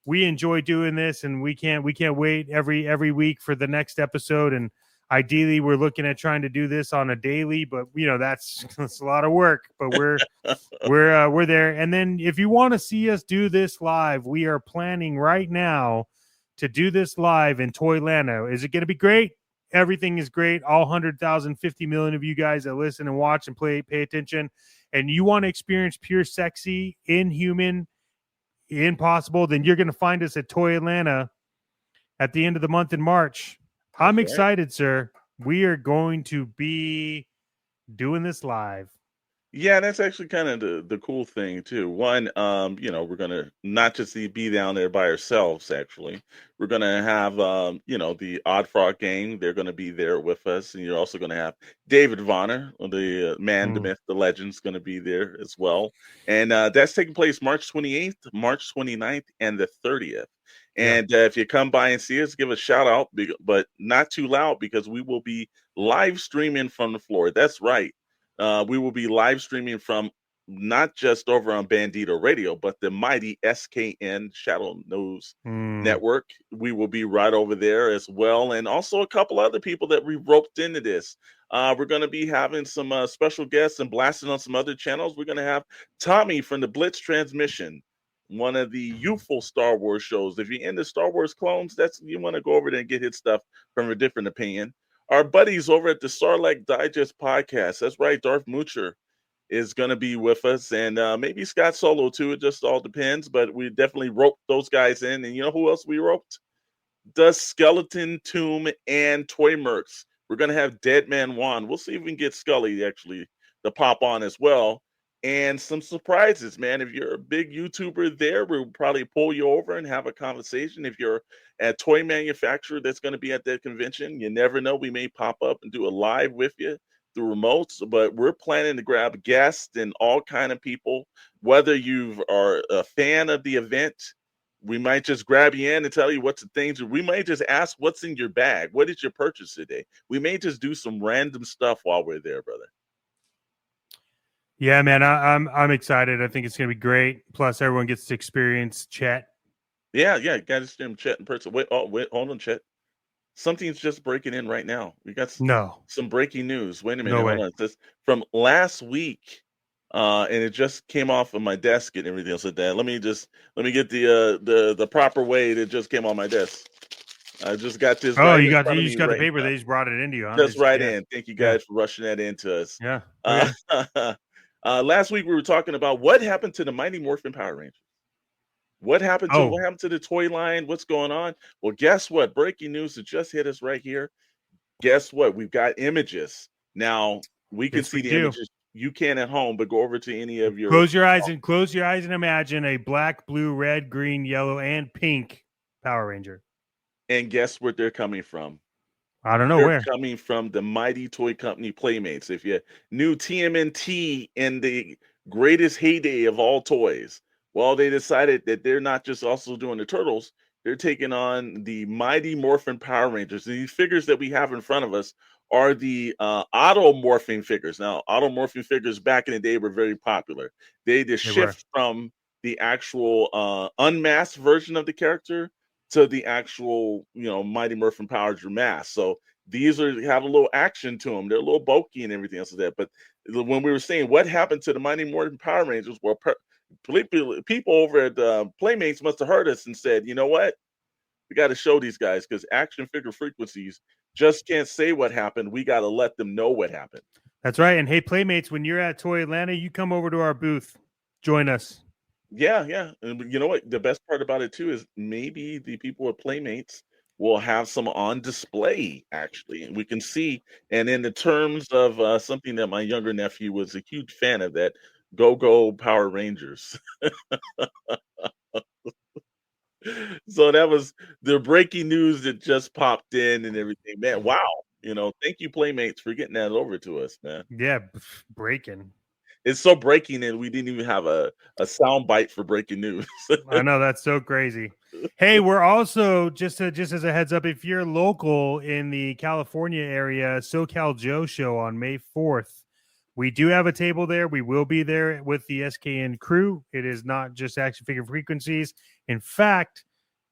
We enjoy doing this, and we can't wait every week for the next episode. And ideally, we're looking at trying to do this on a daily, but that's a lot of work. But we're there. And then if you want to see us do this live, we are planning right now to do this live in Toylanta. Is it going to be great? Everything is great. All 100,000, 50 million of you guys that listen and watch and pay attention, and you want to experience pure sexy, inhuman, impossible, then you're going to find us at Toy Atlanta at the end of the month in March. I'm excited, sir. We are going to be doing this live. Yeah, that's actually kind of the cool thing too. One, we're gonna not just be down there by ourselves. Actually, we're gonna have the Odd Frog gang. They're gonna be there with us, and you're also gonna have David Vonner, the man, the myth, the legend's gonna be there as well. And that's taking place March 28th, March 29th, and the 30th. And if you come by and see us, give a shout out, but not too loud because we will be live streaming from the floor. That's right. We will be live streaming from not just over on Bandito Radio, but the mighty SKN Shadow News Network. We will be right over there as well. And also a couple other people that we roped into this. We're going to be having some special guests and blasting on some other channels. We're going to have Tommy from the Blitz Transmission, one of the youthful Star Wars shows. If you're into Star Wars clones, you want to go over there and get his stuff from a different opinion. Our buddies over at the Sarlacc Digest podcast. That's right, Darth Moocher is going to be with us, and maybe Scott Solo too. It just all depends, but we definitely roped those guys in. And you know who else we roped? The Skeleton Tomb and Toy Mercs. We're going to have Dead Man Juan. We'll see if we can get Scully actually to pop on as well. And some surprises, man. If you're a big YouTuber there, we'll probably pull you over and have a conversation. If you're a toy manufacturer that's going to be at that convention, you never know. We may pop up and do a live with you through remotes, but we're planning to grab guests and all kind of people. Whether you are a fan of the event, we might just grab you in and tell you what's the things. We might just ask what's in your bag. What did you purchase today? We may just do some random stuff while we're there, brother. Yeah, man, I'm excited. I think it's gonna be great. Plus, everyone gets to experience Chet. Yeah, got to see Chet in person. Wait, hold on, Chet. Something's just breaking in right now. We got some breaking news. Wait a minute, hold on. This from last week, and it just came off of my desk and everything else like that. Let me get the proper way that just came on my desk. I just got this. Oh, right you in got front of you me just got the right paper. now. They just brought it into you, huh? Just right Yeah. in. Thank you guys for rushing that into us. Yeah. Last week we were talking about what happened to the Mighty Morphin Power Rangers. What happened to the toy line? What's going on? Well, guess what? Breaking news that just hit us right here. Guess what? We've got images. Now we can see the images. You can at home, but go over to any of your close your eyes and imagine a black, blue, red, green, yellow, and pink Power Ranger. And guess where they're coming from? I don't know They're where. coming from the Mighty Toy Company Playmates. If you knew TMNT in the greatest heyday of all toys, well, they decided that they're not just also doing the Turtles, they're taking on the Mighty Morphin Power Rangers. These figures that we have in front of us are the auto-morphing figures. Now, auto-morphing figures back in the day were very popular. They just shift from the actual unmasked version of the character to the actual, Mighty Morphin Power Ranger mask. So these have a little action to them. They're a little bulky and everything else like that. But when we were saying what happened to the Mighty Morphin Power Rangers, well, people over at Playmates must have heard us and said, you know what? We got to show these guys because action figure frequencies just can't say what happened. We got to let them know what happened. That's right. And hey, Playmates, when you're at Toy Atlanta, you come over to our booth. Join us. Yeah. And you know what? The best part about it, too, is maybe the people at Playmates will have some on display, actually. And we can see, and in the terms of something that my younger nephew was a huge fan of, that Go-Go Power Rangers. So that was the breaking news that just popped in and everything. Man, wow. Thank you, Playmates, for getting that over to us, man. Yeah, breaking. It's so breaking, and we didn't even have a sound bite for breaking news. I know, that's so crazy. Hey, we're also just as a heads up, if you're local in the California area, SoCal Joe show on May 4th. We do have a table there. We will be there with the SKN crew. It is not just Action Figure Frequencies. In fact,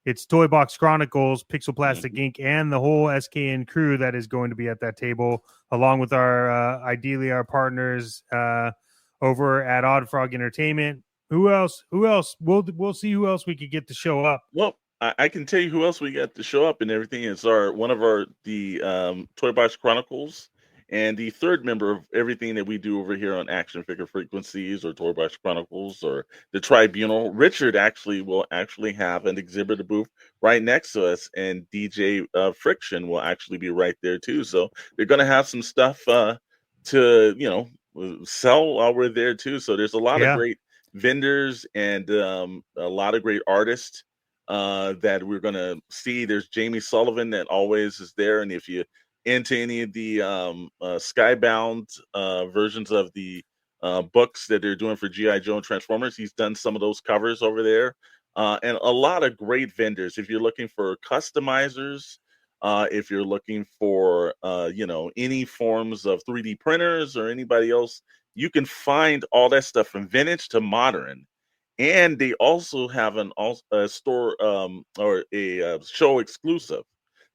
it's Toy Box Chronicles, Pixel Plastic Inc., and the whole SKN crew that is going to be at that table, along with ideally our partners over at Odd Frog Entertainment. Who else? We'll see who else we could get to show up. Well, I can tell you who else we got to show up and everything. It's one of the Toy Box Chronicles. And the third member of everything that we do over here on Action Figure Frequencies or Toy Box Chronicles or the Tribunal, Richard will have an exhibitor booth right next to us, and DJ Friction will actually be right there too. So they're going to have some stuff to sell while we're there too. So there's a lot of great vendors and a lot of great artists that we're going to see. There's Jamie Sullivan that always is there, and if you into any of the Skybound versions of the books that they're doing for G.I. Joe and Transformers, he's done some of those covers over there. And a lot of great vendors. If you're looking for customizers, if you're looking for any forms of 3D printers or anybody else, you can find all that stuff from vintage to modern. And they also have a store or a show exclusive.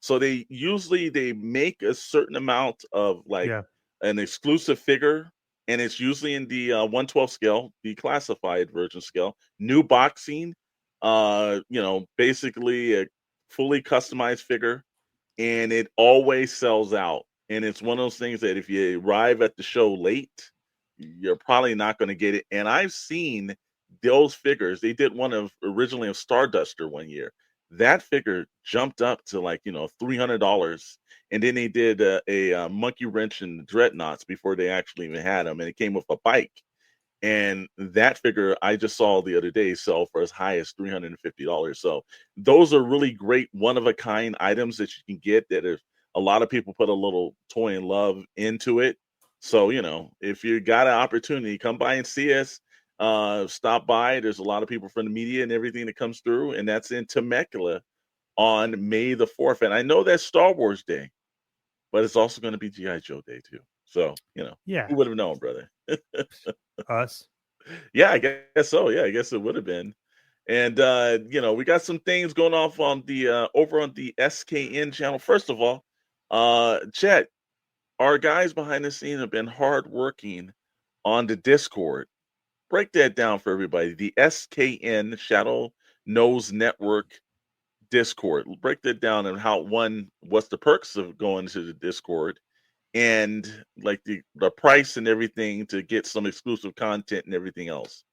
So they make a certain amount of an exclusive figure, and it's usually in the 1/12 scale, the classified version scale. New boxing, basically a fully customized figure, and it always sells out. And it's one of those things that if you arrive at the show late, you're probably not going to get it. And I've seen those figures. They did one originally of Starduster one year. That figure jumped up to $300, and then they did a Monkey Wrench and Dreadnoughts before they actually even had them, and it came with a bike. And that figure I just saw the other day sell for as high as $350. So those are really great one-of-a-kind items that you can get that a lot of people put a little toy and love into it. So, if you got an opportunity, come by and see us. Stop by. There's a lot of people from the media and everything that comes through, and that's in Temecula on May the 4th. And I know that's Star Wars Day, but it's also going to be G.I. Joe Day too. So, who would have known, brother? Us. Yeah, I guess so. Yeah, I guess it would have been. And we got some things going off on the over on the SKN channel. First of all, Chet, our guys behind the scenes have been hard working on the Discord. Break that down for everybody. The SKN Shadow Nose Network Discord. Break that down and what's the perks of going to the Discord, and like the price and everything to get some exclusive content and everything else.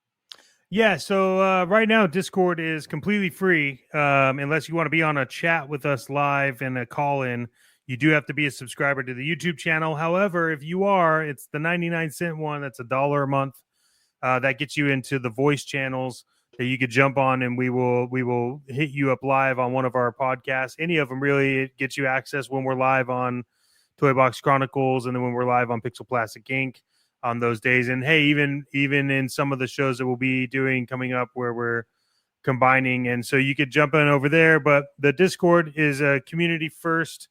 Yeah, so right now Discord is completely free, unless you want to be on a chat with us live and a call-in. You do have to be a subscriber to the YouTube channel. However, if you are, it's the 99-cent one. That's $1 a month. That gets you into the voice channels that you could jump on, and we will hit you up live on one of our podcasts. Any of them, really. It gets you access when we're live on Toy Box Chronicles, and then when we're live on Pixel Plastic Inc. on those days. And hey, even in some of the shows that we'll be doing coming up where we're combining, and so you could jump in over there. But the Discord is a community first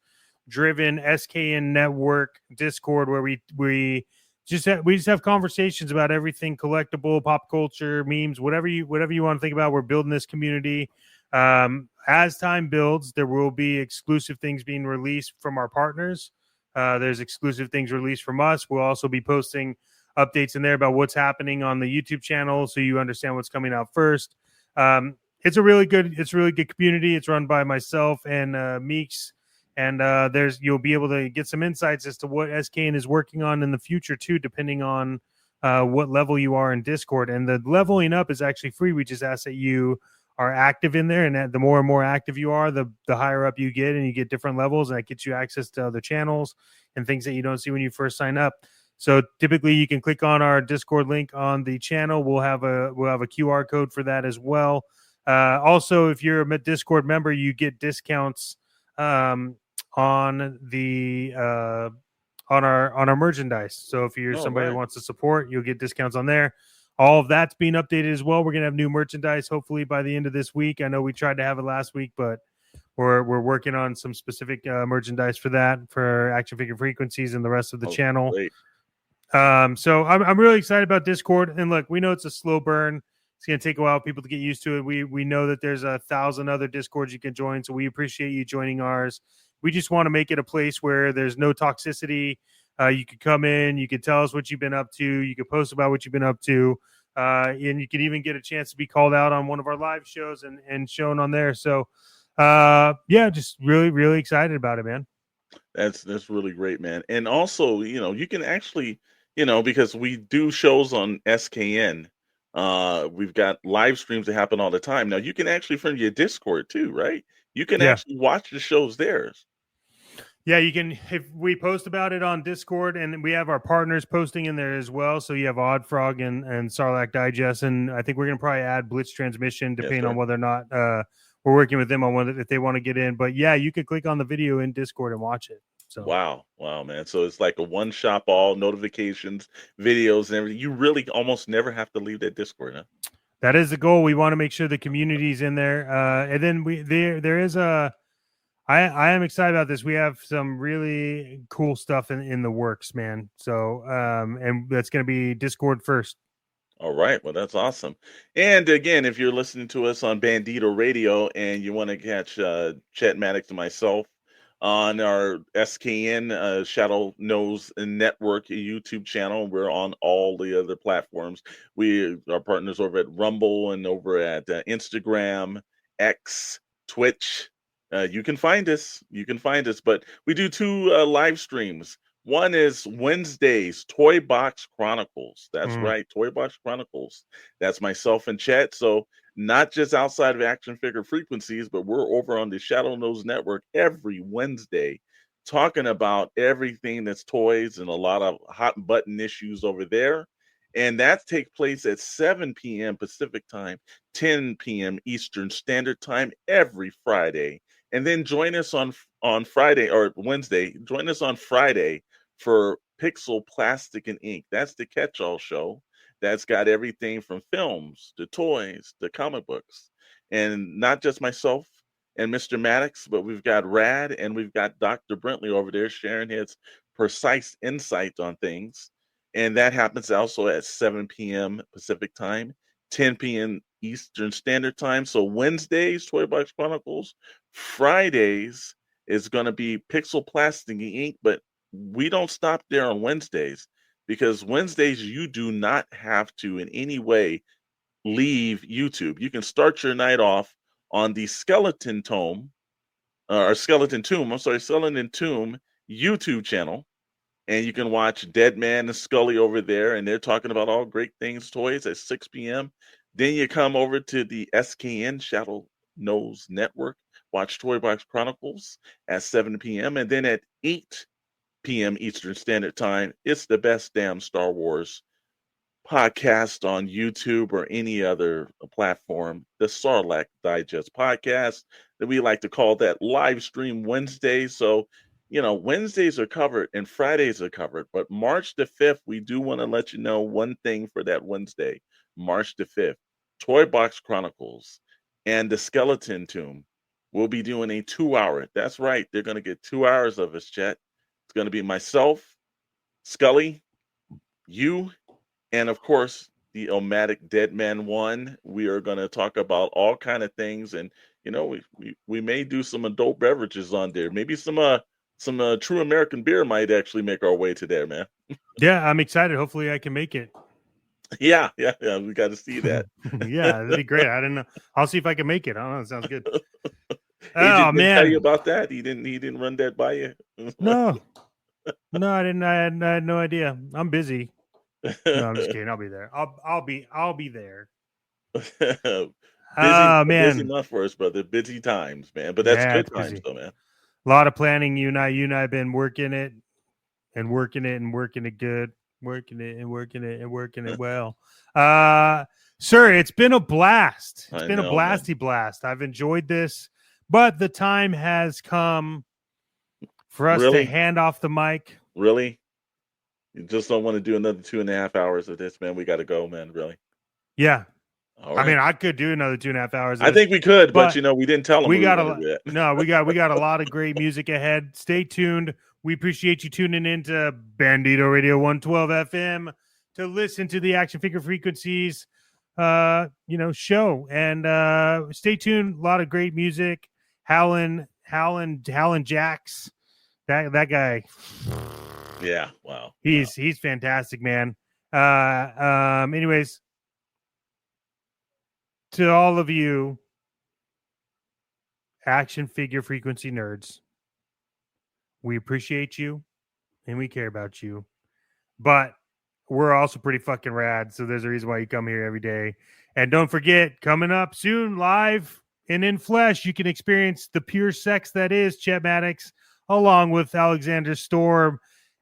driven SKN network Discord where we just have conversations about everything collectible, pop culture, memes, whatever you want to think about. We're building this community. As time builds, there will be exclusive things being released from our partners. There's exclusive things released from us. We'll also be posting updates in there about what's happening on the YouTube channel, so you understand what's coming out first. It's a really good community. It's run by myself and Meeks. And you'll be able to get some insights as to what SKN is working on in the future too, depending on what level you are in Discord. And the leveling up is actually free. We just ask that you are active in there, and the more and more active you are, the higher up you get, and you get different levels, and that gets you access to other channels and things that you don't see when you first sign up. So typically, you can click on our Discord link on the channel. We'll have a QR code for that as well. Also, if you're a Discord member, you get discounts on the on our merchandise. So if you're somebody that wants to support, you'll get discounts on there. All of that's being updated as well. We're gonna have new merchandise hopefully by the end of this week. I know we tried to have it last week, but we're working on some specific merchandise for that, for Action Figure Frequencies and the rest of the channel. Great. So I'm really excited about Discord. And look, we know it's a slow burn. It's going to take a while for people to get used to it. We know that there's 1,000 other Discords you can join, so we appreciate you joining ours. We just want to make it a place where there's no toxicity. You could come in, you could tell us what you've been up to, you could post about what you've been up to, and you could even get a chance to be called out on one of our live shows and shown on there. So, just really, really excited about it, man. That's really great, man. And also, you can actually, because we do shows on SKN, we've got live streams that happen all the time. Now, you can actually from your Discord too, right? You can actually watch the shows there. Yeah, you can. If we post about it on Discord, and we have our partners posting in there as well. So you have Odd Frog and Sarlacc Digest, and I think we're going to probably add Blitz Transmission depending on whether or not we're working with them on whether if they want to get in. But yeah, you could click on the video in Discord and watch it. So wow, man. So it's like a one-shop all notifications, videos, and everything. You really almost never have to leave that Discord, huh? That is the goal. We want to make sure the community's in there, and then there is a. I am excited about this. We have some really cool stuff in the works, man. So, and that's going to be Discord first. All right. Well, that's awesome. And again, if you're listening to us on Bandito Radio and you want to catch Chet, Maddox, and myself on our SKN Shadow Nose Network YouTube channel, we're on all the other platforms. We are partners over at Rumble and over at Instagram, X, Twitch. You can find us. But we do 2 live streams. One is Wednesdays, Toy Box Chronicles. That's right, Toy Box Chronicles. That's myself and Chet. So not just outside of Action Figure Frequencies, but we're over on the Shadow Nose Network every Wednesday talking about everything that's toys and a lot of hot button issues over there. And that takes place at 7 p.m. Pacific time, 10 p.m. Eastern Standard Time every Friday. And then join us on Friday or Wednesday. Join us on Friday for Pixel Plastic and Ink. That's the catch-all show. That's got everything from films to toys to comic books. And not just myself and Mr. Maddox, but we've got Rad and we've got Dr. Brentley over there sharing his precise insight on things. And that happens also at 7 p.m. Pacific time, 10 p.m. Eastern Standard Time. So Wednesdays, Toy Box Chronicles. Fridays is going to be Pixel Plastic and Ink, but we don't stop there on Wednesdays because Wednesdays you do not have to in any way leave YouTube. You can start your night off on the Skeleton Tomb YouTube channel. And you can watch Dead Man and Scully over there, and they're talking about all great things, toys at 6 p.m. Then you come over to the SKN Shadow Nose Network, watch Toy Box Chronicles at 7 p.m. And then at 8 p.m. Eastern Standard Time, it's the best damn Star Wars podcast on YouTube or any other platform, the Sarlacc Digest podcast, that we like to call that live stream Wednesday. So, Wednesdays are covered and Fridays are covered, but March the 5th, we do want to let you know one thing for that Wednesday, March the 5th, Toy Box Chronicles and the Skeleton Tomb will be doing a 2-hour. That's right. They're going to get 2 hours of us, Chet. It's going to be myself, Scully, you, and of course, the Omatic Dead Man 1. We are going to talk about all kind of things, and we may do some adult beverages on there. Maybe some true American beer might actually make our way to there, man. Yeah, I'm excited. Hopefully, I can make it. Yeah. We got to see that. Yeah, that'd be great. I don't know. I'll see if I can make it. I don't know. It sounds good. Oh man, tell you about that? He didn't run that by you? No, I didn't. I had no idea. I'm busy. No, I'm just kidding. I'll be there. I'll be there. Busy month for us, brother. Busy times, man. But that's good times, though, man. A lot of planning. You and I have been working it and working it and working it good, working it and working it and working it well. Sir, it's been a blast. It's been a blasty blast. I've enjoyed this, but the time has come for us to hand off the mic. Really? You just don't want to do another 2.5 hours of this, man? We got to go, man. Really? Yeah. All right. I mean, I could do another 2.5 hours. I think we could, but we didn't tell them. We got a lot of great music ahead. Stay tuned. We appreciate you tuning in to Bandito Radio 112 FM to listen to the Action Figure Frequencies, show. And stay tuned. A lot of great music. Howlin' Jax, that guy. Yeah, wow. He's fantastic, man. Anyways, to all of you Action Figure Frequency nerds, we appreciate you and we care about you, but we're also pretty fucking rad. So there's a reason why you come here every day. And don't forget, coming up soon, live and in flesh, you can experience the pure sex that is Chet Maddox, along with Alexander Storm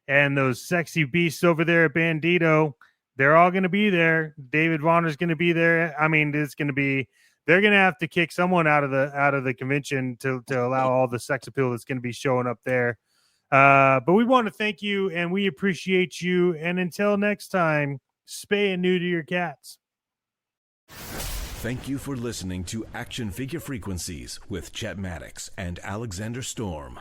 and those sexy beasts over there at Bandito. They're all going to be there. David Vonner's going to be there. I mean, they're going to have to kick someone out of the convention to allow all the sex appeal that's going to be showing up there. But we want to thank you and we appreciate you. And until next time, spay and neuter your cats. Thank you for listening to Action Figure Frequencies with Chet Maddox and Alexander Storm.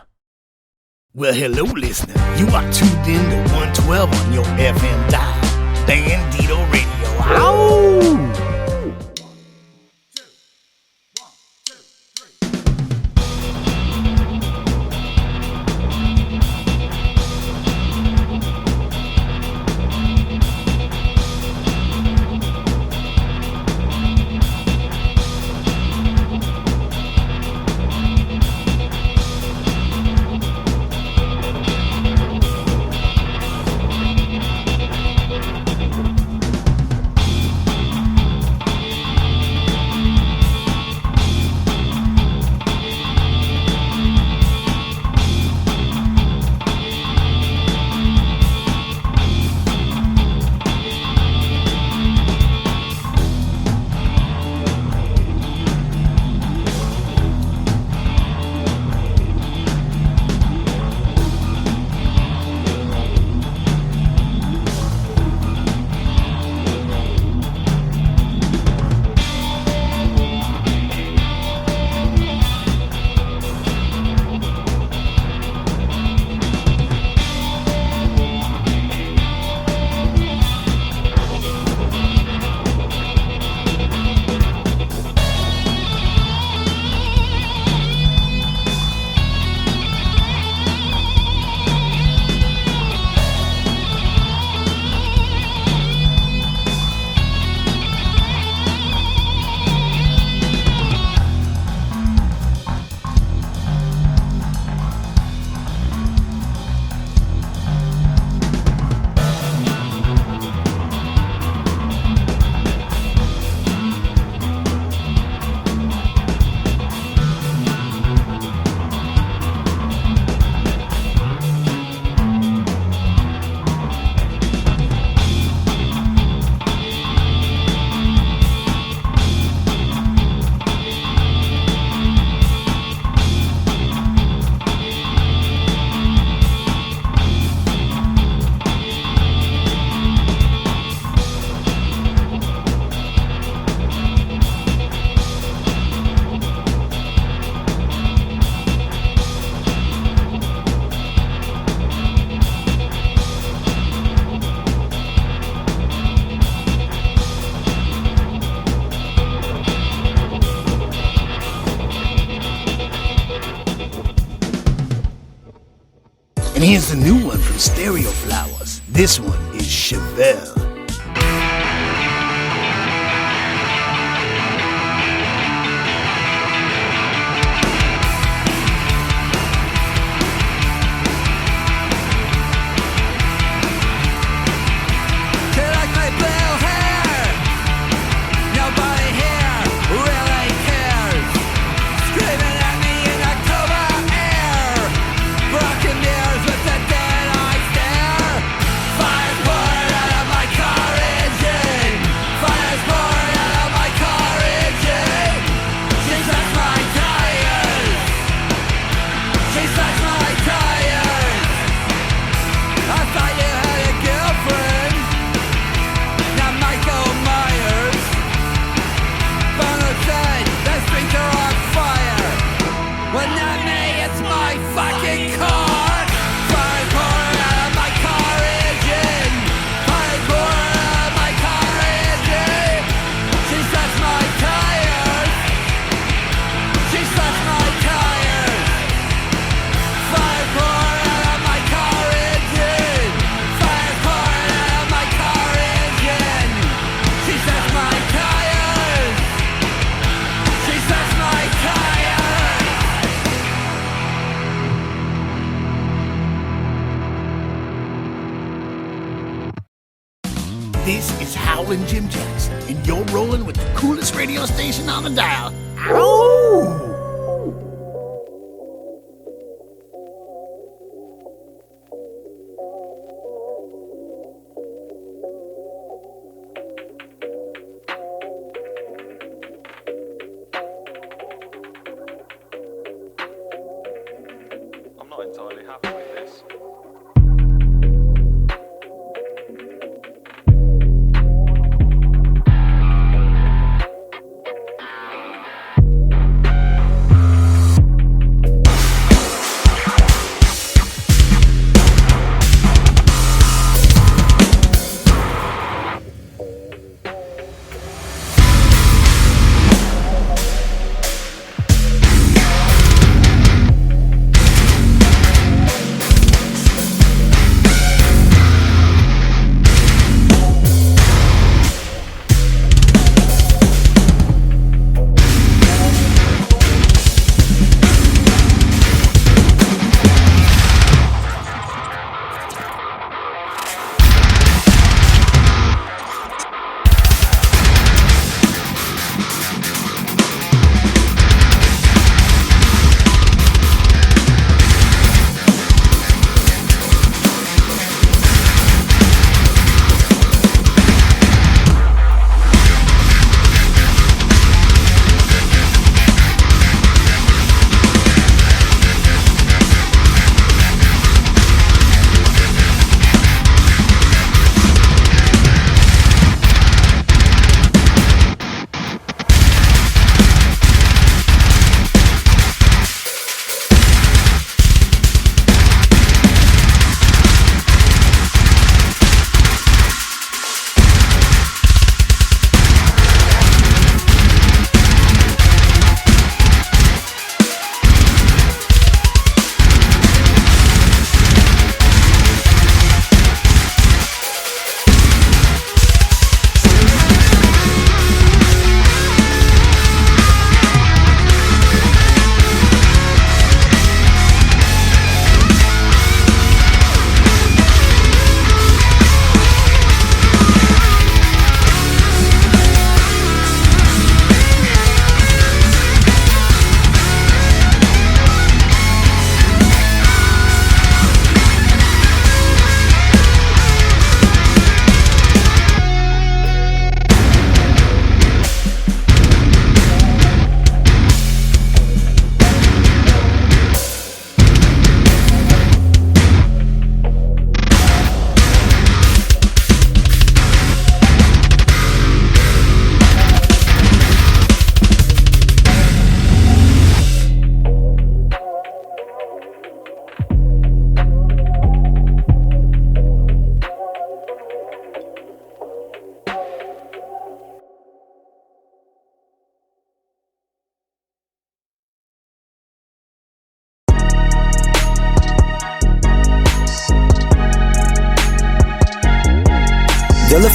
Well, hello, listener. You are tuned in to 112 on your FM dial. Bandito Radio. Ow! And here's the new one from Stereo Flowers. This one is Chevelle. This is Howlin' Jim Jackson, and you're rolling with the coolest radio station on the dial. Ow! I'm not entirely happy with this.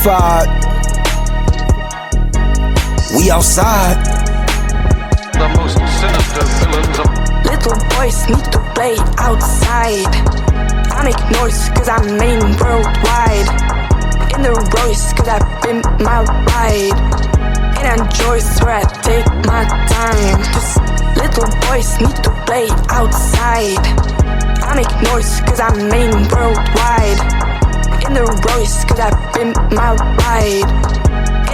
certified. We outside. The most sinister villains of little boys need to play outside. I make noise cause I'm main worldwide. In the Royce cause I been my ride. And enjoys where I take my time. Just little boys need to play outside. I make noise cause I'm main worldwide. In the Royce cause I been my ride.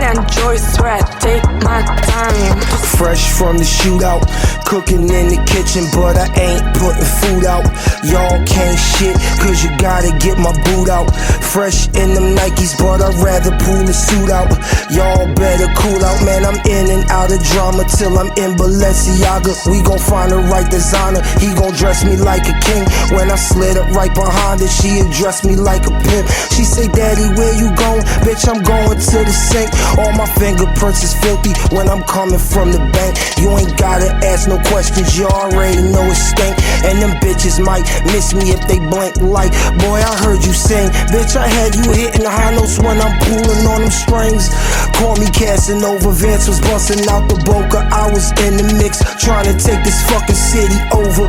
And enjoys where I take my time. Fresh from the shootout, cooking in the kitchen, but I ain't putting food out. Y'all can't shit, cause you gotta get my boot out. Fresh in them Nikes, but I'd rather pull the suit out. Y'all better cool out, man, I'm in and out of drama till I'm in Balenciaga. We gon' find the right designer, he gon' dress me like a king. When I slid up right behind her, she addressed me like a pimp. She say, Daddy, where you going? Bitch, I'm going to the sink. All my fingerprints is filthy when I'm coming from the bank. You ain't gotta ask no questions, you already know it stink. And them bitches might miss me if they blink like, boy, I heard you sing. Bitch, I had you hitting the high notes when I'm pulling on them strings. Call me Casanova, Vance was busting out the Boca. I was in the mix, trying to take this fucking city over.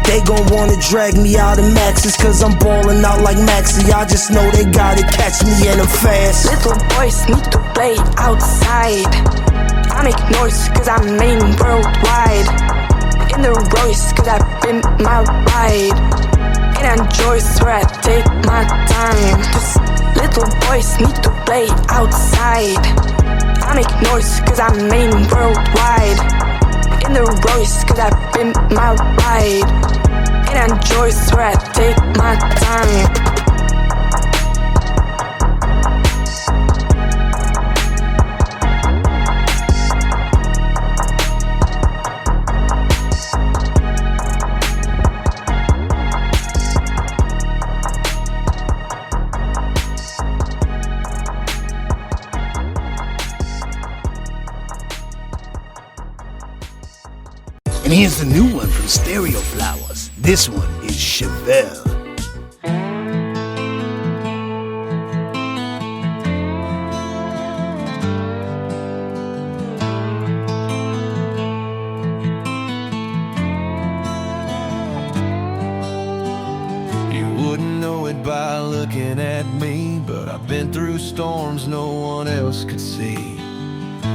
They gon' wanna drag me out of Max's, cause I'm balling out like Maxie. I just know they gotta catch me and I'm fast. Little boys need to play outside. I make noise cause I'm main worldwide. In the Royce cause I been my ride. And enjoys where I take my time. Just little boys need to play outside. I make noise cause I'm main worldwide. In the Royce cause I been my ride. And enjoys where I take my time. And here's the new one from Stereo Flowers. This one is Chevelle. You wouldn't know it by looking at me, but I've been through storms no one else could see.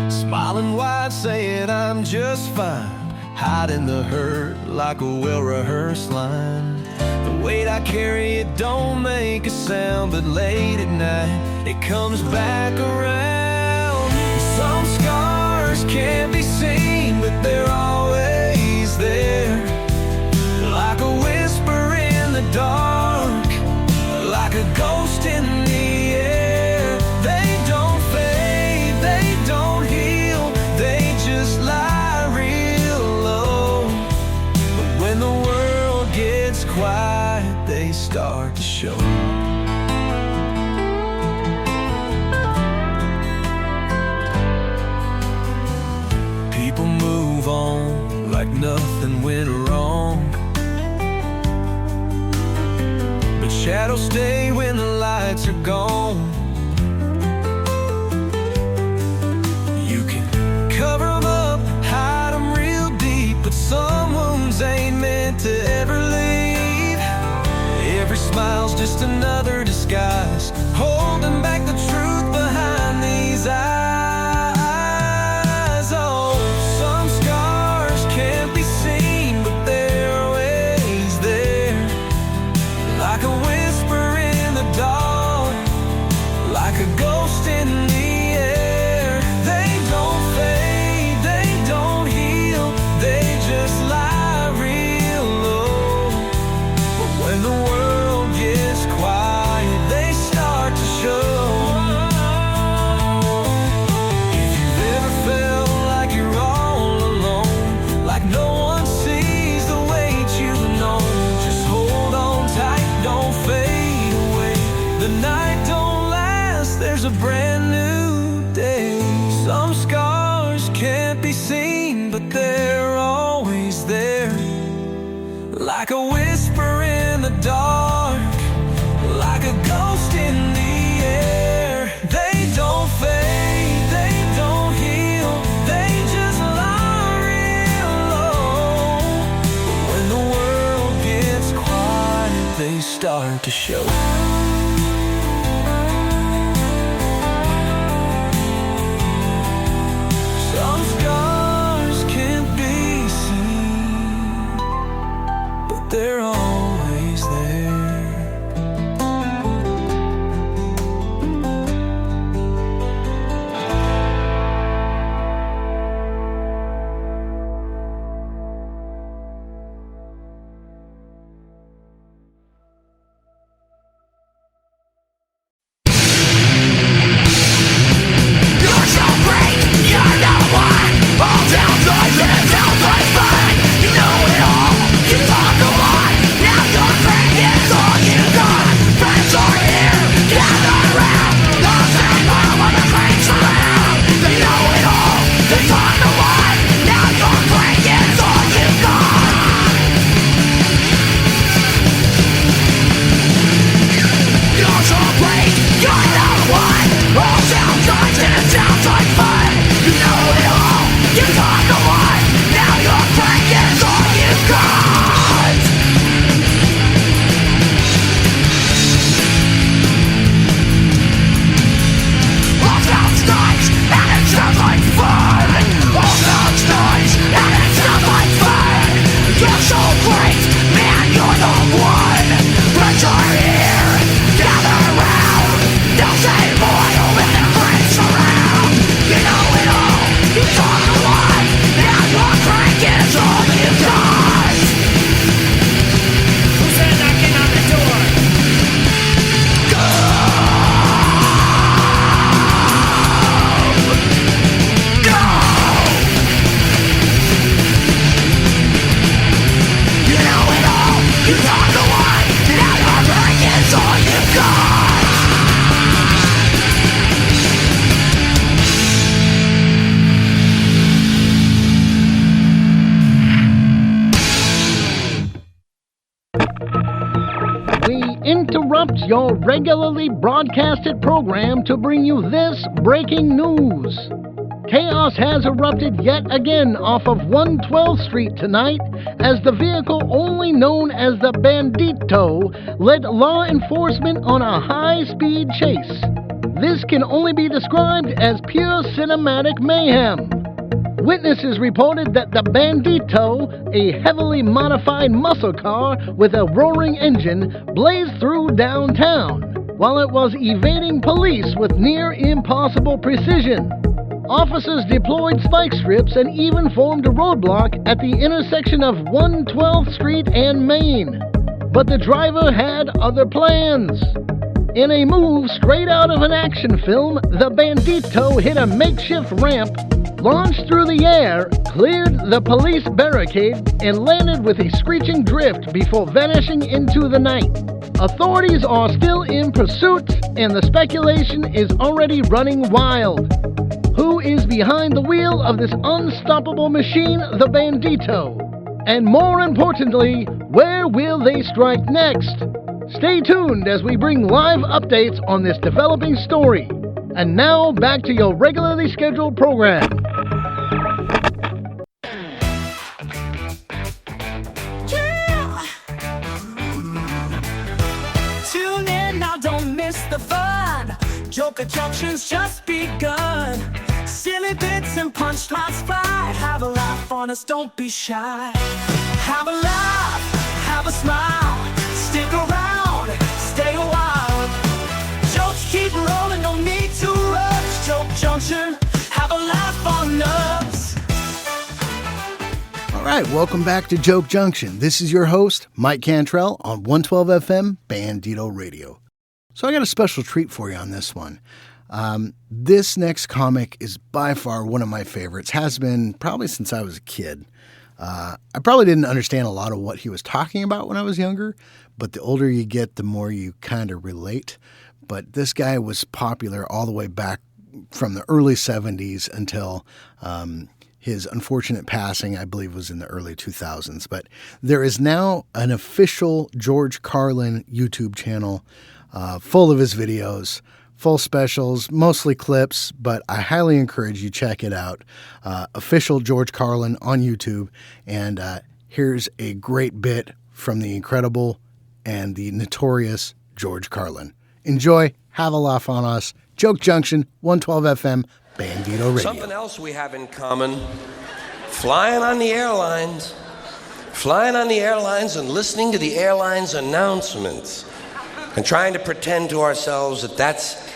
Smiling wide, saying I'm just fine. Hiding the hurt like a well-rehearsed line. The weight I carry, it don't make a sound, but late at night, it comes back around. Some scars can't be seen, but they're always there. Like a whisper in the dark, like a ghost in the air. They don't fade, they don't heal, they just lie. When the world gets quiet, they start to show. People move on like nothing went wrong, but shadows stay when the lights are gone. You can cover them up, hide them real deep, but some wounds ain't meant to ever leave. Every smile's just another disguise, holding back the truth behind these eyes. Oh, some scars can't be seen, but they're always there. Like a whisper in the dark, like a ghost in the air. They don't fade, they don't heal, they just lie real low. But when the world gets quiet, they start to show. If you've ever felt like you're all alone, like no one sees the weight you've known, just hold on tight, don't fade away. The night don't last, there's a brand new day. Some scars can't be seen, but they're always there. Like a whisper in the dark, like a ghost in the air. They start to show. Some scars can't be seen, but they're always there. Your regularly broadcasted program to bring you this breaking news. Chaos has erupted yet again off of 112th Street tonight as the vehicle only known as the Bandito led law enforcement on a high-speed chase. This can only be described as pure cinematic mayhem. Witnesses reported that the Bandito, a heavily modified muscle car with a roaring engine, blazed through downtown while it was evading police with near impossible precision. Officers deployed spike strips and even formed a roadblock at the intersection of 112th Street and Main. But the driver had other plans. In a move straight out of an action film, the Bandito hit a makeshift ramp, launched through the air, cleared the police barricade, and landed with a screeching drift before vanishing into the night. Authorities are still in pursuit, and the speculation is already running wild. Who is behind the wheel of this unstoppable machine, the Bandito? And more importantly, where will they strike next? Stay tuned as we bring live updates on this developing story. And now, back to your regularly scheduled program. Yeah. Tune in now, don't miss the fun. Joker Junction's just begun. Silly bits and punchlines fly. Have a laugh on us, don't be shy. Have a laugh, have a smile. Stick around, stay a while. Jokes keep rolling, no need to rush. Joke Junction, have a laugh on us. All right, welcome back to Joke Junction. This is your host, Mike Cantrell, on 112 FM Bandito Radio. So I got a special treat for you on this one. This next comic is by far one of my favorites, has been probably since I was a kid. I probably didn't understand a lot of what he was talking about when I was younger, but the older you get, the more you kind of relate. But this guy was popular all the way back from the early 70s until his unfortunate passing, I believe, was in the early 2000s. But there is now an official George Carlin YouTube channel full of his videos, full specials, mostly clips, but I highly encourage you check it out. Official George Carlin on YouTube. And here's a great bit from the incredible and the notorious George Carlin. Enjoy, have a laugh on us. Joke Junction, 112 FM, Bandito Radio. Something else we have in common, flying on the airlines. Flying on the airlines and listening to the airlines announcements and trying to pretend to ourselves that that's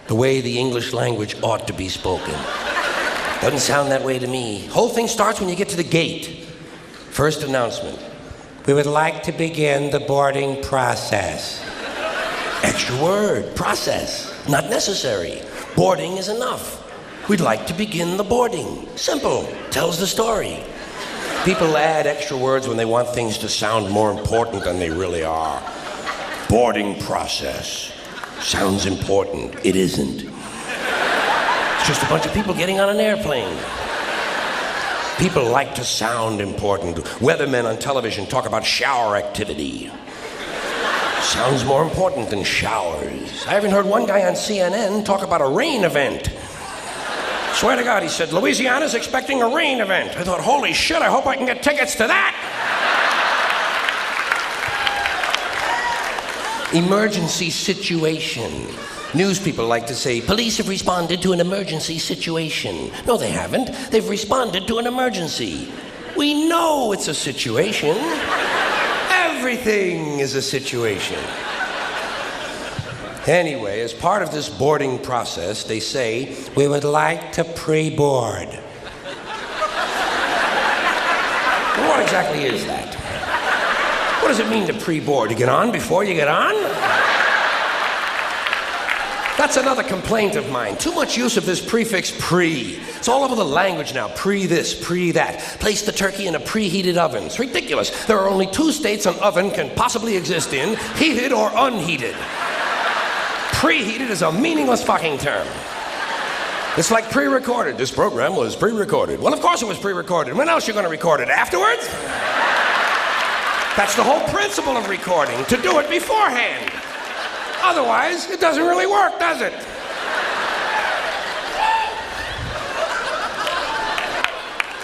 the way the English language ought to be spoken. Doesn't sound that way to me. Whole thing starts when you get to the gate. First announcement. We would like to begin the boarding process. Extra word, process. Not necessary. Boarding is enough. We'd like to begin the boarding. Simple. Tells the story. People add extra words when they want things to sound more important than they really are. Boarding process. Sounds important. It isn't. It's just a bunch of people getting on an airplane. People like to sound important. Weathermen on television talk about shower activity. Sounds more important than showers. I haven't heard one guy on CNN talk about a rain event. Swear to God, he said, Louisiana's expecting a rain event. I thought, holy shit, I hope I can get tickets to that. Emergency situation. News people like to say, police have responded to an emergency situation. No, they haven't. They've responded to an emergency. We know it's a situation. Everything is a situation. Anyway, as part of this boarding process, they say, we would like to pre-board. Well, what exactly is that? What does it mean to pre-board? To get on before you get on? That's another complaint of mine. Too much use of this prefix pre. It's all over the language now. Pre this, pre that. Place the turkey in a preheated oven. It's ridiculous. There are only two states an oven can possibly exist in, heated or unheated. Preheated is a meaningless fucking term. It's like pre-recorded. This program was pre-recorded. Well, of course it was pre-recorded. When else are you going to record it? Afterwards? That's the whole principle of recording, to do it beforehand. Otherwise, it doesn't really work, does it?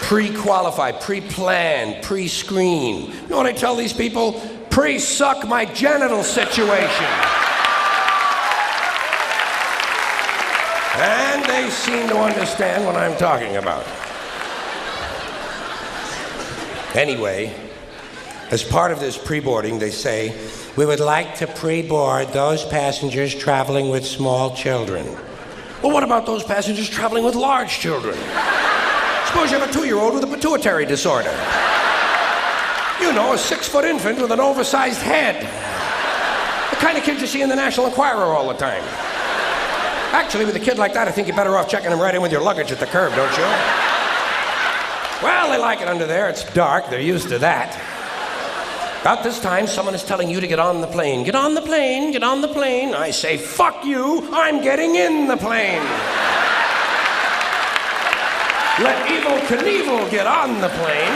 Pre-qualified, pre-planned, pre-screened. You know what I tell these people? Pre-suck my genital situation. And they seem to understand what I'm talking about. Anyway, as part of this pre-boarding, they say, we would like to pre-board those passengers traveling with small children. Well, what about those passengers traveling with large children? Suppose you have a 2-year-old with a pituitary disorder. You know, a 6-foot infant with an oversized head. The kind of kid you see in the National Enquirer all the time. Actually, with a kid like that, I think you're better off checking him right in with your luggage at the curb, don't you? Well, they like it under there. It's dark. They're used to that. About this time, someone is telling you to get on the plane. Get on the plane, get on the plane. I say, fuck you, I'm getting in the plane. Let Evel Knievel get on the plane.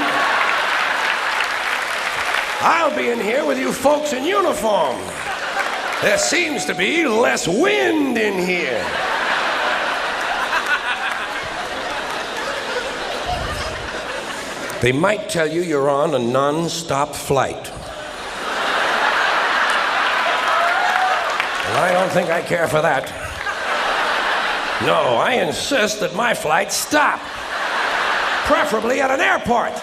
I'll be in here with you folks in uniform. There seems to be less wind in here. They might tell you you're on a non-stop flight. And I don't think I care for that. No, I insist that my flights stop. Preferably at an airport.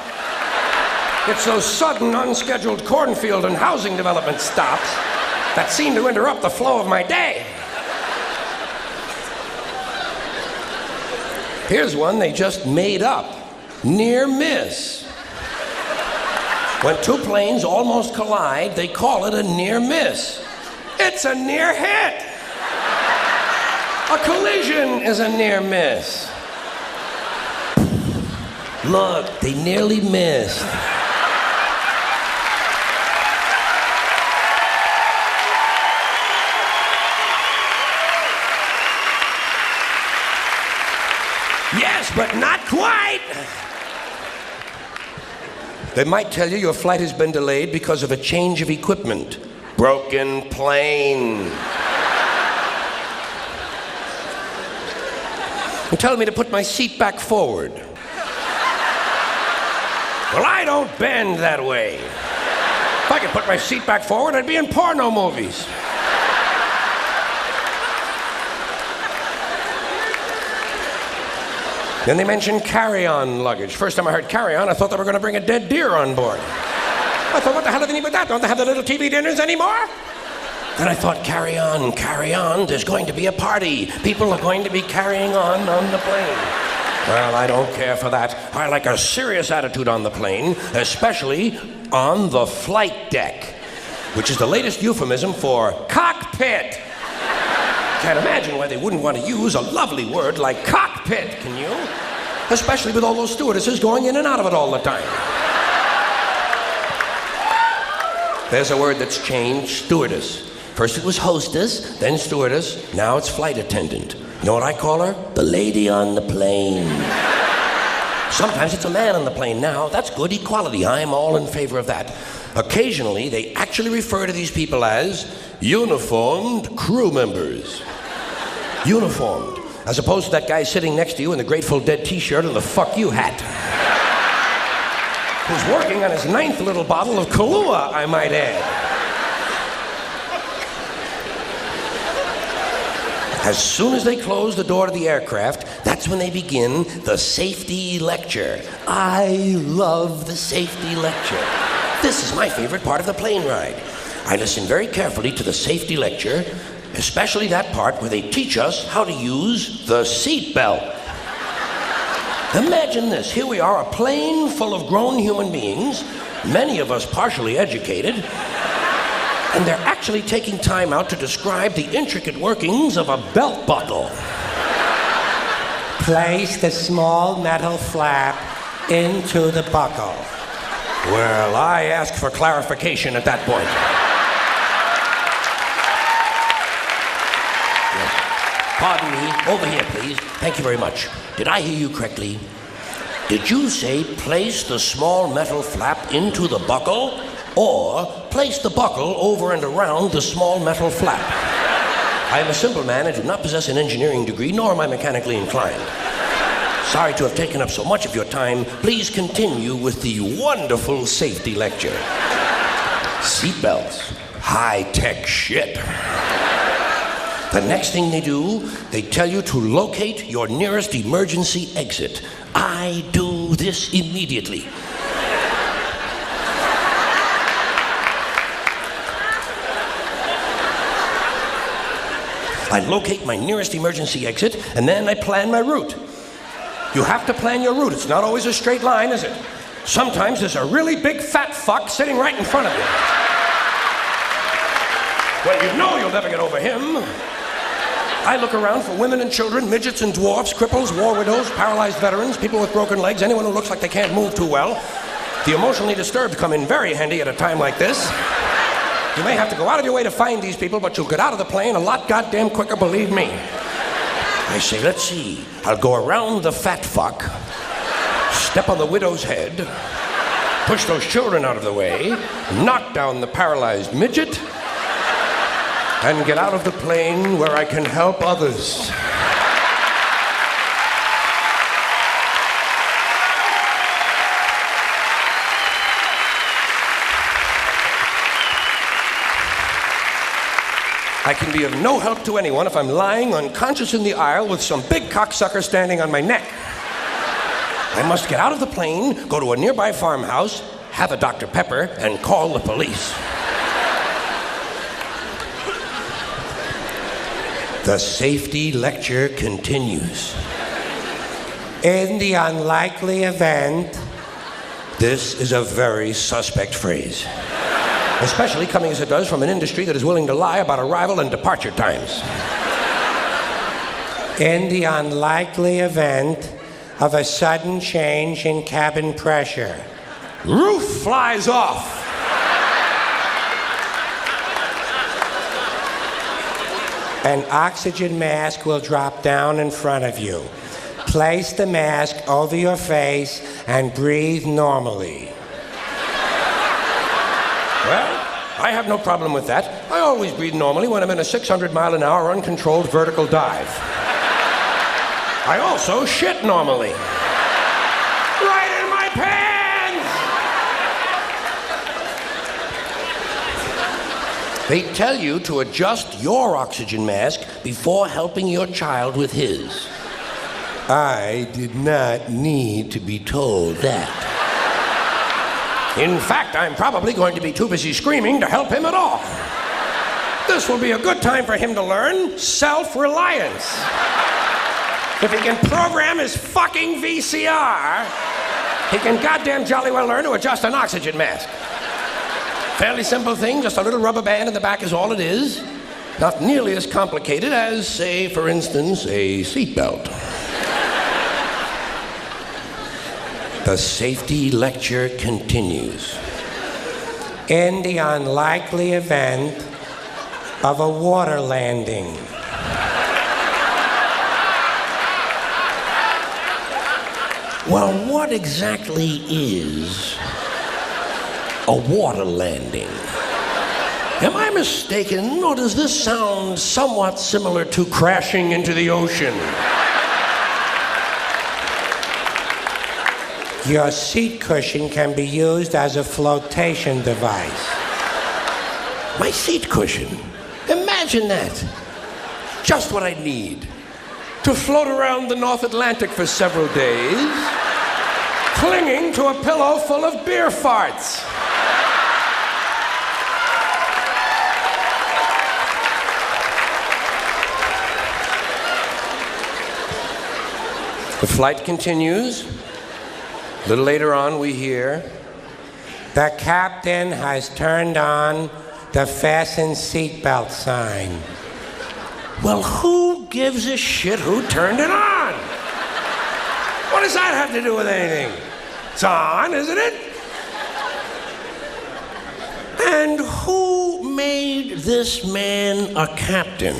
It's those sudden, unscheduled cornfield and housing development stops that seem to interrupt the flow of my day. Here's one they just made up. Near miss. When two planes almost collide, they call it a near miss. It's a near hit. A collision is a near miss. Look, they nearly missed. Yes, but not quite. They might tell you your flight has been delayed because of a change of equipment. Broken plane. And tell me to put my seat back forward. Well, I don't bend that way. If I could put my seat back forward, I'd be in porno movies. Then they mentioned carry-on luggage. First time I heard carry-on, I thought they were going to bring a dead deer on board. I thought, what the hell do they need with that? Don't they have the little TV dinners anymore? Then I thought, carry on, there's going to be a party. People are going to be carrying on the plane. Well, I don't care for that. I like a serious attitude on the plane, especially on the flight deck, which is the latest euphemism for cockpit. Can't imagine why they wouldn't want to use a lovely word like cockpit, can you? Especially with all those stewardesses going in and out of it all the time. There's a word that's changed, stewardess. First it was hostess, then stewardess, now it's flight attendant. You know what I call her? The lady on the plane. Sometimes it's a man on the plane now. That's good equality. I'm all in favor of that. Occasionally, they actually refer to these people as uniformed crew members. Uniformed. As opposed to that guy sitting next to you in the Grateful Dead t-shirt and the fuck you hat. Who's working on his 9th little bottle of Kahlua, I might add. As soon as they close the door to the aircraft, that's when they begin the safety lecture. I love the safety lecture. This is my favorite part of the plane ride. I listen very carefully to the safety lecture, especially that part where they teach us how to use the seatbelt. Imagine this. Here we are, a plane full of grown human beings, many of us partially educated, and they're actually taking time out to describe the intricate workings of a belt buckle. Place the small metal flap into the buckle. Well, I ask for clarification at that point. Pardon me, over here, please. Thank you very much. Did I hear you correctly? Did you say place the small metal flap into the buckle? Or place the buckle over and around the small metal flap? I am a simple man and do not possess an engineering degree, nor am I mechanically inclined. Sorry to have taken up so much of your time. Please continue with the wonderful safety lecture. Seatbelts. High-tech shit. The next thing they do, they tell you to locate your nearest emergency exit. I do this immediately. I locate my nearest emergency exit, and then I plan my route. You have to plan your route. It's not always a straight line, is it? Sometimes there's a really big fat fuck sitting right in front of you. Well, you know you'll never get over him. I look around for women and children, midgets and dwarfs, cripples, war widows, paralyzed veterans, people with broken legs, anyone who looks like they can't move too well. The emotionally disturbed come in very handy at a time like this. You may have to go out of your way to find these people, but you'll get out of the plane a lot goddamn quicker, believe me. I say, let's see. I'll go around the fat fuck, step on the widow's head, push those children out of the way, knock down the paralyzed midget, and get out of the plane where I can help others. I can be of no help to anyone if I'm lying unconscious in the aisle with some big cocksucker standing on my neck. I must get out of the plane, go to a nearby farmhouse, have a Dr. Pepper, and call the police. The safety lecture continues. In the unlikely event, this is a very suspect phrase. Especially coming as it does from an industry that is willing to lie about arrival and departure times. In the unlikely event of a sudden change in cabin pressure, roof flies off. An oxygen mask will drop down in front of you. Place the mask over your face and breathe normally. Well, I have no problem with that. I always breathe normally when I'm in a 600-mile-an-hour uncontrolled vertical dive. I also shit normally. Right in my pants! They tell you to adjust your oxygen mask before helping your child with his. I did not need to be told that. In fact, I'm probably going to be too busy screaming to help him at all. This will be a good time for him to learn self-reliance. If he can program his fucking VCR, he can goddamn jolly well learn to adjust an oxygen mask. Fairly simple thing, just a little rubber band in the back is all it is. Not nearly as complicated as, say, for instance, a seatbelt. The safety lecture continues. In the unlikely event of a water landing. Well, what exactly is a water landing? Am I mistaken, or does this sound somewhat similar to crashing into the ocean? Your seat cushion can be used as a flotation device. My seat cushion? Imagine that. Just what I need. To float around the North Atlantic for several days, clinging to a pillow full of beer farts. The flight continues. A little later on, we hear, the captain has turned on the fasten seatbelt sign. Well, who gives a shit who turned it on? What does that have to do with anything? It's on, isn't it? And who made this man a captain,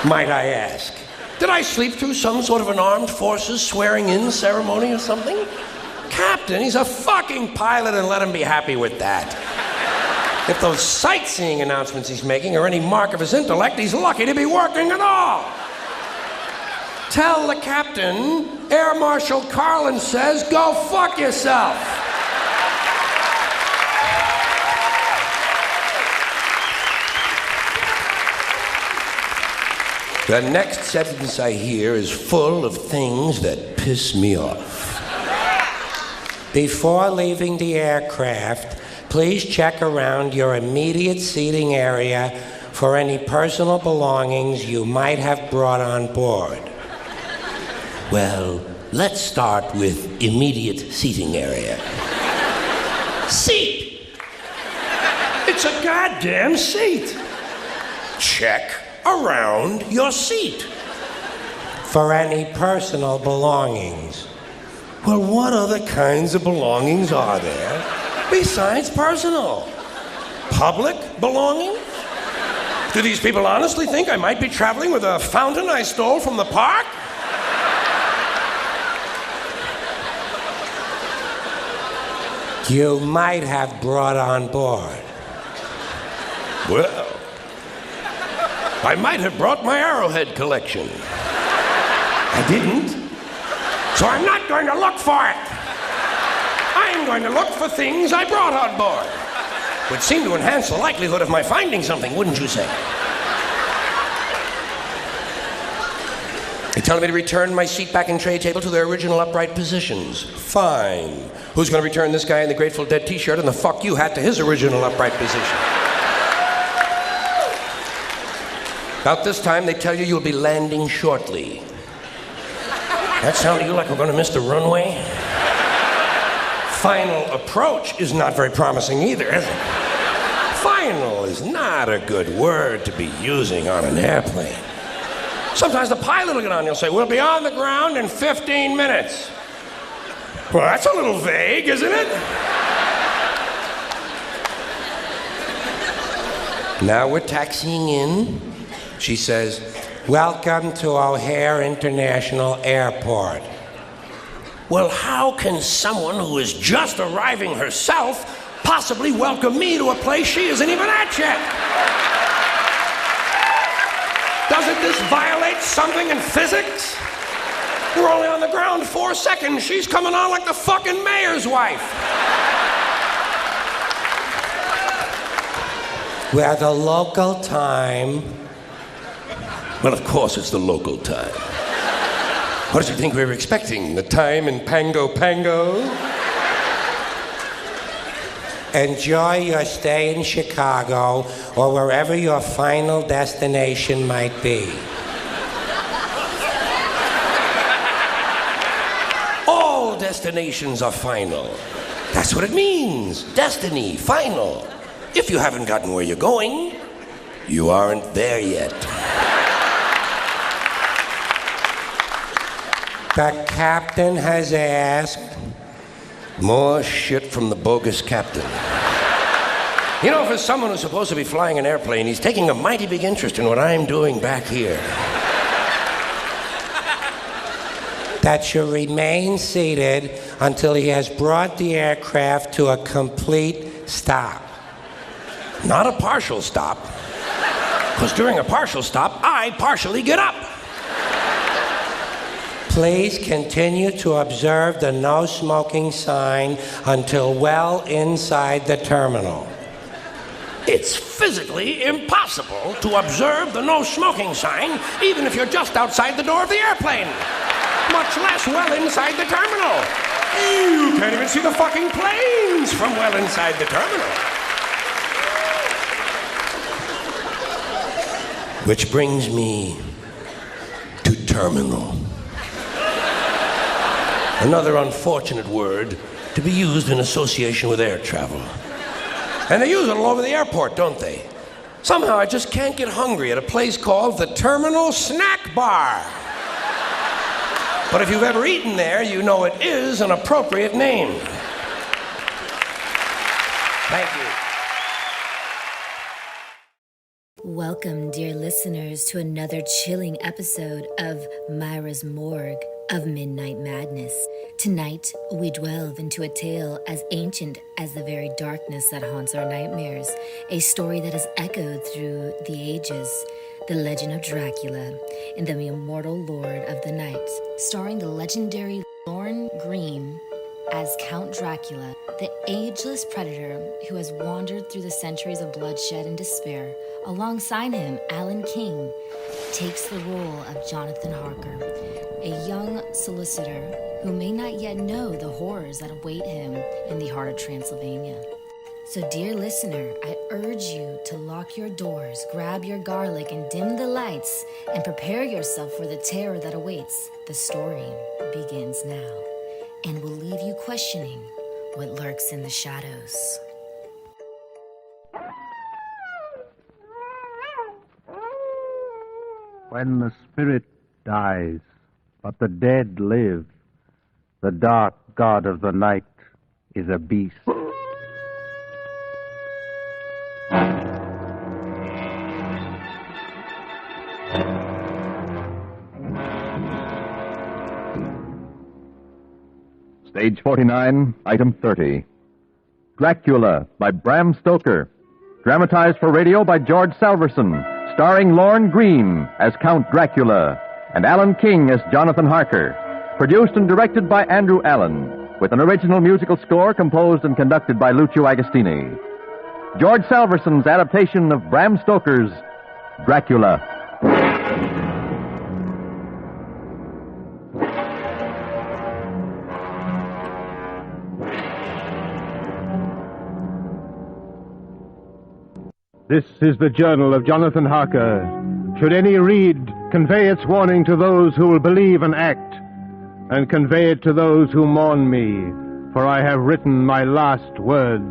might I ask? Did I sleep through some sort of an armed forces swearing-in ceremony or something? Captain, he's a fucking pilot, and let him be happy with that. If those sightseeing announcements he's making are any mark of his intellect, he's lucky to be working at all. Tell the captain, Air Marshal Carlin says, go fuck yourself. The next sentence I hear is full of things that piss me off. Before leaving the aircraft, please check around your immediate seating area for any personal belongings you might have brought on board. Well, let's start with immediate seating area. Seat! It's a goddamn seat. Check around your seat. For any personal belongings. Well, what other kinds of belongings are there besides personal? Public belongings? Do these people honestly think I might be traveling with a fountain I stole from the park? You might have brought on board. Well, I might have brought my arrowhead collection. I didn't, so I'm not going to look for it. I'm going to look for things I brought on board. Would seem to enhance the likelihood of my finding something, wouldn't you say? They're telling me to return my seat back and tray table to their original upright positions. Fine. Who's going to return this guy in the Grateful Dead t-shirt and the fuck you hat to his original upright position? About this time, they tell you you'll be landing shortly. That sound to you like we're going to miss the runway? Final approach is not very promising either, is it? Final is not a good word to be using on an airplane. Sometimes the pilot will get on and he'll say, we'll be on the ground in 15 minutes. Well, that's a little vague, isn't it? Now we're taxiing in. She says, welcome to O'Hare International Airport. Well, how can someone who is just arriving herself possibly welcome me to a place she isn't even at yet? Doesn't this violate something in physics? We're only on the ground 4 seconds. She's coming on like the fucking mayor's wife. where the local time... Well, of course it's the local time. What did you think we were expecting? The time in Pango Pango? Enjoy your stay in Chicago or wherever your final destination might be. All destinations are final. That's what it means. Destiny, final. If you haven't gotten where you're going, you aren't there yet. The captain has asked. More shit from the bogus captain. You know, for someone who's supposed to be flying an airplane, he's taking a mighty big interest in what I'm doing back here. That should remain seated until he has brought the aircraft to a complete stop. Not a partial stop, because during a partial stop, I partially get up. Please continue to observe the no smoking sign until well inside the terminal. It's physically impossible to observe the no smoking sign even if you're just outside the door of the airplane, much less well inside the terminal. You can't even see the fucking planes from well inside the terminal. Which brings me to terminal. Another unfortunate word to be used in association with air travel. And they use it all over the airport, don't they? Somehow I just can't get hungry at a place called the Terminal Snack Bar. But if you've ever eaten there, you know it is an appropriate name. Thank you. Welcome, dear listeners, to another chilling episode of Mira's Morgue of Midnight Madness. Tonight, we delve into a tale as ancient as the very darkness that haunts our nightmares, a story that has echoed through the ages, the legend of Dracula and the immortal Lord of the Night, starring the legendary Lorne Greene as Count Dracula, the ageless predator who has wandered through the centuries of bloodshed and despair. Alongside him, Alan King takes the role of Jonathan Harker, a young solicitor who may not yet know the horrors that await him in the heart of Transylvania. So, dear listener, I urge you to lock your doors, grab your garlic, and dim the lights, and prepare yourself for the terror that awaits. The story begins now, and will leave you questioning what lurks in the shadows. When the spirit dies, but the dead live, the dark god of the night is a beast. Stage 49, Item 30. Dracula by Bram Stoker. Dramatized for radio by George Salverson. Starring Lorne Greene as Count Dracula and Alan King as Jonathan Harker. Produced and directed by Andrew Allen, with an original musical score composed and conducted by Lucio Agostini. George Salverson's adaptation of Bram Stoker's Dracula. This is the journal of Jonathan Harker. Should any read, convey its warning to those who will believe and act, and convey it to those who mourn me, for I have written my last word.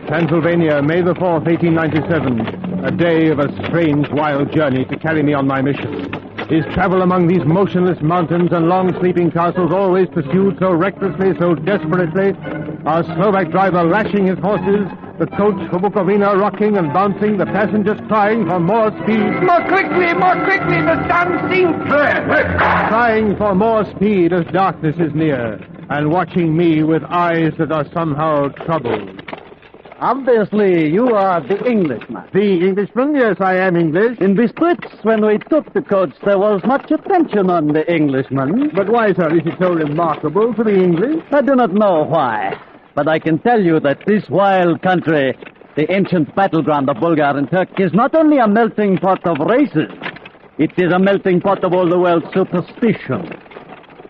Pennsylvania, May the 4th, 1897. A day of a strange, wild journey to carry me on my mission. Is travel among these motionless mountains and long-sleeping castles always pursued so recklessly, so desperately? Our Slovak driver lashing his horses, the coach for Bukovina rocking and bouncing, the passengers crying for more speed. More quickly, the sun seems clear. Crying for more speed as darkness is near, and watching me with eyes that are somehow troubled. Obviously, you are the Englishman. The Englishman? Yes, I am English. In Bistritz, when we took the coach, there was much attention on the Englishman. But why, sir, is it so remarkable to be English? I do not know why, but I can tell you that this wild country, the ancient battleground of Bulgar and Turk, is not only a melting pot of races, it is a melting pot of all the world's superstition.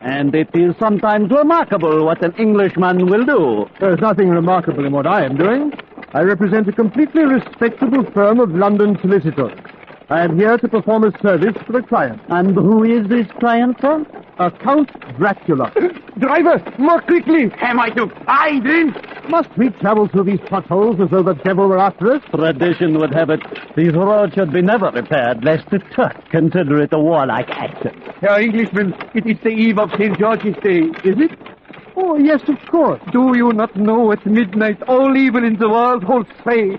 And it is sometimes remarkable what an Englishman will do. There's nothing remarkable in what I am doing. I represent a completely respectable firm of London solicitors. I am here to perform a service for a client. And who is this client, sir? Count Dracula. Driver, more quickly! Am I to find him? Must we travel through these potholes as though the devil were after us? Tradition would have it these roads should be never repaired, lest the Turk consider it a warlike action. Herr Englishman, it is the eve of St. George's Day, is it? Oh, yes, of course. Do you not know at midnight all evil in the world holds sway?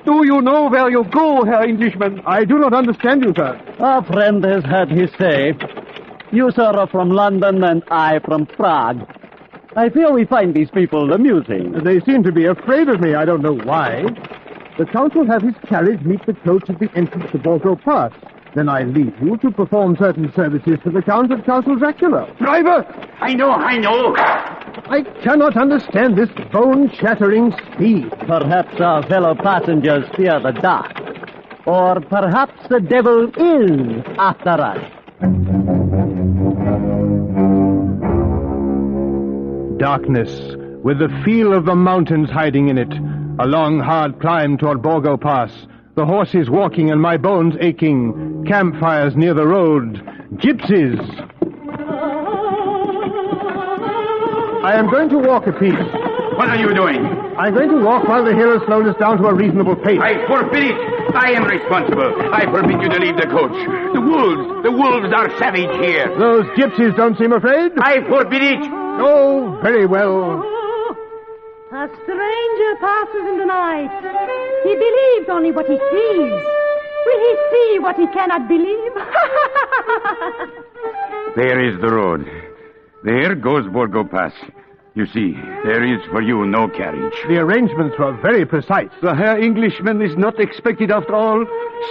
Do you know where you go, Herr Englishman? I do not understand you, sir. Our friend has had his say. You, sir, are from London and I from Prague. I fear we find these people amusing. They seem to be afraid of me. I don't know why. The Count will have his carriage meet the coach at the entrance to Borgo Pass. Then I leave you to perform certain services for the Count at Castle Dracula. Driver! I know. I cannot understand this bone-shattering speed. Perhaps our fellow passengers fear the dark. Or perhaps the devil is after us. Darkness, with the feel of the mountains hiding in it. A long, hard climb toward Borgo Pass. The horses walking and my bones aching. Campfires near the road. Gypsies. I am going to walk a piece. What are you doing? I'm going to walk while the hill has slowed us down to a reasonable pace. I forbid it. I am responsible. I forbid you to leave the coach. The wolves are savage here. Those gypsies don't seem afraid. I forbid it. Oh, very well. A stranger passes in the night. He believes only what he sees. Will he see what he cannot believe? There is the road. There goes Borgo Pass. You see, there is for you no carriage. The arrangements were very precise. The Herr Englishman is not expected after all.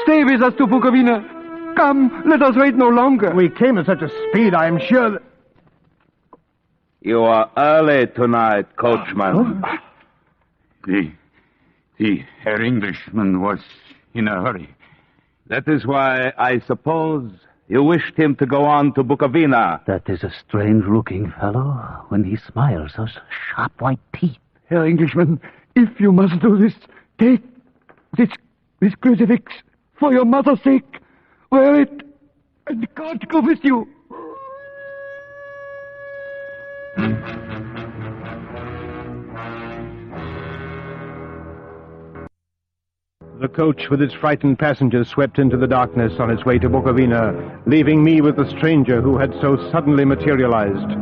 Stay with us to Bukovina. Come, let us wait no longer. We came at such a speed, I am sure that... You are early tonight, coachman. The Herr Englishman was in a hurry. That is why I suppose you wished him to go on to Bukovina. That is a strange-looking fellow when he smiles, those sharp white teeth. Herr Englishman, if you must do this, take this crucifix for your mother's sake. Wear it, and God go with you. The coach with its frightened passengers swept into the darkness on its way to Bukovina, leaving me with the stranger who had so suddenly materialized.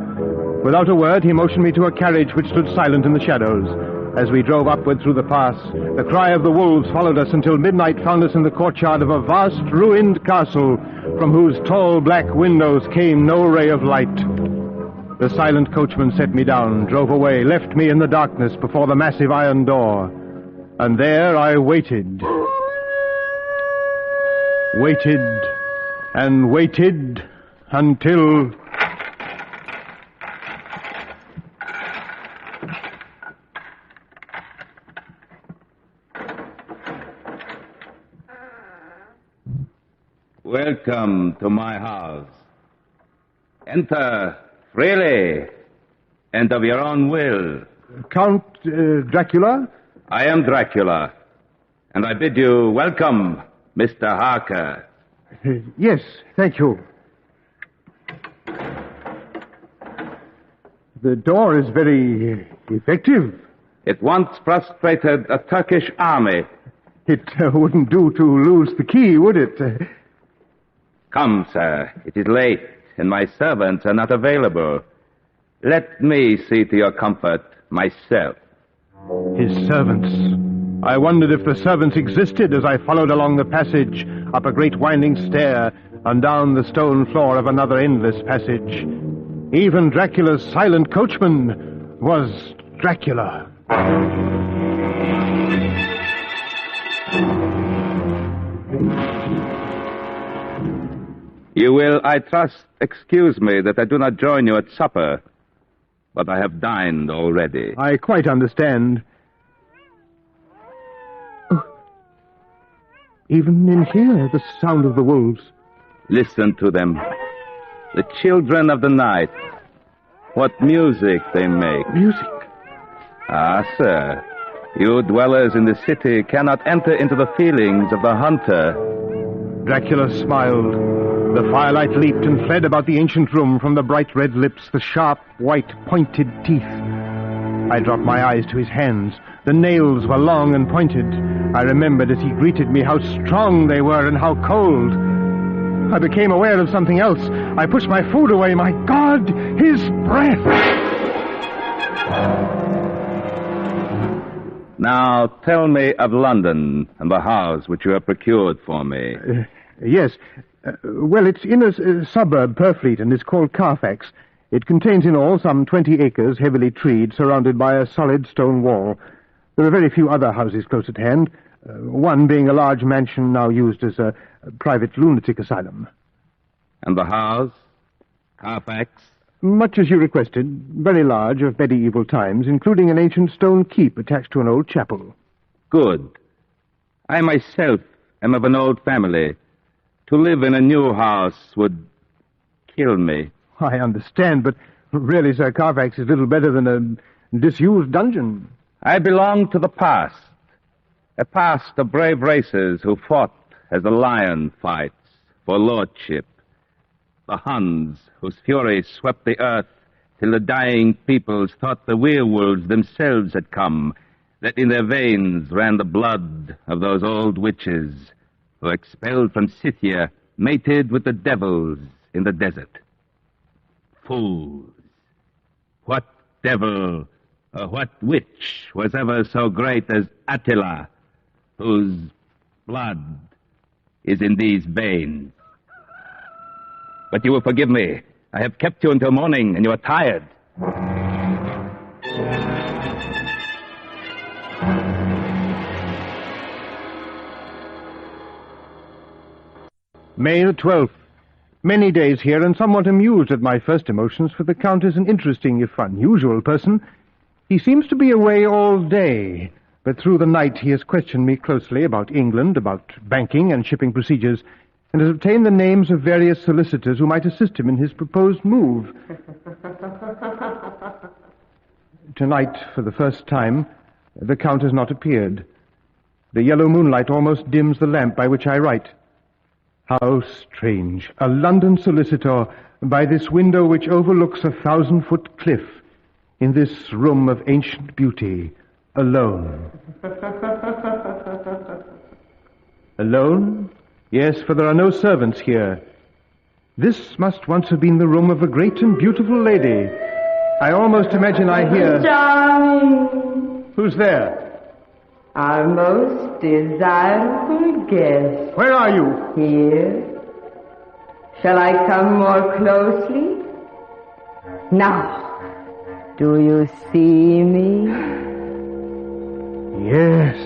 Without a word, he motioned me to a carriage which stood silent in the shadows. As we drove upward through the pass, the cry of the wolves followed us until midnight found us in the courtyard of a vast, ruined castle from whose tall black windows came no ray of light. The silent coachman set me down, drove away, left me in the darkness before the massive iron door. And there I waited. Waited and waited until... Welcome to my house. Enter freely and of your own will. Count Dracula? I am Dracula, and I bid you welcome, Mr. Harker. Yes, thank you. The door is very effective. It once frustrated a Turkish army. It wouldn't do to lose the key, would it? Come, sir. It is late, and my servants are not available. Let me see to your comfort myself. His servants. I wondered if the servants existed as I followed along the passage, up a great winding stair, and down the stone floor of another endless passage. Even Dracula's silent coachman was Dracula. You will, I trust, excuse me that I do not join you at supper, but I have dined already. I quite understand. Oh. Even in here, the sound of the wolves. Listen to them. The children of the night. What music they make. Music? Ah, sir. You dwellers in the city cannot enter into the feelings of the hunter. Dracula smiled. The firelight leaped and fled about the ancient room from the bright red lips, the sharp, white, pointed teeth. I dropped my eyes to his hands. The nails were long and pointed. I remembered as he greeted me how strong they were and how cold. I became aware of something else. I pushed my food away. My God, his breath! Now, tell me of London and the house which you have procured for me. Yes. Well, it's in a suburb, Purfleet, and is called Carfax. It contains in all some 20 acres, heavily treed, surrounded by a solid stone wall. There are very few other houses close at hand, one being a large mansion now used as a private lunatic asylum. And the house? Carfax? Much as you requested, very large, of medieval times, including an ancient stone keep attached to an old chapel. Good. I myself am of an old family. To live in a new house would kill me. I understand, but really, Sir, Carfax is little better than a disused dungeon. I belong to the past. A past of brave races who fought as a lion fights for lordship. The Huns, whose fury swept the earth till the dying peoples thought the werewolves themselves had come, that in their veins ran the blood of those old witches who, expelled from Scythia, mated with the devils in the desert. Fools! What devil or what witch was ever so great as Attila, whose blood is in these veins? But you will forgive me. I have kept you until morning, and you are tired. May the 12th. Many days here, and somewhat amused at my first emotions, for the Count is an interesting, if unusual, person. He seems to be away all day, but through the night he has questioned me closely about England, about banking and shipping procedures, and has obtained the names of various solicitors who might assist him in his proposed move. Tonight, for the first time, the Count has not appeared. The yellow moonlight almost dims the lamp by which I write. How strange. A London solicitor by this window which overlooks a 1,000-foot cliff, in this room of ancient beauty, alone. Alone? Yes, for there are no servants here. This must once have been the room of a great and beautiful lady. I almost imagine I hear... Darling. Who's there? Our most desirable guest. Where are you? Here. Shall I come more closely? Now, do you see me? Yes.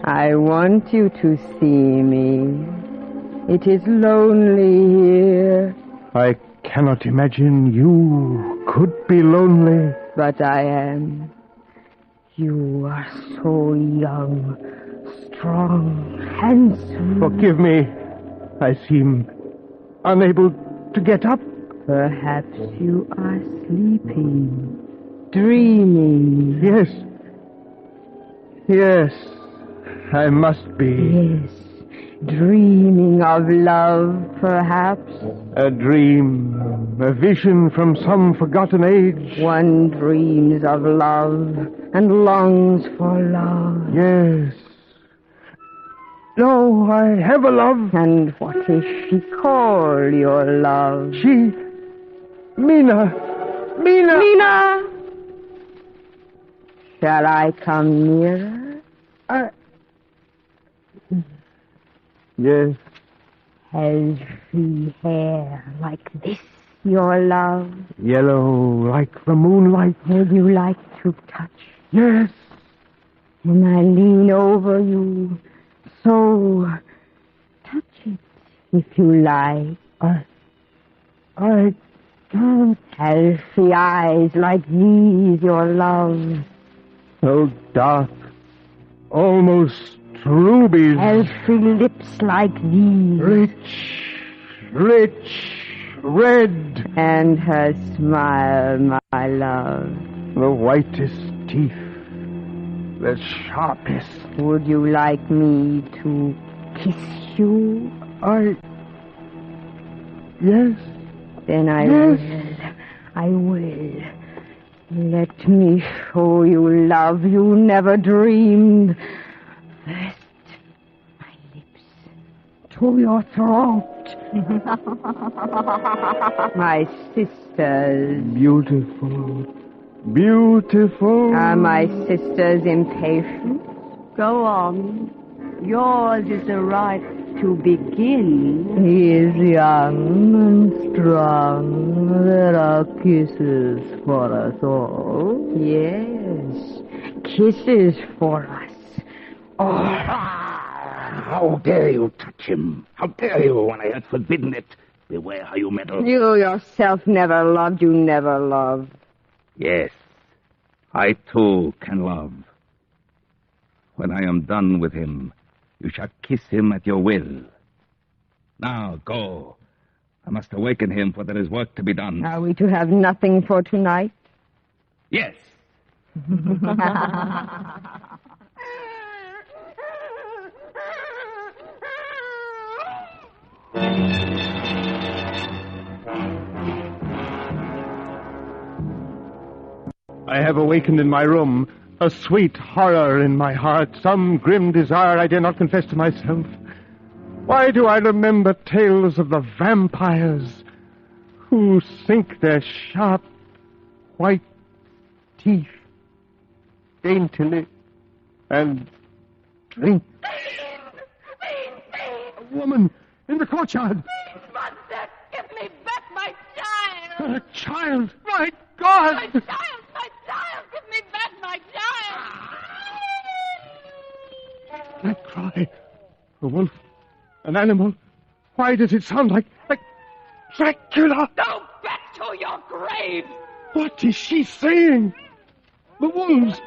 I want you to see me. It is lonely here. I cannot imagine you could be lonely. But I am. You are so young, strong, handsome. Forgive me. I seem unable to get up. Perhaps you are sleeping, dreaming. Yes. Yes, I must be. Yes, dreaming of love, perhaps. A dream, a vision from some forgotten age. One dreams of love and longs for love. Yes. No, I have a love. And what is she called, your love? She... Mina. Mina! Shall I come nearer? Yes. Has she hair like this, your love? Yellow like the moonlight. Would you like to touch? Yes. And I lean over you. So, touch it if you like. I can't. Healthy eyes like these, your love. So dark. Almost rubies. Healthy lips like these. Rich, red. And her smile, my love. The whitest teeth. The sharpest. Would you like me to kiss you? Yes. Then I will. Let me show you love you never dreamed. First, my lips to your throat. My sisters. Beautiful. Are my sisters impatient? Go on. Yours is the right to begin. He is young and strong. There are kisses for us all. Yes, kisses for us all. How dare you touch him? How dare you when I had forbidden it? Beware how you meddle. You yourself never loved. You never loved. Yes, I too can love. When I am done with him, you shall kiss him at your will. Now, go. I must awaken him, for there is work to be done. Are we to have nothing for tonight? Yes. I have awakened in my room a sweet horror in my heart, some grim desire I dare not confess to myself. Why do I remember tales of the vampires who sink their sharp white teeth daintily and drink? A woman in the courtyard. Monster, give me back my child! A child! My God! My child! My child! Give me back my child! That cry. A wolf. An animal. Why does it sound like Dracula? Go back to your grave! What is she saying? The wolves.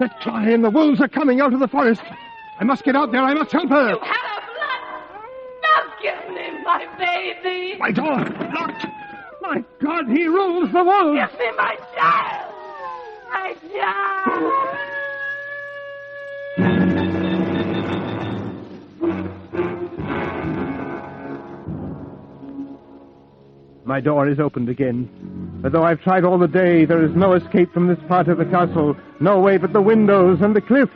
That cry and the wolves are coming out of the forest. I must get out there. I must help her. You have blood! Now give me my baby! My door locked. My God, he rules the wolves. Give me my child! My child! My door is opened again. But though I've tried all the day, there is no escape from this part of the castle. No way but the windows and the cliff.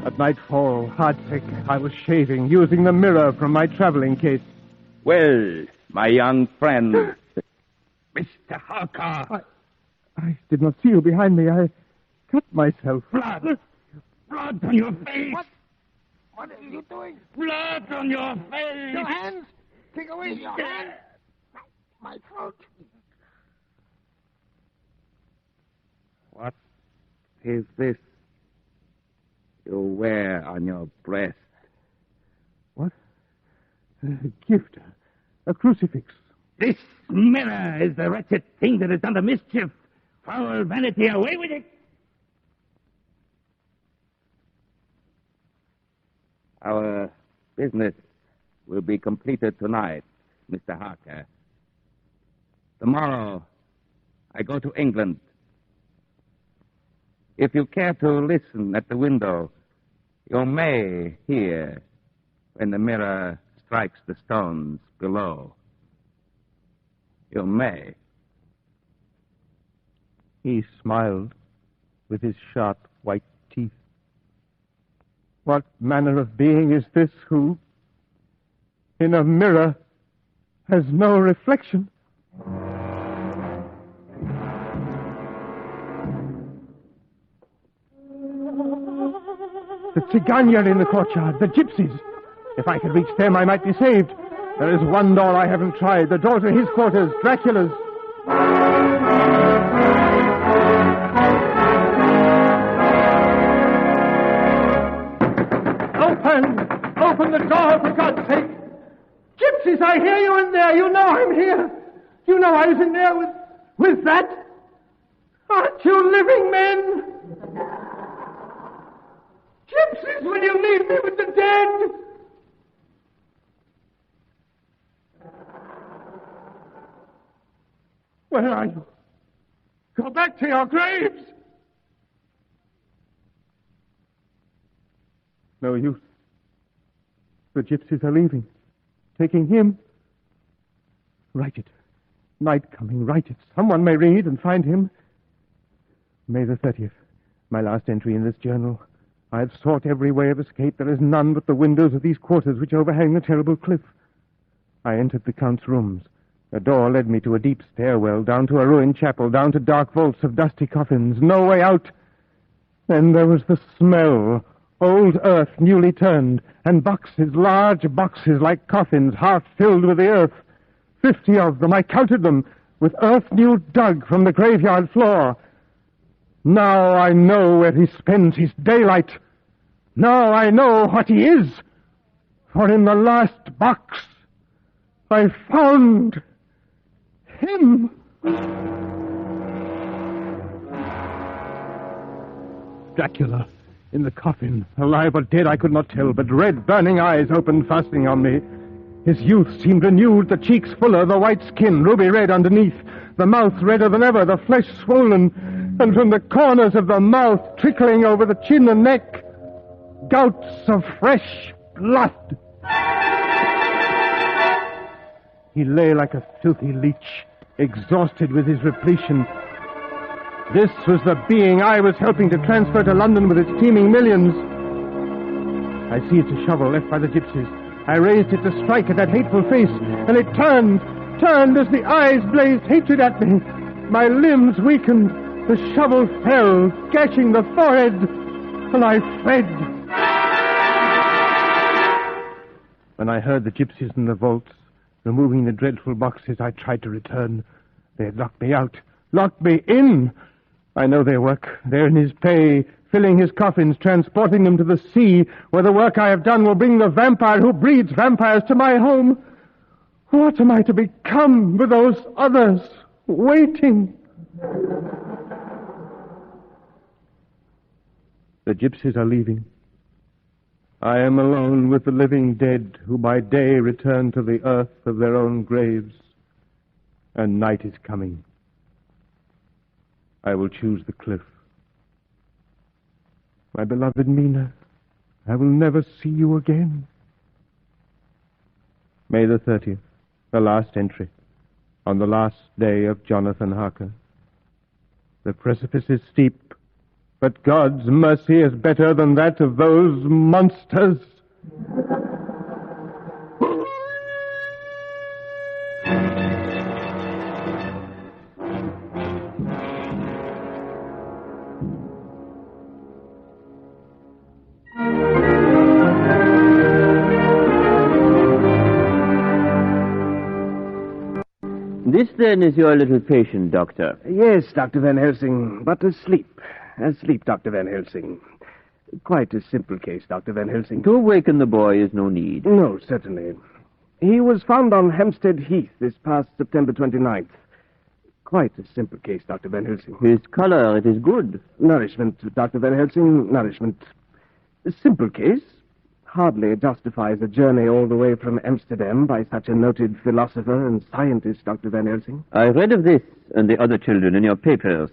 At nightfall, heartsick, I was shaving, using the mirror from my traveling case. Well, my young friend. Mr. Harker. I did not see you behind me. I cut myself. Blood. Blood on your face. What are you doing? Blood on your face. Your hands. Take away your hands. My throat. What is this you wear on your breast? What? A gift. A crucifix. This mirror is the wretched thing that has done the mischief. Foul vanity, away with it. Our business will be completed tonight, Mr. Harker. Tomorrow, I go to England. If you care to listen at the window, you may hear when the mirror strikes the stones below. You may. He smiled with his sharp white teeth. What manner of being is this who, in a mirror, has no reflection? The Tziganya in the courtyard, the gypsies. If I could reach them, I might be saved. There is one door I haven't tried, the door to his quarters, Dracula's. Open the door, for God's sake! Gypsies, I hear you in there. You know I'm here. You know I was in there with that. Aren't you living men? Gypsies, will you leave me with the dead? Where are you? Go back to your graves. No use. The gypsies are leaving. Taking him. Write it. Night coming, write it. Someone may read and find him. May the 30th. My last entry in this journal. I have sought every way of escape. There is none but the windows of these quarters which overhang the terrible cliff. I entered the Count's rooms. A door led me to a deep stairwell, down to a ruined chapel, down to dark vaults of dusty coffins. No way out. Then there was the smell. Old earth newly turned, and boxes, large boxes like coffins, half filled with the earth. 50 of them, I counted them, with earth new dug from the graveyard floor. Now I know where he spends his daylight. Now I know what he is. For in the last box, I found him. Dracula, in the coffin, alive or dead I could not tell, but red burning eyes opened, fastening on me. His youth seemed renewed, the cheeks fuller, the white skin ruby red underneath, the mouth redder than ever, the flesh swollen, and from the corners of the mouth trickling over the chin and neck, gouts of fresh blood. He lay like a filthy leech, exhausted with his repletion. This was the being I was helping to transfer to London with its teeming millions. I seized a shovel left by the gypsies. I raised it to strike at that hateful face, and it turned as the eyes blazed hatred at me. My limbs weakened. The shovel fell, gashing the forehead, and I fled. When I heard the gypsies in the vaults removing the dreadful boxes, I tried to return. They had locked me out, locked me in. I know their work. They're in his pay, filling his coffins, transporting them to the sea, where the work I have done will bring the vampire who breeds vampires to my home. What am I to become with those others waiting? The gypsies are leaving. I am alone with the living dead, who by day return to the earth of their own graves, and night is coming. I will choose the cliff. My beloved Mina, I will never see you again. May the 30th, the last entry, on the last day of Jonathan Harker. The precipice is steep, but God's mercy is better than that of those monsters. This, then, is your little patient, Doctor. Yes, Dr. Van Helsing, but asleep. Asleep, Dr. Van Helsing. Quite a simple case, Dr. Van Helsing. To awaken the boy is no need. No, certainly. He was found on Hampstead Heath this past September 29th. Quite a simple case, Dr. Van Helsing. His color, it is good. Nourishment, Dr. Van Helsing, nourishment. A simple case. Hardly justifies a journey all the way from Amsterdam by such a noted philosopher and scientist, Dr. Van Helsing. I read of this and the other children in your papers.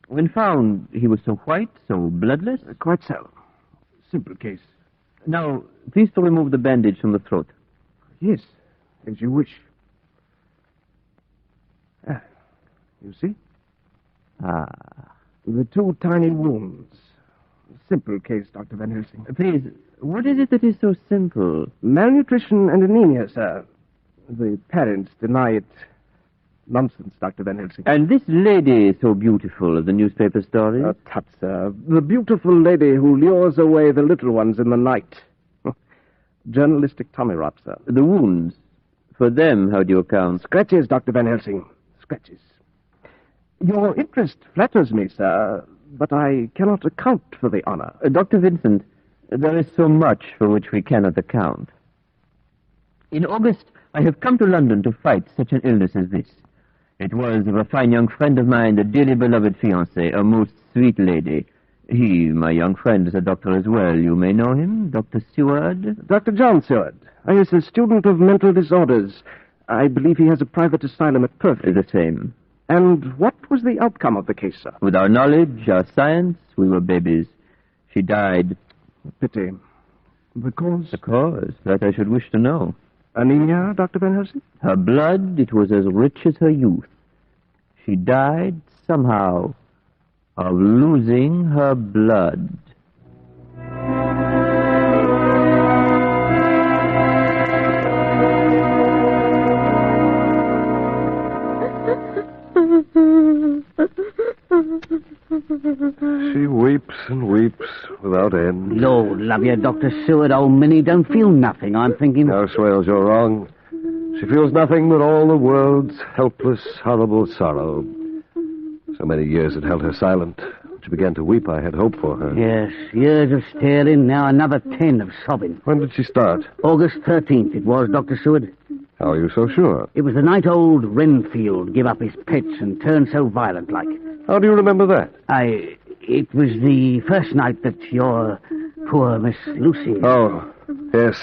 When found, he was so white, so bloodless? Quite so. Simple case. Now, please to remove the bandage from the throat. Yes, as you wish. Ah, you see? Ah. The two tiny wounds. Simple case, Dr. Van Helsing. Please, what is it that is so simple? Malnutrition and anemia, sir. The parents deny it. Nonsense, Dr. Van Helsing. And this lady so beautiful of the newspaper story? Tut, sir. The beautiful lady who lures away the little ones in the night. Journalistic tommy-rot, sir. The wounds. For them, how do you account? Scratches, Dr. Van Helsing. Scratches. Your interest flatters me, sir, but I cannot account for the honor. Dr. Vincent, There is so much for which we cannot account. In August, I have come to London to fight such an illness as this. It was of a fine young friend of mine, a dearly beloved fiancée, a most sweet lady. He, my young friend, is a doctor as well. You may know him, Dr. Seward? Dr. John Seward. He is a student of mental disorders. I believe he has a private asylum at Perth. The same. And what was the outcome of the case, sir? With our knowledge, our science, we were babies. She died. Pity. The cause? The cause? That I should wish to know. Anemia, Dr. Van Helsing? Her blood, it was as rich as her youth. She died, somehow, of losing her blood. She weeps and weeps without end. Lord love you, Dr. Seward, old Minnie don't feel nothing, I'm thinking. No, Swales, you're wrong. She feels nothing but all the world's helpless, horrible sorrow. So many years had held her silent. When she began to weep, I had hope for her. Yes, years of staring, now another 10 of sobbing. When did she start? August 13th it was, Dr. Seward. How are you so sure? It was the night old Renfield gave up his pets and turned so violent-like. How do you remember that? It was the first night that your poor Miss Lucy... Oh, yes.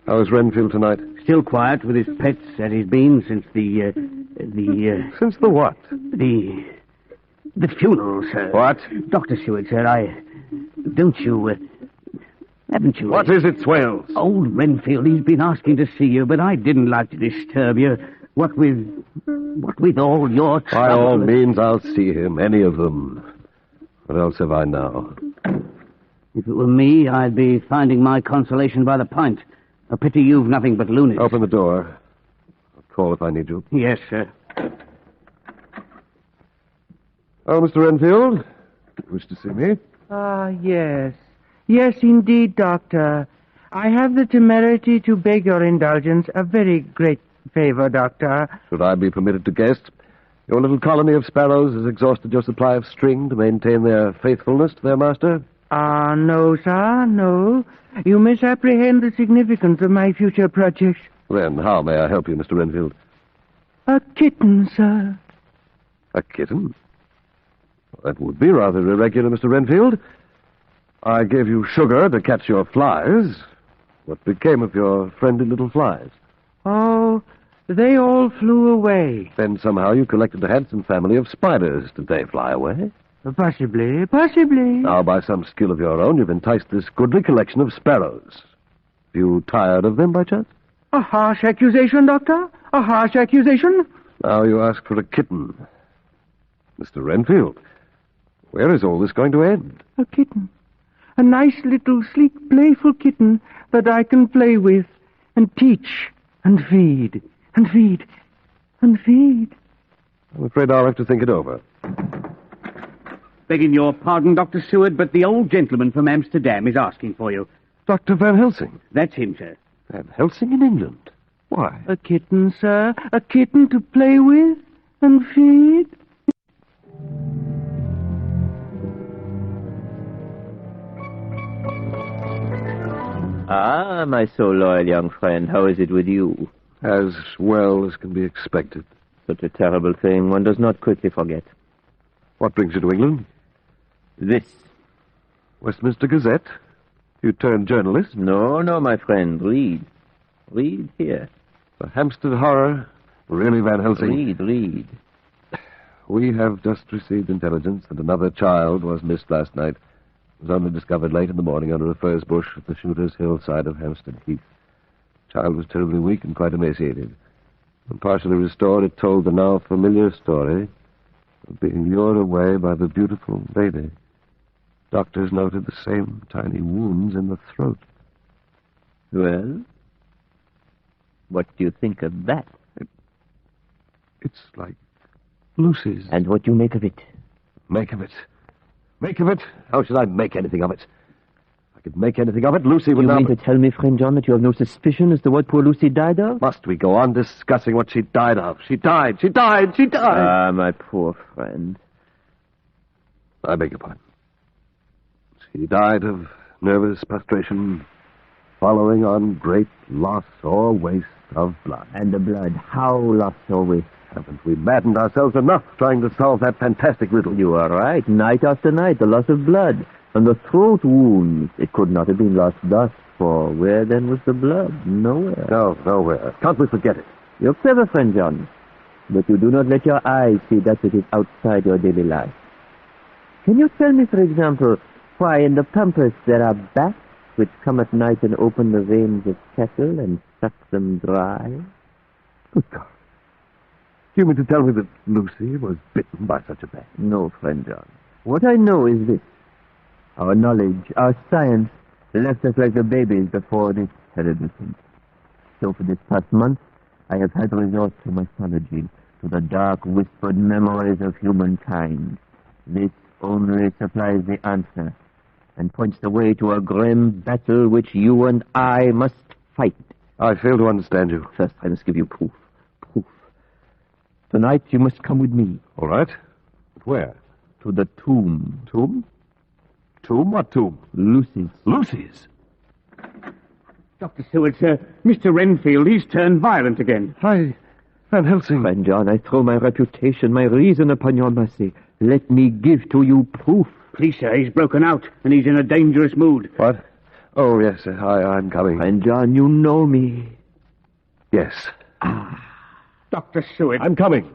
How is Renfield tonight? Still quiet with his pets, as he's been since the Since the what? The funeral, sir. What? Dr. Seward, sir, don't you... haven't you... What is it, Swales? Old Renfield, he's been asking to see you, but I didn't like to disturb you. What with all your trouble... By all means, I'll see him, any of them. What else have I now? If it were me, I'd be finding my consolation by the pint. A pity you've nothing but lunatics. Open the door. I'll call if I need you. Yes, sir. Oh, Mr. Renfield, you wish to see me? Yes. Yes, indeed, Doctor. I have the temerity to beg your indulgence. A very great favor, Doctor. Should I be permitted to guess? Your little colony of sparrows has exhausted your supply of string to maintain their faithfulness to their master? No, sir, no. You misapprehend the significance of my future projects. Then how may I help you, Mr. Renfield? A kitten, sir. A kitten? That would be rather irregular, Mr. Renfield. I gave you sugar to catch your flies. What became of your friendly little flies? Oh, they all flew away. Then somehow you collected a handsome family of spiders. Did they fly away? Possibly. Now, by some skill of your own, you've enticed this goodly collection of sparrows. Are you tired of them, by chance? A harsh accusation, Doctor. A harsh accusation. Now you ask for a kitten. Mr. Renfield, where is all this going to end? A kitten. A nice little, sleek, playful kitten that I can play with and teach and feed and feed and feed. I'm afraid I'll have to think it over. Begging your pardon, Dr. Seward, but the old gentleman from Amsterdam is asking for you. Dr. Van Helsing? That's him, sir. Van Helsing in England? Why? A kitten, sir. A kitten to play with and feed. Ah, my so loyal young friend, how is it with you? As well as can be expected. Such a terrible thing one does not quickly forget. What brings you to England? This. Westminster Gazette? You turned journalist? No, my friend. Read. Read here. The Hampstead Horror? Really, Van Helsing? Read. We have just received intelligence that another child was missed last night. It was only discovered late in the morning under a furze bush at the Shooter's Hill side of Hampstead Heath. The child was terribly weak and quite emaciated. When partially restored, it told the now familiar story of being lured away by the beautiful lady. Doctors noted the same tiny wounds in the throat. Well, what do you think of that? It's like Lucy's. And what do you make of it? Make of it? How should I make anything of it? If I could make anything of it, Lucy would not... You mean to tell me, friend John, that you have no suspicion as to what poor Lucy died of? Must we go on discussing what she died of? She died! Ah, my poor friend. I beg your pardon. he died of nervous prostration following on great loss or waste of blood. And the blood, how loss or waste? Haven't we maddened ourselves enough trying to solve that fantastic riddle? You are right. Night after night, the loss of blood. And the throat wounds, it could not have been lost thus, for where then was the blood? Nowhere. No, nowhere. Can't we forget it? You're clever, friend John. But you do not let your eyes see that which is outside your daily life. Can you tell me, for example, why in the pampas there are bats which come at night and open the veins of cattle and suck them dry? Good God. Do you mean to tell me that Lucy was bitten by such a bat? No, friend John. What I know is this. Our knowledge, our science, left us like the babies before this terrible thing. So for this past month, I have had resort to mythology, to the dark whispered memories of humankind. This only supplies the answer, and points the way to a grim battle which you and I must fight. I fail to understand you. First, I must give you proof. Proof. Tonight, you must come with me. All right. Where? To the tomb. Tomb? Tomb? What tomb? Lucy's. Lucy's? Dr. Seward, sir, Mr. Renfield, he's turned violent again. Van Helsing. Friend John, I throw my reputation, my reason upon your mercy. Let me give to you proof. Please, sir, he's broken out, and he's in a dangerous mood. What? Oh, yes, sir. I'm coming. Friend John, you know me. Yes. Dr. Seward. I'm coming.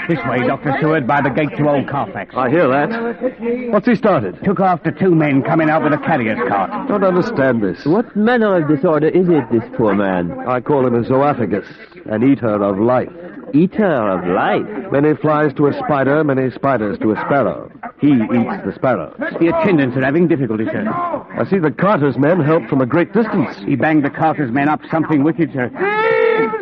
This way, Dr. Seward, by the gate to Old Carfax. I hear that. What's he started? Took after two men coming out with a carrier's cart. Don't understand this. What manner of disorder is it, this poor man? I call him a zoophagus, an eater of life. Eater of life? Many flies to a spider, many spiders to a sparrow. He eats the sparrow. The attendants are having difficulty, sir. I see the carter's men help from a great distance. He banged the carter's men up something wicked, sir.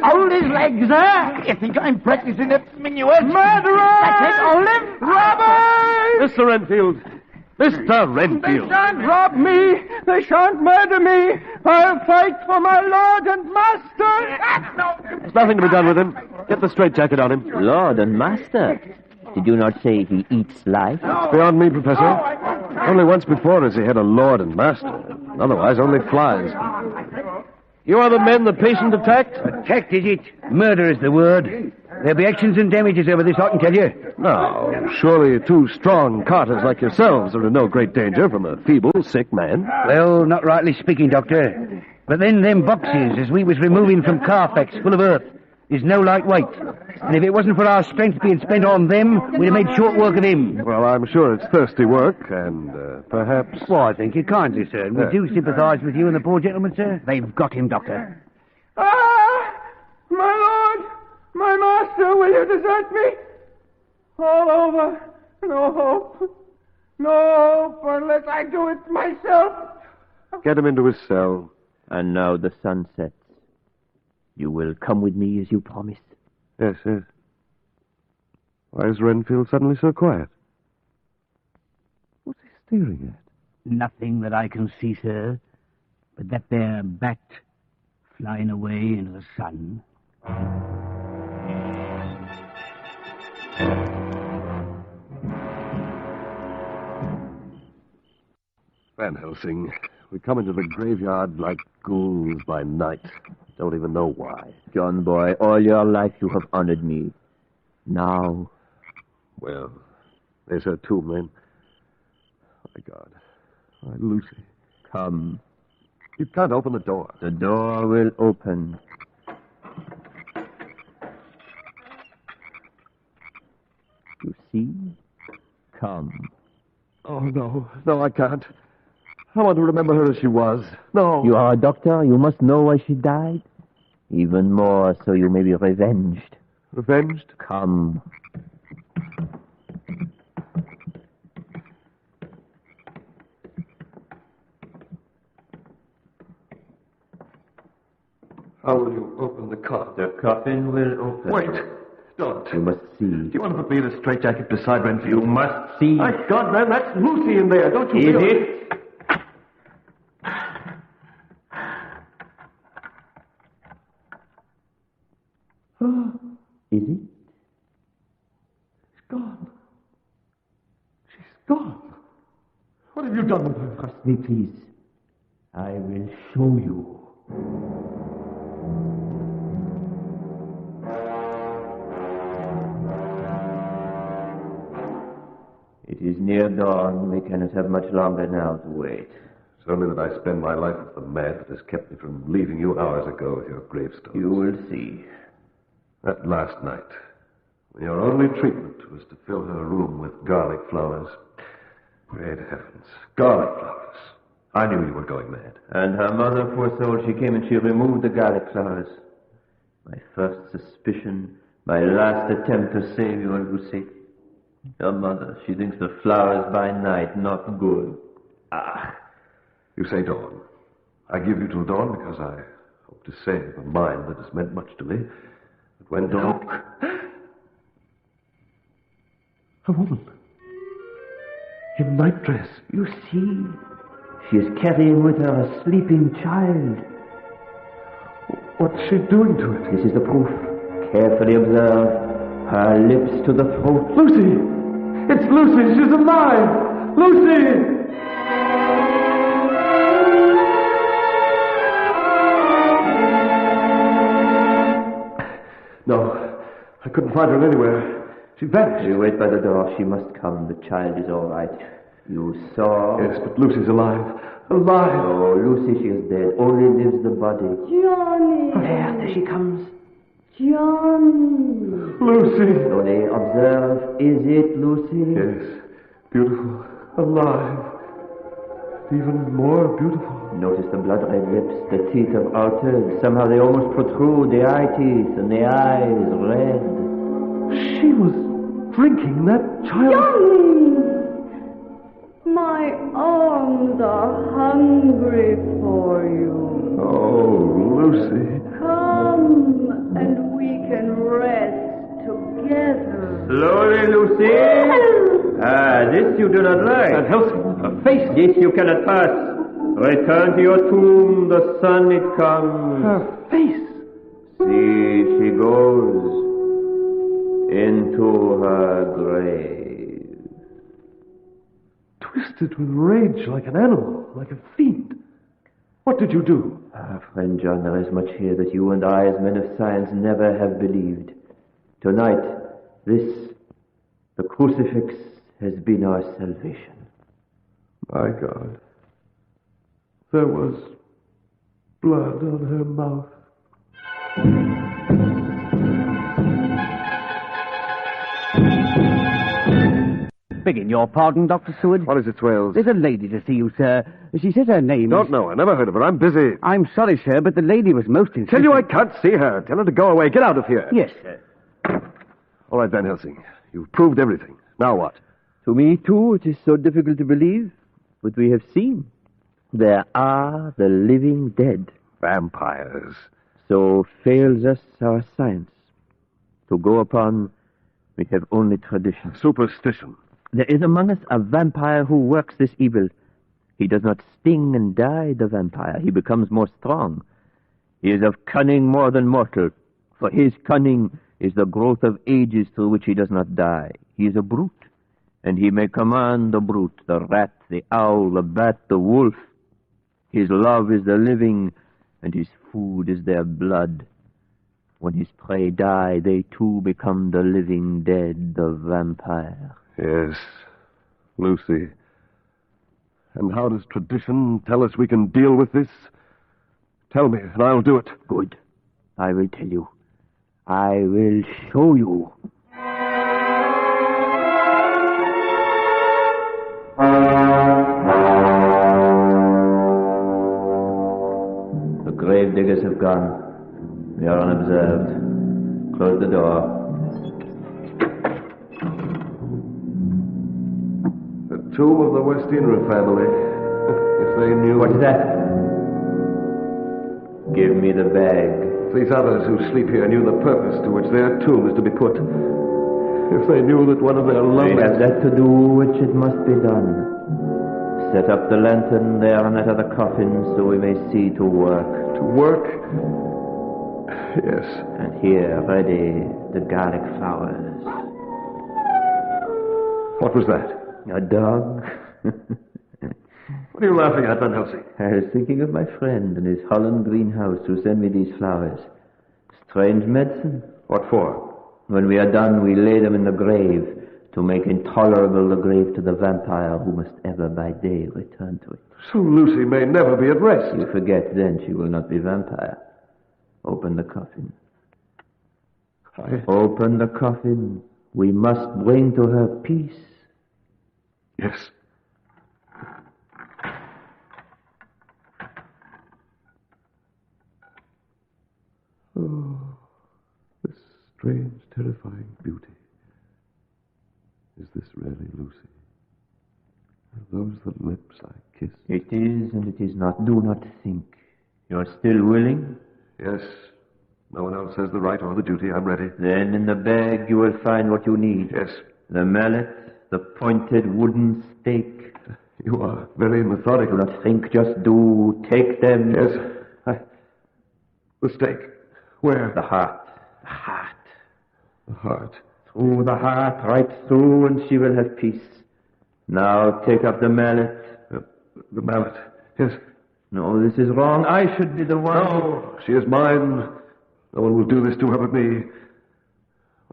Hold his legs, sir. You think I'm practicing a minuet? Murderer! That's it, hold him. Robbers! Mr. Renfield. Mr. Renfield. They shan't rob me. They shan't murder me. I'll fight for my lord and master. There's nothing to be done with him. Get the straitjacket on him. Lord and master? Did you not say he eats life? It's beyond me, Professor. Only once before has he had a lord and master. Otherwise, only flies. You are the men the patient attacked? Attacked, is it? Murder is the word. There'll be actions and damages over this, I can tell you. Now, surely two strong carters like yourselves are in no great danger from a feeble, sick man. Well, not rightly speaking, Doctor. But then them boxes, as we was removing from Carfax, full of earth, is no light weight. And if it wasn't for our strength being spent on them, we'd have made short work of him. Well, I'm sure it's thirsty work, and perhaps... Well, I thank you kindly, sir. And we do sympathise with you and the poor gentleman, sir. They've got him, Doctor. Ah! My lord! My master, will you desert me? All over. No hope. No hope unless I do it myself. Get him into his cell. And now the sun sets. You will come with me as you promised. Yes, yes. Why is Renfield suddenly so quiet? What's he staring at? Nothing that I can see, sir, but that there bat flying away into the sun. Van Helsing, we come into the graveyard like ghouls by night. Don't even know why. John boy, all your life you have honored me. Now... Well, there's her tomb, then. My God. My Lucy. Come. You can't open the door. The door will open. You see? Come. Oh, no. No, I can't. I want to remember her as she was. No. You are a doctor. You must know why she died. Even more so you may be revenged. Revenged? Come. How will you open the coffin? The coffin will open. Wait. Don't. You must see. Do you want to put me in a straitjacket beside Renfield? You must see. My God, man, that's Lucy in there. Don't you Is feel it? Gone. What have you done with her? Trust me, please. I will show you. It is near dawn. We cannot have much longer now to wait. It's only that I spend my life with the mad that has kept me from leaving you hours ago with your gravestones. You will see. That last night, when your only treatment was to fill her room with garlic flowers. Great heavens, garlic flowers. I knew you were going mad. And her mother, poor soul, she came and she removed the garlic flowers. My first suspicion, my last attempt to save you, Lucy. Her mother, she thinks the flowers by night not good. Ah, you say dawn. I give you till dawn because I hope to save a mind that has meant much to me. But when dawn... Look! A woman. In nightdress. You see, she is carrying with her a sleeping child. What's she doing to it? This is the proof. Carefully observe. Her lips to the throat. Lucy! It's Lucy! She's alive! Lucy! No, I couldn't find her anywhere. She vanished. You wait by the door. She must come. The child is all right. You saw... Yes, but Lucy's alive. Alive! Oh, Lucy, she is dead. Only lives the body. Johnny! There she comes. Johnny! Lucy! Slowly observe. Is it Lucy? Yes. Beautiful. Alive. Even more beautiful. Notice the blood-red lips, the teeth have altered. Somehow they almost protrude, the eye teeth, and the eyes red. She was drinking that child. Johnny! My arms are hungry for you. Oh, Lucy. Come, and we can rest together. Slowly, Lucy. This you do not like. Van Helsing, her face. This you cannot pass. Return to your tomb, the sun it comes. Her face. See, she goes into her grave. Twisted with rage like an animal, like a fiend. What did you do? Friend John, there is much here that you and I, as men of science, never have believed. Tonight, the crucifix has been our salvation. My God. There was blood on her mouth. Begging your pardon, Dr. Seward. What is it, Swales? There's a lady to see you, sir. She says her name Don't know. I never heard of her. I'm busy. I'm sorry, sir, but the lady was most insistent. Tell you I can't see her. Tell her to go away. Get out of here. Yes, sir. All right, Van Helsing. You've proved everything. Now what? To me, too, it is so difficult to believe. But we have seen. There are the living dead. Vampires. So fails us our science. To go upon, we have only tradition. Superstition. There is among us a vampire who works this evil. He does not sting and die, the vampire. He becomes more strong. He is of cunning more than mortal. For his cunning is the growth of ages through which he does not die. He is a brute. And he may command the brute, the rat, the owl, the bat, the wolf. His love is the living, and his food is their blood. When his prey die, they too become the living dead, the vampire. Yes, Lucy. And how does tradition tell us we can deal with this? Tell me, and I'll do it. Good. I will tell you. I will show you. The grave diggers have gone. We are unobserved. Close the door. The tomb of the Westenra family. If they knew... What is that? Give me the bag. These others who sleep here knew the purpose to which their tomb is to be put. If they knew that one of their lovely... We have that to do which it must be done. Set up the lantern there and enter the coffin so we may see to work. To work? Yes. And here, ready, the garlic flowers. What was that? A dog? What are you laughing at, Van Helsing? I was thinking of my friend and his Holland greenhouse who sent me these flowers. Strange medicine. What for? When we are done, we lay them in the grave to make intolerable the grave to the vampire who must ever by day return to it. So Lucy may never be at rest. You forget then she will not be vampire. Open the coffin. Open the coffin. We must bring to her peace. Yes. Oh, this strange, terrifying beauty. Is this really Lucy? Are those the lips I kissed? It is and it is not. Do not think. You're still willing? Yes. No one else has the right or the duty. I'm ready. Then in the bag you will find what you need. Yes. The mallet, the pointed wooden stake. You are very methodical. Do not think, just do. Take them. Yes. The stake. Where? The heart. The heart. The heart. Through the heart, right through, and she will have peace. Now take up the mallet. The mallet. Yes. No, this is wrong. I should be the one. No, she is mine. No one will do this to her but me.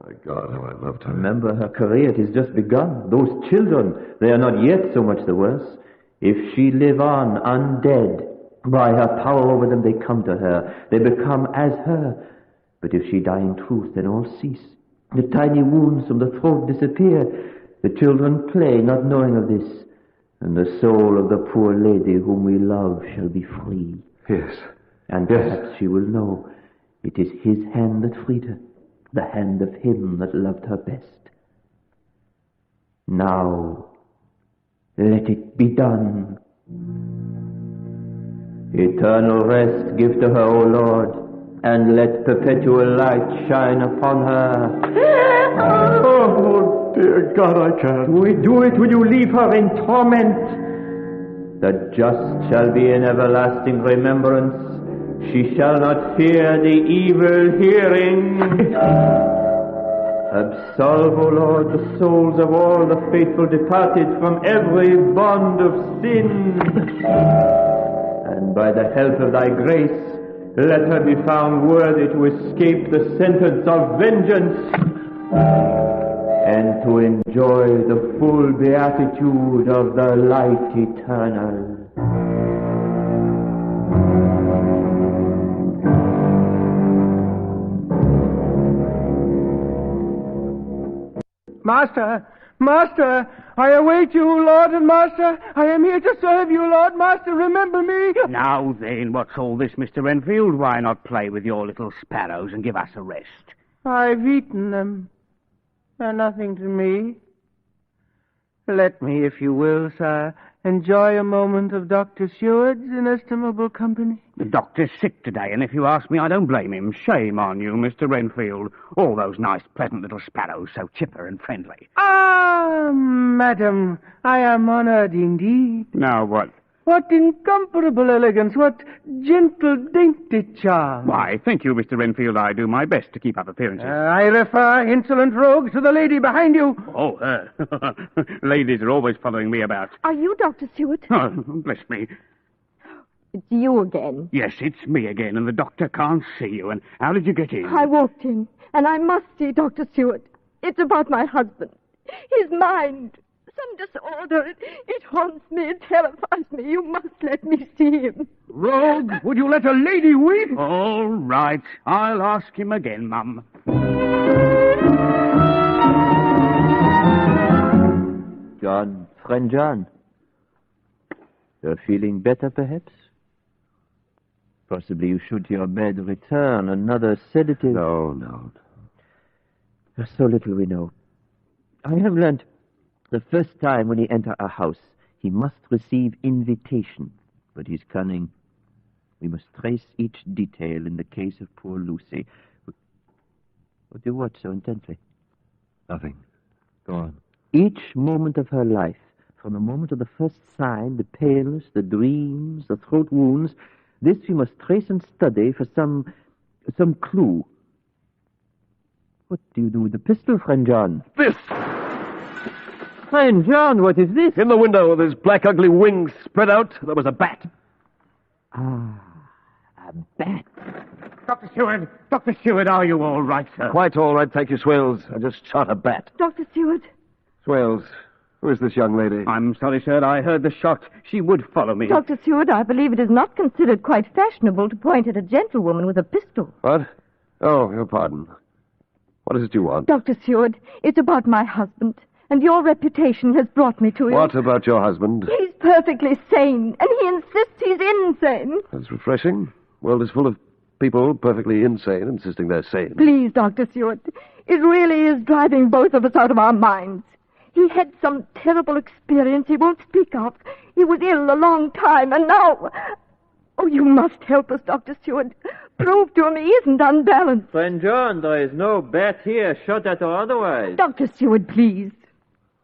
My God, how I loved her. Remember her career, it has just begun. Those children, they are not yet so much the worse. If she live on undead, by her power over them they come to her. They become as her. But if she die in truth, then all cease. The tiny wounds from the throat disappear. The children play, not knowing of this. And the soul of the poor lady whom we love shall be free. Yes. And perhaps she will know it is his hand that freed her, the hand of him that loved her best. Now, let it be done. Eternal rest give to her, O Lord, and let perpetual light shine upon her. Oh, dear God, I can't. We do it when you leave her in torment. The just shall be in everlasting remembrance. She shall not fear the evil hearing. Absolve, O Lord, the souls of all the faithful departed from every bond of sin. And by the help of thy grace, let her be found worthy to escape the sentence of vengeance and to enjoy the full beatitude of the light eternal. Master, Master, I await you, Lord and Master. I am here to serve you, Lord, Master. Remember me. Now then, what's all this, Mr. Renfield? Why not play with your little sparrows and give us a rest? I've eaten them. They're nothing to me. Let me, if you will, sir, enjoy a moment of Dr. Seward's inestimable company. The doctor's sick today, and if you ask me, I don't blame him. Shame on you, Mr. Renfield. All those nice, pleasant little sparrows, so chipper and friendly. Ah, madam, I am honored indeed. Now what? What incomparable elegance, what gentle, dainty charm. Why, thank you, Mr. Renfield. I do my best to keep up appearances. I refer, insolent rogues, to the lady behind you. Oh, her. Ladies are always following me about. Are you Dr. Seward? Oh, bless me. It's you again. Yes, it's me again, and the doctor can't see you. And how did you get in? I walked in, and I must see Dr. Seward. It's about my husband. His mind. Some disorder. It haunts me. It terrifies me. You must let me see him. Rogue, would you let a lady weep? All right. I'll ask him again, Mum. John, friend John. You're feeling better, perhaps? Possibly you should to your bed return. Another sedative. No. There's so little we know. I have learnt the first time when he enter a house, he must receive invitation. But he's cunning. We must trace each detail in the case of poor Lucy. What do you watch so intently? Nothing. Go on. Each moment of her life, from the moment of the first sign, the paleness, the dreams, the throat wounds, this we must trace and study for some clue. What do you do with the pistol, friend John? This! Friend John, what is this? In the window with his black, ugly wings spread out, there was a bat. Ah, a bat. Dr. Seward, are you all right, sir? Quite all right, thank you, Swales. I just shot a bat. Dr. Seward. Swales, who is this young lady? I'm sorry, sir. I heard the shot. She would follow me. Dr. Seward, I believe it is not considered quite fashionable to point at a gentlewoman with a pistol. What? Oh, your pardon. What is it you want? Dr. Seward, it's about my husband, and your reputation has brought me to him. What about your husband? He's perfectly sane, and he insists he's insane. That's refreshing. The world is full of people perfectly insane, insisting they're sane. Please, Dr. Seward, it really is driving both of us out of our minds. He had some terrible experience he won't speak of. He was ill a long time, and now... Oh, you must help us, Dr. Seward. Prove to him he isn't unbalanced. Friend John, there is no bat here, shot at or otherwise. Dr. Seward, please.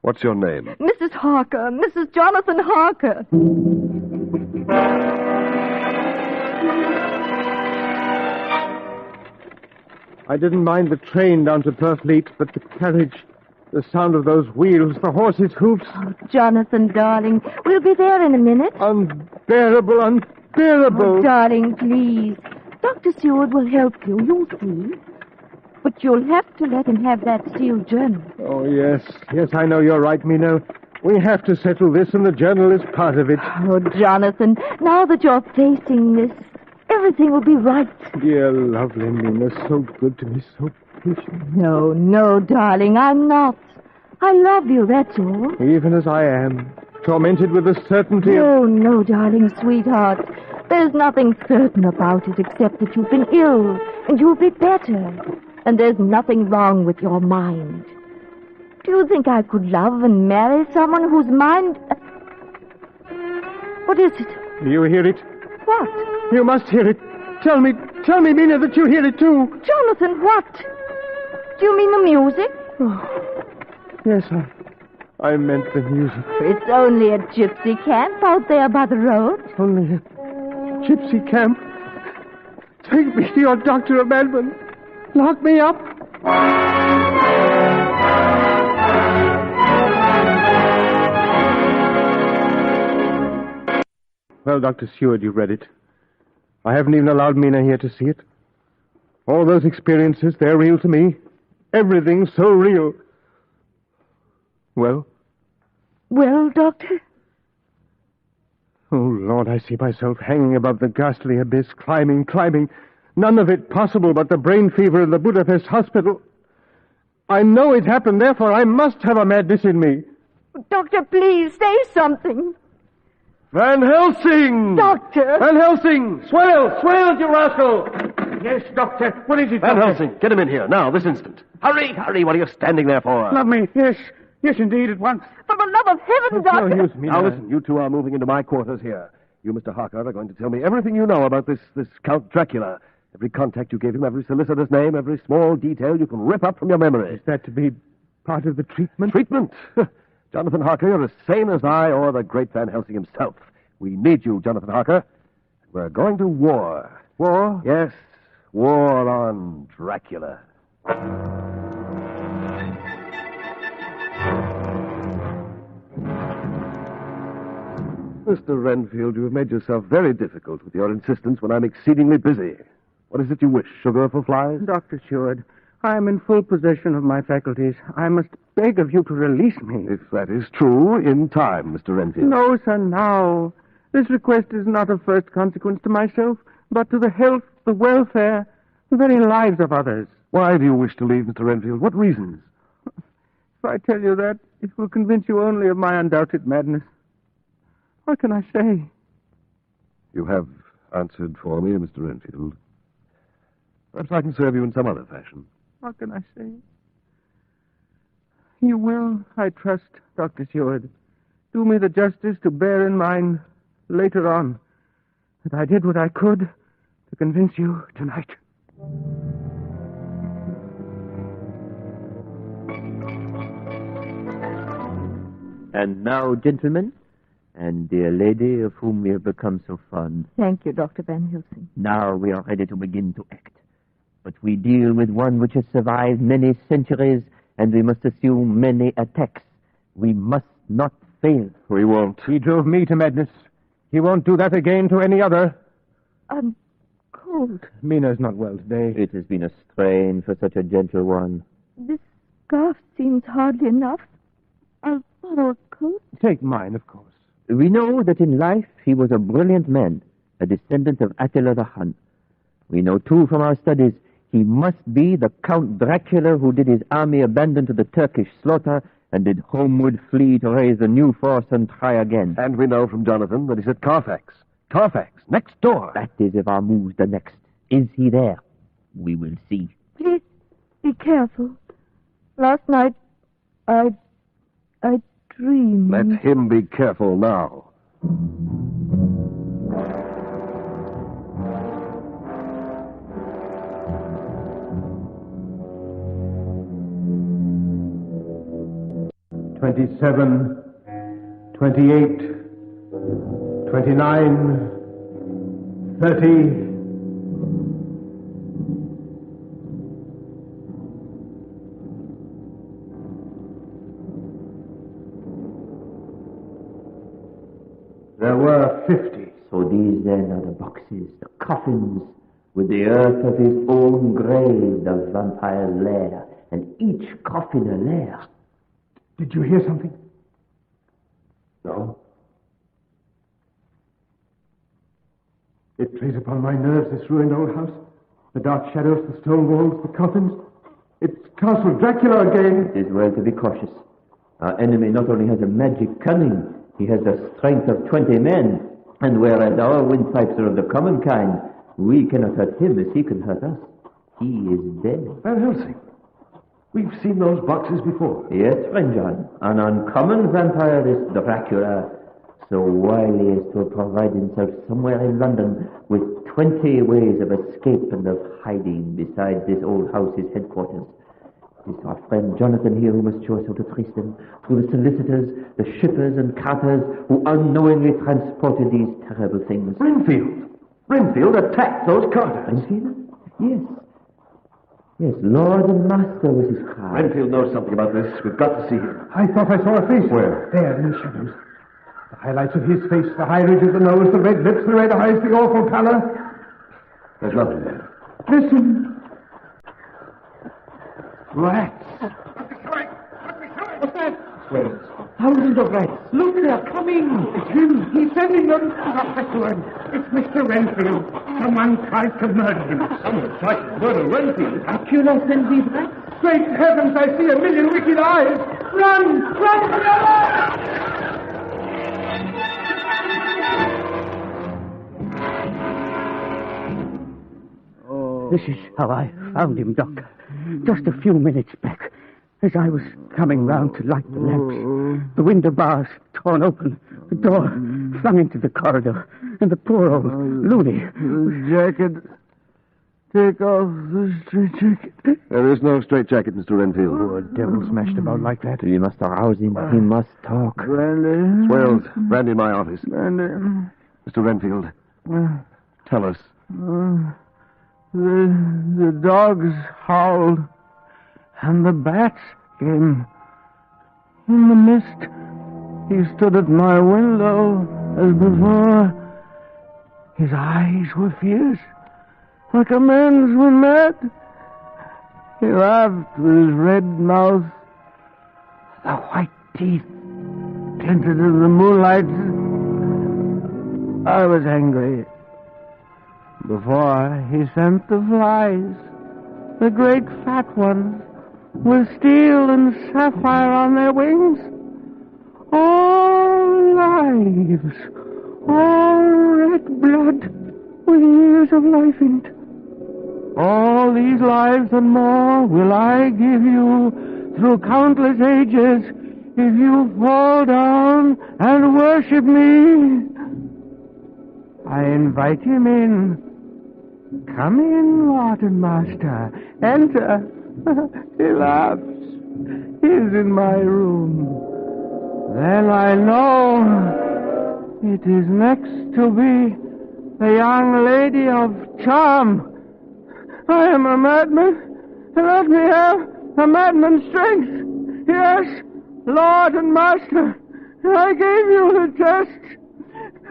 What's your name? Mrs. Harker, Mrs. Jonathan Harker. I didn't mind the train down to Purfleet, but the carriage, the sound of those wheels, the horses' hoofs. Oh, Jonathan, darling, we'll be there in a minute. Unbearable, unbearable. Oh, darling, please. Dr. Seward will help you, you'll see. But you'll have to let him have that sealed journal. Oh, yes, I know you're right, Mina. We have to settle this, and the journal is part of it. Oh, Jonathan, now that you're facing this, everything will be right. Dear, lovely Mina, so good to me, so patient. No, darling, I'm not. I love you, that's all. Even as I am, tormented with the certainty of... No, darling, sweetheart. There's nothing certain about it except that you've been ill, and you'll be better. And there's nothing wrong with your mind. Do you think I could love and marry someone whose mind... What is it? You hear it? What? You must hear it. Tell me, Mina, that you hear it too. Jonathan, what? Do you mean the music? Oh, yes, I meant the music. It's only a gypsy camp out there by the road. Only a gypsy camp? Take me to your doctor, Madman. Lock me up. Well, Dr. Seward, you read it. I haven't even allowed Mina here to see it. All those experiences, they're real to me. Everything's so real. Well? Well, Doctor? Oh, Lord, I see myself hanging above the ghastly abyss, climbing. None of it possible but the brain fever in the Budapest hospital. I know it happened, therefore I must have a madness in me. Doctor, please, say something. Van Helsing! Doctor! Van Helsing! Swales, you rascal! Yes, Doctor. What is it, Van Doctor? Helsing, get him in here, now, this instant. Hurry, what are you standing there for? Love me, yes, indeed, at once. For the love of heaven, Doctor! No use, Mina. Now, listen, you two are moving into my quarters here. You, Mr. Harker, are going to tell me everything you know about this Count Dracula. Every contact you gave him, every solicitor's name, every small detail you can rip up from your memory. Is that to be part of the treatment? Treatment? Jonathan Harker, you're as sane as I or the great Van Helsing himself. We need you, Jonathan Harker. We're going to war. War? Yes, war on Dracula. Mr. Renfield, you have made yourself very difficult with your insistence when I'm exceedingly busy. What is it you wish? Sugar for flies? Dr. Seward, I am in full possession of my faculties. I must beg of you to release me. If that is true, in time, Mr. Renfield. No, sir, now. This request is not of first consequence to myself, but to the health, the welfare, the very lives of others. Why do you wish to leave, Mr. Renfield? What reasons? If I tell you that, it will convince you only of my undoubted madness. What can I say? You have answered for me, Mr. Renfield. Perhaps I can serve you in some other fashion. What can I say? You will, I trust, Dr. Seward, do me the justice to bear in mind later on that I did what I could to convince you tonight. And now, gentlemen, and dear lady of whom we have become so fond. Thank you, Dr. Van Helsing. Now we are ready to begin to act. But we deal with one which has survived many centuries, and we must assume many attacks. We must not fail. We won't. He drove me to madness. He won't do that again to any other. I'm cold. Mina's not well today. It has been a strain for such a gentle one. This scarf seems hardly enough. I'll borrow a coat. Take mine, of course. We know that in life he was a brilliant man, a descendant of Attila the Hun. We know, too, from our studies, he must be the Count Dracula who did his army abandon to the Turkish slaughter and did homeward flee to raise a new force and try again. And we know from Jonathan that he's at Carfax. Carfax, next door. That is if our move's the next. Is he there? We will see. Please, be careful. Last night, I dreamed. Let him be careful now. $27, $28, $29, $30. There were 50. So these then are the boxes, the coffins, with the earth of his own grave, the vampire's lair, and each coffin a lair. Did you hear something? No. It plays upon my nerves, this ruined old house. The dark shadows, the stone walls, the coffins. It's Castle Dracula again. It is well to be cautious. Our enemy not only has a magic cunning, he has the strength of 20 men. And whereas our windpipes are of the common kind, we cannot hurt him as he can hurt us. He is dead. Van Helsing, we've seen those boxes before. Yes, friend John. An uncommon vampire is Dracula, so wily as to provide himself somewhere in London with 20 ways of escape and of hiding besides this old house's headquarters. It is our friend Jonathan here who must show us how to trace them through the solicitors, the shippers and carters who unknowingly transported these terrible things. Renfield attacked those carters. Renfield? Yes. Yes, Lord and Master was his cry. Renfield knows something about this. We've got to see him. I thought I saw a face. Where? There, in the shadows. The highlights of his face, the high ridge of the nose, the red lips, the red eyes, the awful pallor. There's nothing there. Listen. Rats. What's that? Wait. Thousands of rats. Look, they're coming. It's him. He's sending them. It's Mr. Renfield. Someone tried to murder him. Someone tried to murder Renfield? Dracula sends these rats. Great heavens, I see a million wicked eyes. Run! Run for your life! This is how I found him, Doctor. Just a few minutes back, as I was coming round to light the lamps. The window bars torn open, the door flung into the corridor, and the poor old loony... The jacket. Take off the straitjacket. There is no straitjacket, Mr. Renfield. Poor devil smashed about like that. We must arouse him. He must talk. Brandy. Swells. Brandy in my office. Brandy. Mr. Renfield, tell us. The dogs howled, and the bats came. In the mist, he stood at my window as before. His eyes were fierce, like a man's when mad. He laughed with his red mouth. The white teeth glinted in the moonlight. I was angry. Before he sent the flies, the great fat ones, with steel and sapphire on their wings. All lives, all red blood, with years of life in it. All these lives and more will I give you through countless ages if you fall down and worship me. I invite him in. Come in, Lord and Master. Enter. He laughs. He's in my room. Then I know it is next to be the young lady of charm. I am a madman. Let me have a madman's strength. Yes, Lord and Master, I gave you the test.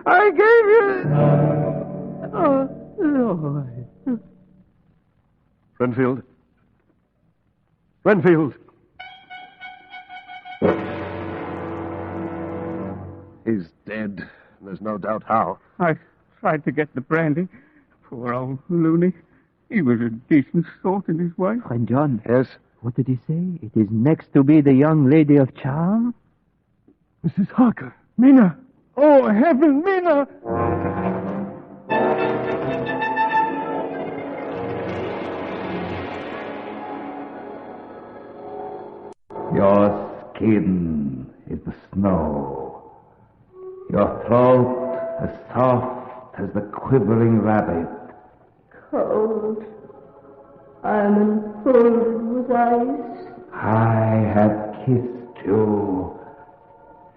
I gave you... Oh, Lord. Renfield. Renfield. He's dead. There's no doubt how. I tried to get the brandy. Poor old loony. He was a decent sort in his way. Friend John. Yes? What did he say? It is next to be the young lady of charm? Mrs. Harker. Mina. Oh, heaven, Mina. Your skin is the snow. Your throat as soft as the quivering rabbit. Cold. I'm enfolded with ice. I have kissed you,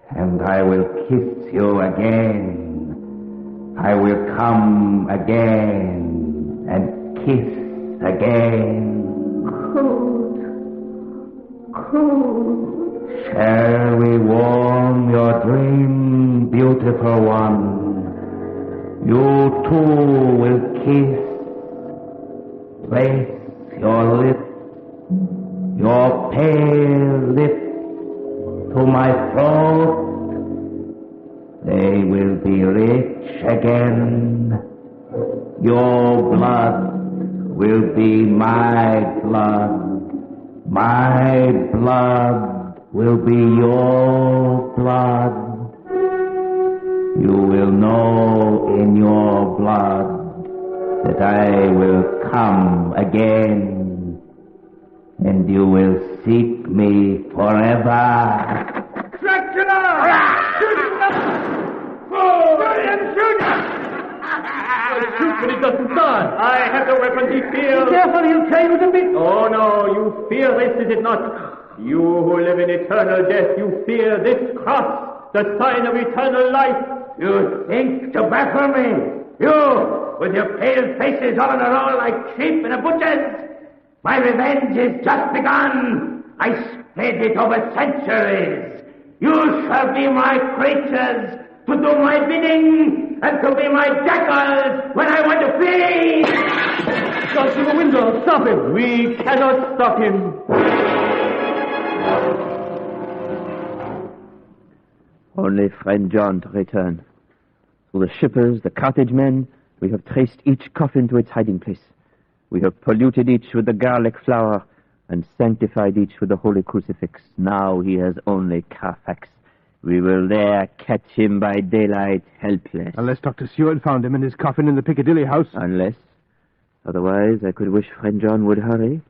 and I will kiss you again. I will come again and kiss again. Cold. Cold. Shall we warm your dream, beautiful one? You too will kiss. Place your lips, your pale lips, to my throat. They will be rich again. Your blood will be my blood. My blood will be your blood. You will know in your blood that I will come again, and you will seek me forever. Dracula! Shoot But he doesn't die. I have the weapon he fears. Be careful, he'll tear you to bits. Oh, no, you fear this, is it not? You who live in eternal death, you fear this cross, the sign of eternal life. You think to baffle me? You, with your pale faces all in a row like sheep in a butcher's? My revenge is just begun. I spread it over centuries. You shall be my creatures, to do my bidding, and to be my jackals when I want to flee! Go through the window, stop him! We cannot stop him! Only friend John to return. Through the shippers, the cottage men, we have traced each coffin to its hiding place. We have polluted each with the garlic flower and sanctified each with the holy crucifix. Now he has only Carfax. We will there catch him by daylight, helpless. Unless Dr. Seward found him in his coffin in the Piccadilly house. Unless. Otherwise, I could wish friend John would hurry.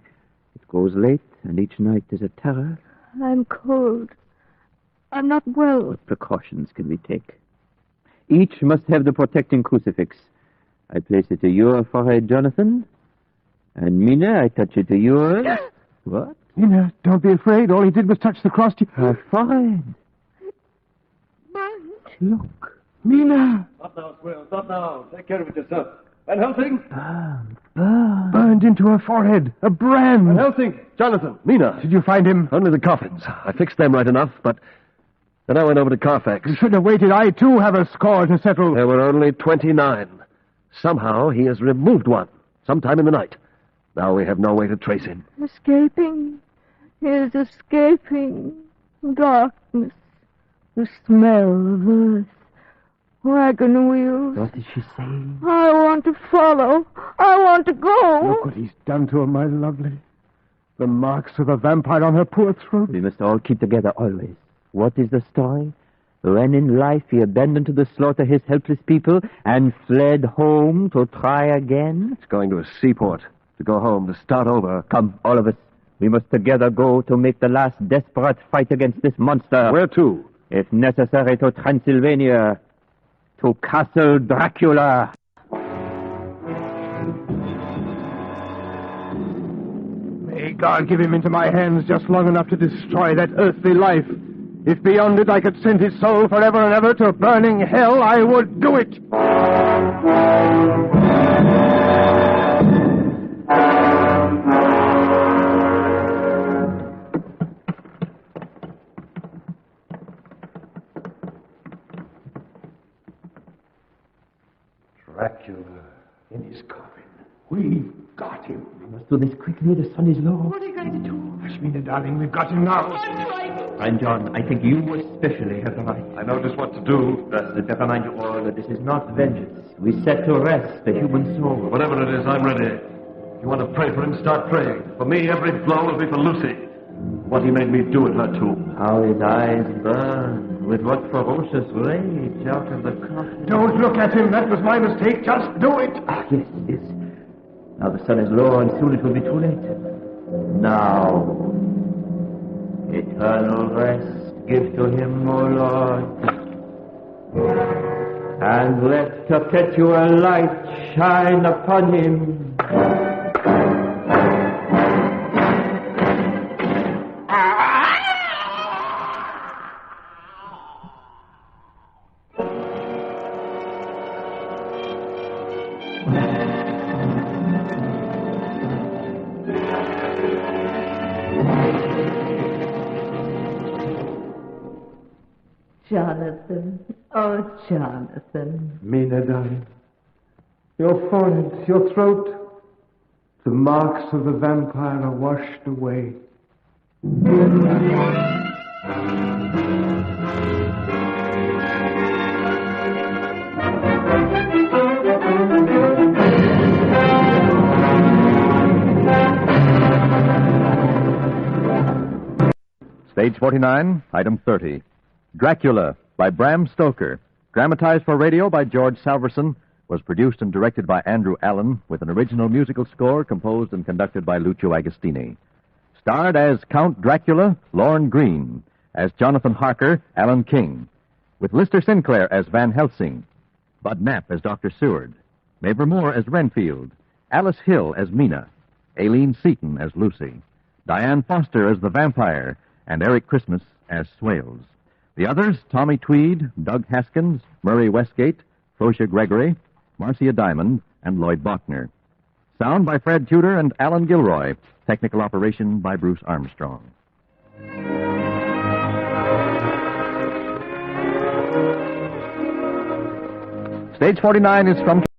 It grows late, and each night is a terror. I'm cold. I'm not well. What precautions can we take? Each must have the protecting crucifix. I place it to your forehead, Jonathan. And Mina, I touch it to yours. What? Mina, don't be afraid. All he did was touch the cross to her forehead. Look. Mina! Stop now, Squirrel. Stop now. Take care of it yourself. Van Helsing? Burned into her forehead. A brand. Van Helsing! Jonathan! Mina! Did you find him? Only the coffins. I fixed them right enough, but then I went over to Carfax. You should have waited. I, too, have a score to settle. There were only 29. Somehow he has removed one, sometime in the night. Now we have no way to trace him. Escaping. He is escaping. Darkness. The smell of earth. Wagon wheels. What is she saying? I want to follow. I want to go. Look what he's done to her, my lovely. The marks of a vampire on her poor throat. We must all keep together always. What is the story? When in life he abandoned to the slaughter his helpless people and fled home to try again? It's going to a seaport, to go home, to start over. Come, all of us. We must together go to make the last desperate fight against this monster. Where to? If necessary, to Transylvania. To Castle Dracula. May God give him into my hands just long enough to destroy that earthly life. If beyond it I could send his soul forever and ever to burning hell, I would do it. Dracula in his coffin. We've got him. We must do this quickly. The sun is low. What are you going to do? Ashmina, darling, we've got him now. I'm frightened. Friend John, I think you especially have the right. I know just what to do. Thus, never mind you all that this is not vengeance. We set to rest the human soul. Whatever it is, I'm ready. If you want to pray for him, start praying. For me, every blow will be for Lucy. What he made me do at her tomb. How his eyes burn. With what ferocious rage out of the coffin. Don't look at him. That was my mistake. Just do it. Ah, yes, yes. Now the sun is low and soon it will be too late. Now, eternal rest give to him, O Lord. And let perpetual light shine upon him. Jonathan. Oh, Jonathan. Mina, darling. Your forehead, your throat, the marks of the vampire are washed away. Stage 49, item 30. Dracula by Bram Stoker. Dramatized for radio by George Salverson. Was produced and directed by Andrew Allen with an original musical score composed and conducted by Lucio Agostini. Starred as Count Dracula, Lorne Greene. As Jonathan Harker, Alan King. With Lister Sinclair as Van Helsing. Bud Knapp as Dr. Seward. Mabel Moore as Renfield. Alice Hill as Mina. Aileen Seaton as Lucy. Diane Foster as the vampire. And Eric Christmas as Swales. The others, Tommy Tweed, Doug Haskins, Murray Westgate, Frosha Gregory, Marcia Diamond, and Lloyd Bachner. Sound by Fred Tudor and Alan Gilroy. Technical operation by Bruce Armstrong. Stage 49 is from